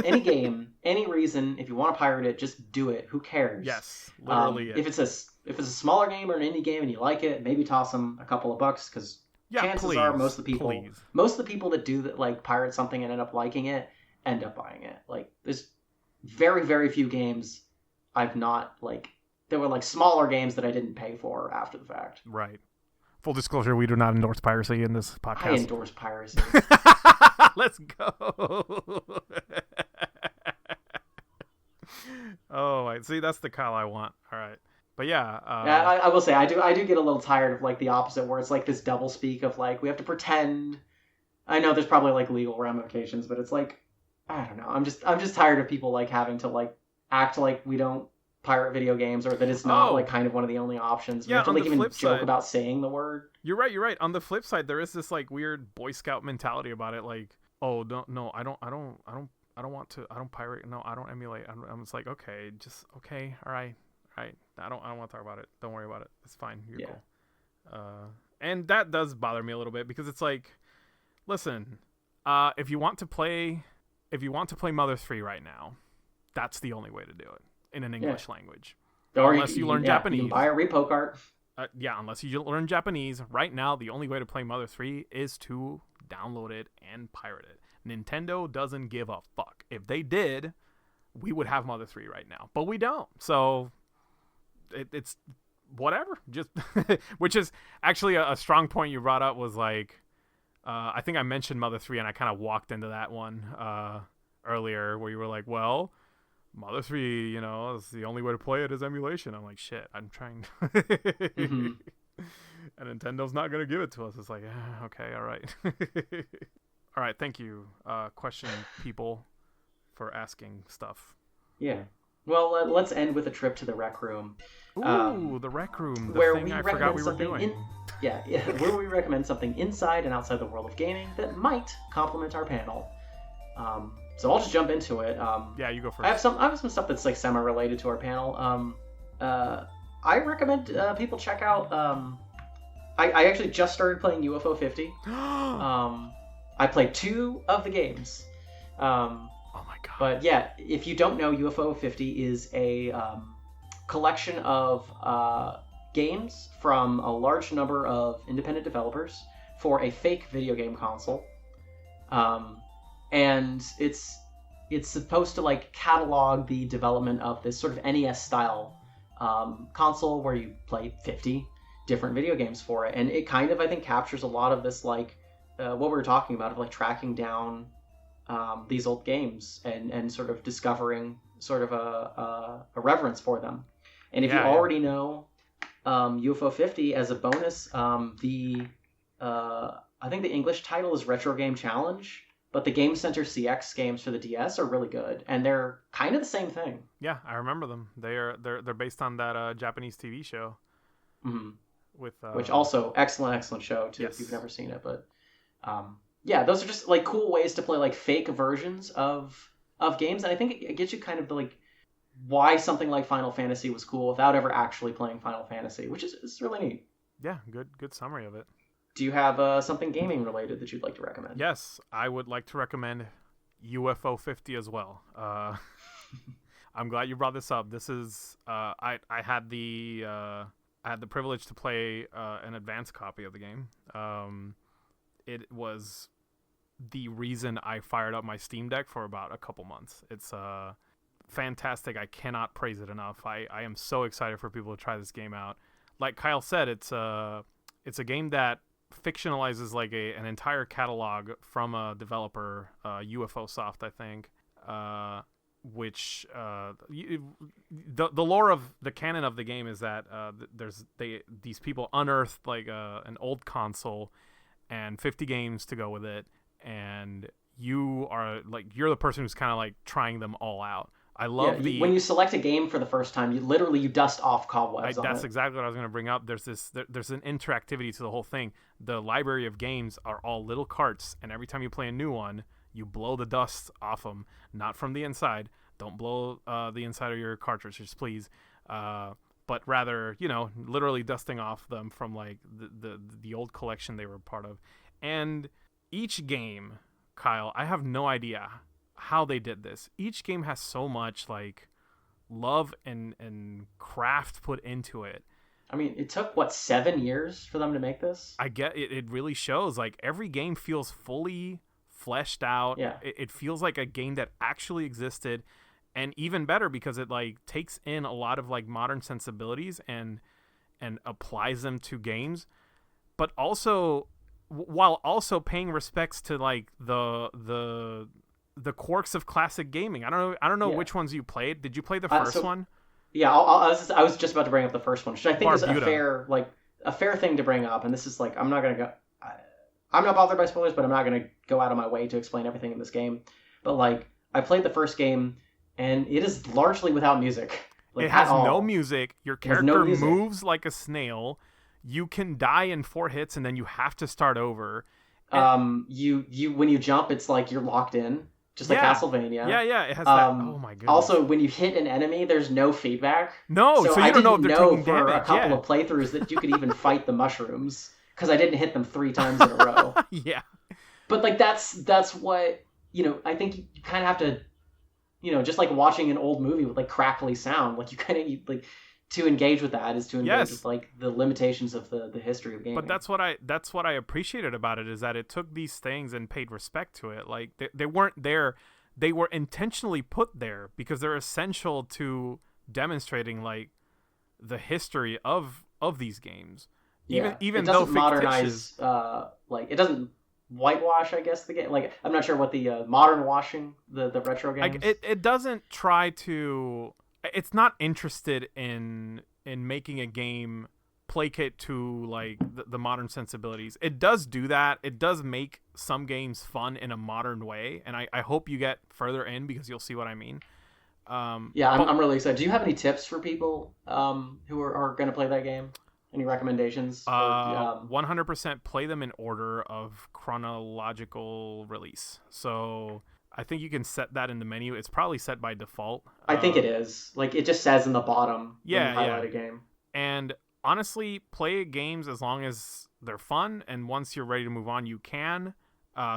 any game, any reason. If you want to pirate it, just do it. Who cares? Yes, literally. If it's a smaller game or an indie game and you like it, maybe toss them a couple of bucks because chances are most of the people that do that, like, pirate something and end up liking it end up buying it. Like, there's very, very few games I've not, like. There were, like, smaller games that I didn't pay for after the fact. Right. Full disclosure, we do not endorse piracy in this podcast. I endorse piracy. Let's go. Oh, see, that's the Kyle I want. All right. But yeah. I will say, I do get a little tired of, like, the opposite, where it's, like, this double speak of, like, we have to pretend. I know there's probably, like, legal ramifications, but it's, like, I don't know. I'm just tired of people, like, having to, like, act like we don't pirate video games, or that it's not like kind of one of the only options. We have to, like, even joke about saying the word. You're right. On the flip side, there is this, like, weird Boy Scout mentality about it. Like, oh, no, I don't want to. I don't pirate. No, I don't emulate. I'm just like, okay, all right. I don't want to talk about it. Don't worry about it. It's fine. You're cool. And that does bother me a little bit because it's like, listen, if you want to play Mother 3 right now, that's the only way to do it. In an English language. Or unless you learn Japanese. You can buy a repo cart. Unless you learn Japanese. Right now, the only way to play Mother 3 is to download it and pirate it. Nintendo doesn't give a fuck. If they did, we would have Mother 3 right now. But we don't. So, it's whatever. Just which is actually a strong point you brought up was, like, I think I mentioned Mother 3 and I kind of walked into that one earlier where you were like, well, Mother 3, is the only way to play it is emulation. I'm like, shit, I'm trying. Mm-hmm. And Nintendo's not going to give it to us. It's like, okay, all right. All right, thank you, question people, for asking stuff. Yeah. Well, let's end with a trip to the rec room. Ooh, the rec room. The where thing we I forgot we were doing. Where we recommend something inside and outside the world of gaming that might complement our panel. So I'll just jump into it. Yeah, you go first. I have some stuff that's, like, semi-related to our panel. I recommend people check out. I actually just started playing UFO 50. I played 2 of the games. Oh my god! But yeah, if you don't know, UFO 50 is a collection of games from a large number of independent developers for a fake video game console. And it's supposed to, like, catalog the development of this sort of NES style console where you play 50 different video games for it, and it kind of, I think, captures a lot of this, like what we were talking about, of like tracking down these old games and sort of discovering sort of a reverence for them. And if you already know UFO 50, as a bonus, I think the English title is Retro Game Challenge, but the Game Center CX games for the DS are really good, and they're kind of the same thing. Yeah, I remember them. They're based on that Japanese TV show. Mm-hmm. With which also excellent show too, if you've never seen it. But yeah, those are just like cool ways to play like fake versions of games, and I think it gets you kind of the, like, why something like Final Fantasy was cool without ever actually playing Final Fantasy, which is really neat. Yeah, good summary of it. Do you have something gaming related that you'd like to recommend? Yes, I would like to recommend UFO 50 as well. I'm glad you brought this up. This is I had the privilege to play an advanced copy of the game. It was the reason I fired up my Steam Deck for about a couple months. It's fantastic. I cannot praise it enough. I am so excited for people to try this game out. Like Kyle said, it's a game that fictionalizes like an entire catalog from a developer, UFO Soft, I think, which the lore of the canon of the game is that these people unearthed like an old console and 50 games to go with it, and you're the person who's kind of like trying them all out. I love when you select a game for the first time, you dust off cobwebs. That's exactly what I was going to bring up. There's an interactivity to the whole thing. The library of games are all little carts, and every time you play a new one, you blow the dust off them, not from the inside. Don't blow the inside of your cartridges, please. But rather, literally dusting off them from like the old collection they were part of. And each game, Kyle, I have no idea how they did this. Each game has so much like love and craft put into it. I mean, it took 7 years for them to make this? I get it. It really shows. Like, every game feels fully fleshed out. Yeah. It feels like a game that actually existed, and even better because it like takes in a lot of like modern sensibilities and applies them to games, but also while also paying respects to like the quirks of classic gaming. I don't know which ones you played. Did you play the first one? Yeah, I was just about to bring up the first one, which I think is a fair thing to bring up. And this is like, I'm not bothered by spoilers, but I'm not gonna go out of my way to explain everything in this game. But like, I played the first game, and it is largely without music. Like, it has no music. Your character moves like a snail. You can die in 4 hits, and then you have to start over. You when you jump, it's like you're locked in. Just like Castlevania. Yeah, it has that. Oh my goodness. Also, when you hit an enemy, there's no feedback. No, so you don't know if they're taking damage. For a couple of playthroughs that you could even fight the mushrooms, because I didn't hit them 3 times in a row. Yeah. But like that's what, I think you kind of have to, just like watching an old movie with like crackly sound, like you kind of like, to engage with that is to engage with like the limitations of the history of gaming. But that's what I appreciated about it, is that it took these things and paid respect to it. Like they weren't there, they were intentionally put there because they're essential to demonstrating like the history of these games. Even though it doesn't modernize, like it doesn't whitewash, I guess, the game. Like, I'm not sure what the modern washing the retro games. Like it doesn't try to. It's not interested in making a game placate to like the modern sensibilities. It does do that. It does make some games fun in a modern way, and I hope you get further in because you'll see what I mean. I'm really excited. Do you have any tips for people who are going to play that game? Any recommendations? 100% play them in order of chronological release. So I think you can set that in the menu. It's probably set by default. I think it is. Like, it just says in the bottom when you highlight a game. And honestly, play games as long as they're fun, and once you're ready to move on, you can.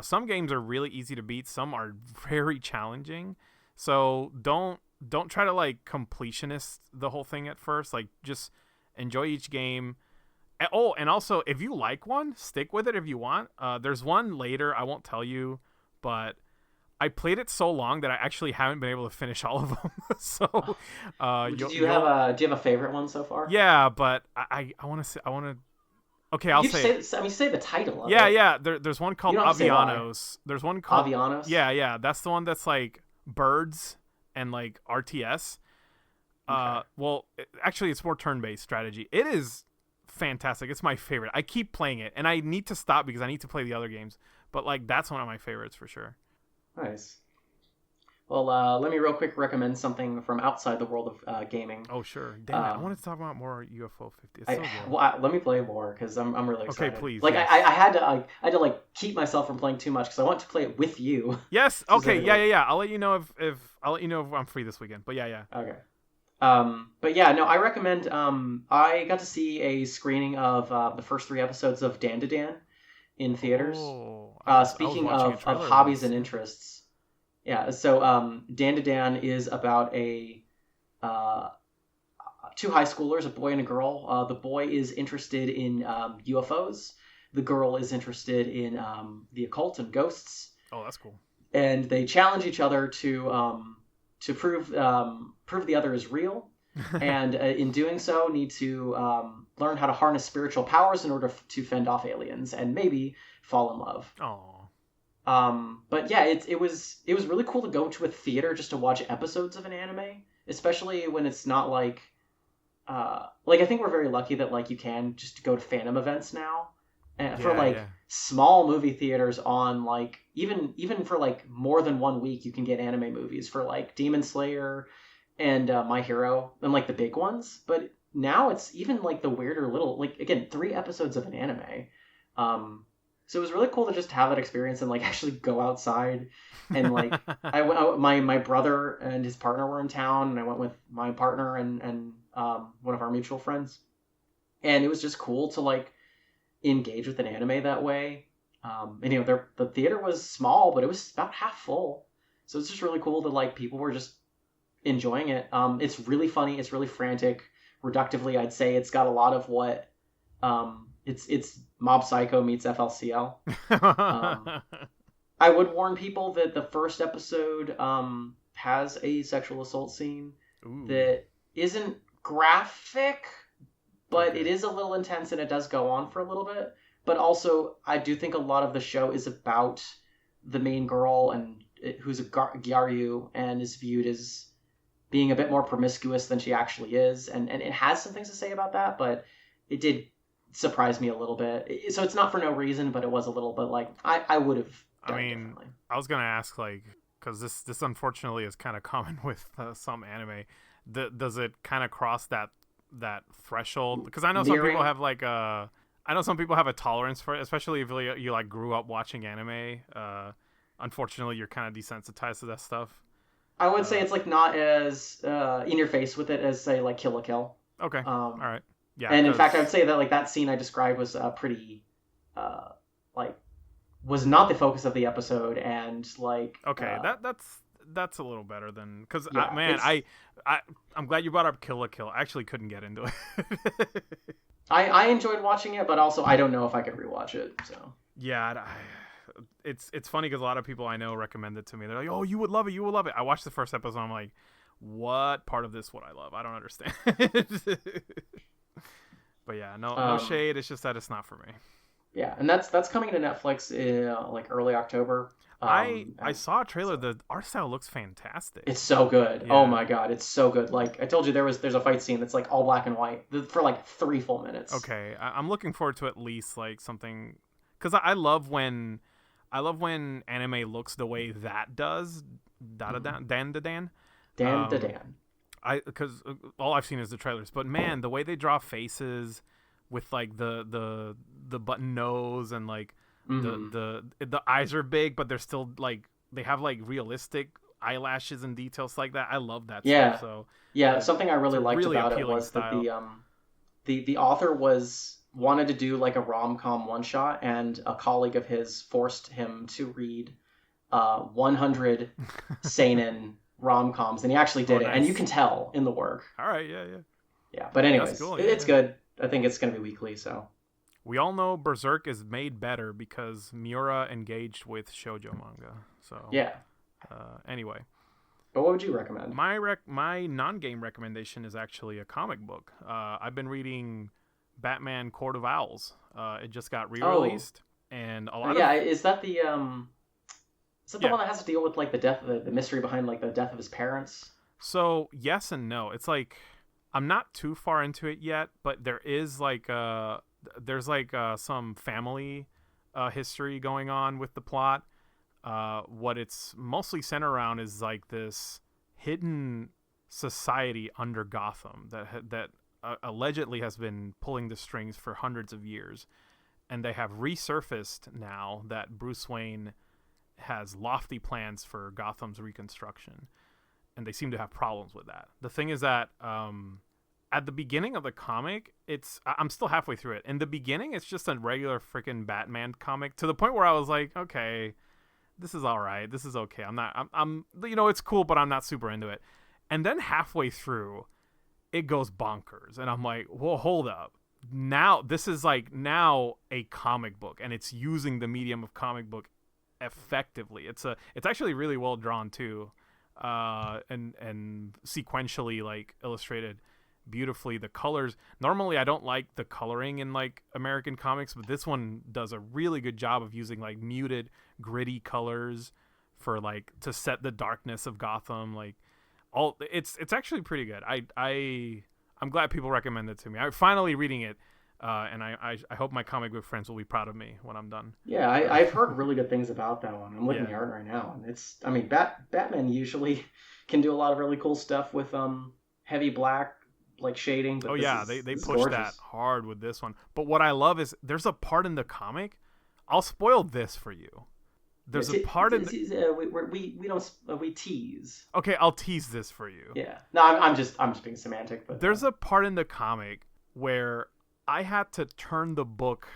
Some games are really easy to beat. Some are very challenging. So don't try to like completionist the whole thing at first. Like, just enjoy each game. Oh, and also, if you like one, stick with it if you want. There's one later, I won't tell you, but I played it so long that I actually haven't been able to finish all of them. So, Do you have a favorite one so far? yeah, but I want to say I want to. Okay, I'll You say it. say, I mean, say the title of Yeah, it. yeah. There's one You called don't have to say why. Avianos. There's one called Avianos. yeah, yeah. That's the one that's like birds and like RTS. Okay. Well, actually, it's more turn-based strategy. It is fantastic. It's my favorite. I keep playing it, and I need to stop because I need to play the other games. But like, that's one of my favorites for sure. Nice. Well, let me real quick recommend something from outside the world of gaming. Oh sure, damn it! I Um, wanted to talk about more UFO 50. It's so good. let me play more because I'm really Okay, excited. please, Like yes. I had to I had to like keep myself from playing too much because I want to play it with you. Yes. Okay. Yeah, Specifically. yeah, yeah. I'll let you know if I'll let you know if I'm free this weekend. But yeah, yeah. Okay. But yeah, no, I recommend. I got to see a screening of the first three episodes of Dan to Dan in theaters. Oh, I was Speaking watching a of trailer hobbies once. and interests, yeah. So Dan to Dan is about a uh, two high schoolers, a boy and a girl. The boy is interested in UFOs. The girl is interested in the occult and ghosts, Oh, that's cool. and they challenge each other to prove the other is real, and in doing so, need to learn how to harness spiritual powers in order to fend off aliens and maybe fall in love. Oh, But yeah, it was really cool to go to a theater just to watch episodes of an anime, especially when it's not like I think we're very lucky that like you can just go to fandom events now, and for yeah, like yeah. small movie theaters on like even for like more than 1 week you can get anime movies for like Demon Slayer and My Hero and like the big ones. But now it's even like the weirder little like again 3 episodes of an anime. So it was really cool to just have that experience and like actually go outside and like my brother and his partner were in town and I went with my partner and one of our mutual friends, and it was just cool to like engage with an anime that way. And the theater was small, but it was about half full, so it's just really cool that like people were just enjoying it. It's really funny. It's really frantic. Reductively, I'd say it's got a lot of what it's Mob Psycho meets FLCL. I would warn people that the first episode has a sexual assault scene Ooh. that isn't graphic, but Okay. it is a little intense and it does go on for a little bit. But also, I do think a lot of the show is about the main girl and who's a Gyaru and is viewed as being a bit more promiscuous than she actually is, and it has some things to say about that, but it did surprise me a little bit. So it's not for no reason, but it was a little bit like I would have I done it mean, differently. I was gonna ask like, because this unfortunately is kind of common with some anime. Does it kind of cross that threshold? Because I know some people Leering. have like I know some people have a tolerance for it, especially if you like grew up watching anime. Unfortunately, you're kind of desensitized to that stuff. I would say Uh, it's like not as in your face with it as say like Kill la Kill. okay, all Um, right, yeah, and in fact, I would because say that like that scene I described was pretty uh, like was not the focus of the episode, and like okay, that's a little better than because yeah, man, it's I'm glad you brought up Kill la Kill. I actually couldn't get into it. I enjoyed watching it, but also I don't know if I could rewatch it. So Yeah, it's funny because a lot of people I know recommend it to me. They're like, "Oh, you would love it. You will love it." I watched the first episode. I'm like, "What part of this would I love? I don't understand." But yeah, no um, shade. It's just that it's not for me. yeah, and that's coming to Netflix in like early October. I And saw a trailer. so The art style looks fantastic. it's so good. Oh Yeah. my god, it's so good. Like I told you, there's a fight scene that's like all black and white for like 3 full minutes. Okay. I'm looking forward to at least like something because I love when anime looks the way that does. Mhm. Dan to Dan. Dan to Um, Dan. because all I've seen is the trailers, but man, the way they draw faces with like the button nose and like Hmm. the eyes are big, but they're still like they have like realistic eyelashes and details like that. I love that stuff. Yeah, So yeah. uh, Something I it's really a liked really about it appealing was that style. the author wanted to do like a rom com one shot, and a colleague of his forced him to read 100 seinen rom coms, and he actually Oh, did it, and you nice. can tell in the work. All right, yeah, yeah, Yeah, but that's anyways, cool. it's Yeah. good. I think it's gonna be weekly, so We all know Berserk is made better because Miura engaged with shoujo manga. So yeah. Anyway, But what would you recommend? my non-game recommendation is actually a comic book. I've been reading Batman Court of Owls. It just got re-released, and a lot yeah, of is that the yeah. one that has to deal with like the death, the mystery behind like the death of his parents? So yes and no. It's like I'm not too far into it yet, but there is like some family history going on with the plot. What it's mostly centered around is like this hidden society under Gotham that allegedly has been pulling the strings for hundreds of years, and they have resurfaced now that Bruce Wayne has lofty plans for Gotham's reconstruction, and they seem to have problems with that. The thing is that at the beginning of the comic, I'm still halfway through it. In the beginning, it's just a regular freaking Batman comic, to the point where I was like, okay, this is all right. This is okay. I'm it's cool, but I'm not super into it. And then halfway through, it goes bonkers, and I'm like, well, hold up. Now this is like now a comic book, and it's using the medium of comic book effectively. It's actually really well drawn too, and sequentially like illustrated beautifully. The colors, normally I don't like the coloring in like American comics, but this one does a really good job of using like muted gritty colors for like to set the darkness of Gotham. Like it's actually pretty good. I'm glad people recommend it to me. I'm finally reading it, and I hope my comic book friends will be proud of me when I'm done. Yeah, I've heard really good things about that one. I'm looking at it right now, and Batman usually can do a lot of really cool stuff with heavy black like shading. But they push that hard with this one. But what I love is there's a part in the comic. I'll spoil this for you. There's a part in we tease. Okay, I'll tease this for you. Yeah. No, I'm just being semantic. But there's a part in the comic where I had to turn the book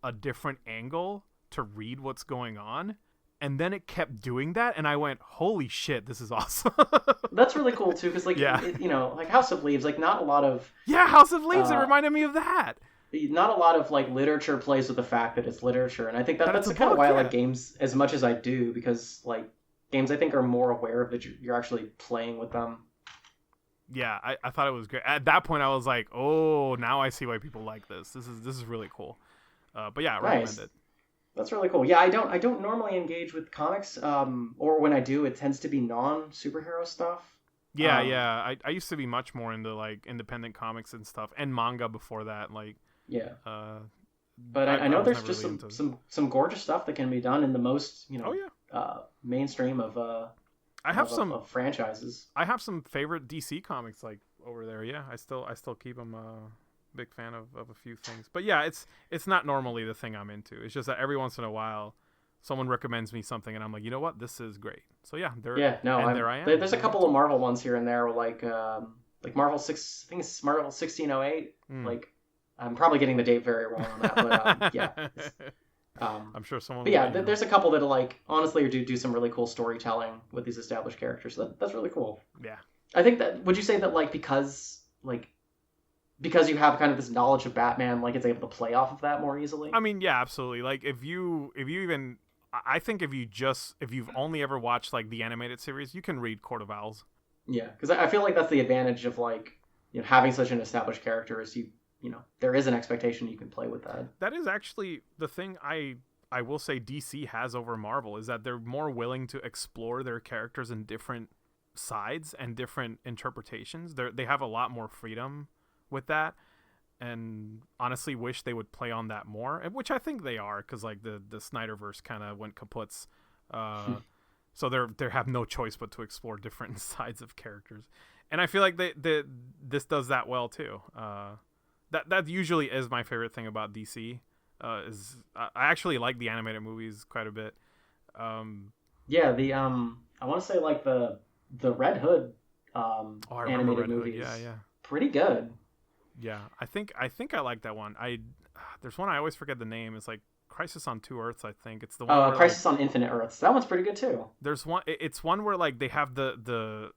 a different angle to read what's going on, and then it kept doing that, and I went, "Holy shit, this is awesome!" That's really cool too, because like like House of Leaves, like not a lot of House of Leaves. It reminded me of that. Not a lot of like literature plays with the fact that it's literature, and I think that's kind of why I like games as much as I do, because like games I think are more aware of that you're actually playing with them. Yeah, I thought it was great. At that point, I was like, oh, now I see why people like this. This is really cool. But yeah, I recommend it. That's really cool. Yeah, I don't normally engage with comics, or when I do, it tends to be non-superhero stuff. Yeah. I used to be much more into like independent comics and stuff, and manga before that. Like, yeah. But I know there's just some gorgeous stuff that can be done in the most mainstream of I have some franchises. I have some favorite DC comics like over there. Yeah, I still keep them. Big fan of a few things, but yeah, it's not normally the thing I'm into. It's just that every once in a while, someone recommends me something, and I'm like, you know what, this is great. So yeah, there I am. There's a couple of Marvel ones here and there, like Marvel 6. I think it's Marvel 1608. Like, I'm probably getting the date very wrong on that, but yeah. I'm sure someone. But yeah, there's a couple that like honestly do some really cool storytelling with these established characters. So that's really cool. Yeah. I think that, would you say that like because you have kind of this knowledge of Batman, like it's able to play off of that more easily? I mean, yeah, absolutely. Like if you even, I think if you've only ever watched like the animated series, you can read Court of Owls. Yeah, because I feel like that's the advantage of like having such an established character is there is an expectation you can play with that. That is actually the thing I will say DC has over Marvel, is that they're more willing to explore their characters in different sides and different interpretations. They have a lot more freedom with that, and honestly wish they would play on that more, which I think they are, because like the Snyderverse kind of went kaputs, so they have no choice but to explore different sides of characters, and I feel like this does that well too. That usually is my favorite thing about DC. Is I actually like the animated movies quite a bit. Yeah, the I want to say like the Red Hood animated movies. Yeah. Pretty good. Yeah, I think I like that one. There's one I always forget the name. It's like Crisis on Two Earths. I think it's the one. Oh, Crisis on Infinite Earths. That one's pretty good too. There's one. It's one where like they have the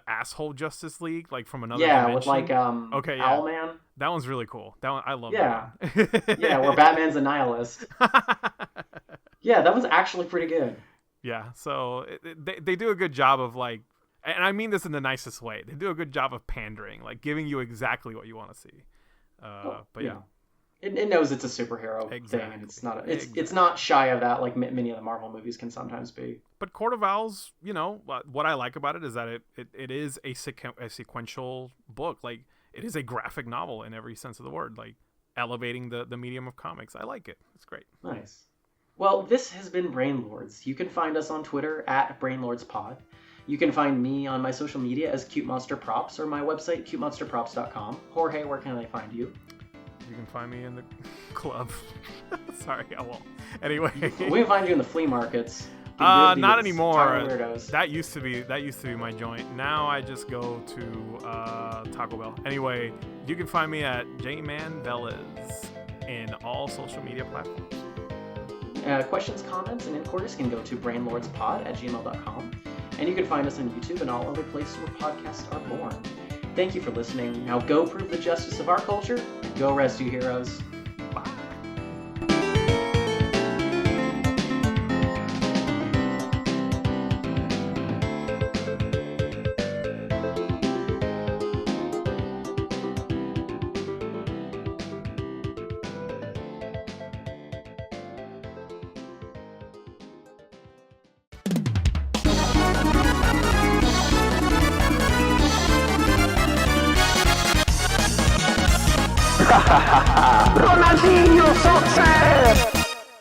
asshole Justice League, like from another dimension. With like Owlman. That one's really cool. That one I love. Yeah. That one. Yeah, where Batman's a nihilist. Yeah, that one's actually pretty good. Yeah, so they do a good job of like, and I mean this in the nicest way. They do a good job of pandering, like giving you exactly what you want to see. But yeah. It knows it's a superhero thing, and it's not shy of that like many of the Marvel movies can sometimes be. But Court of Owls, you know, what I like about it is that it is a sequential book. Like, it is a graphic novel in every sense of the word, like elevating the medium of comics. I like it. It's great. Nice. Well, this has been Brainlords. You can find us on Twitter at BrainlordsPod. You can find me on my social media as Cute Monster Props or my website, cutemonsterprops.com. Jorge, where can I find you? You can find me in the club. Sorry, I won't. Anyway, we can find you in the flea markets. Not anymore. That used to be my joint. Now I just go to Taco Bell. Anyway, you can find me at jmanvelez in all social media platforms. Questions, comments, and inquiries can go to brainlordspod@gmail.com. And you can find us on YouTube and all other places where podcasts are born. Thank you for listening. Now go prove the justice of our culture and go rescue heroes. Bye. Ronaldinho, success!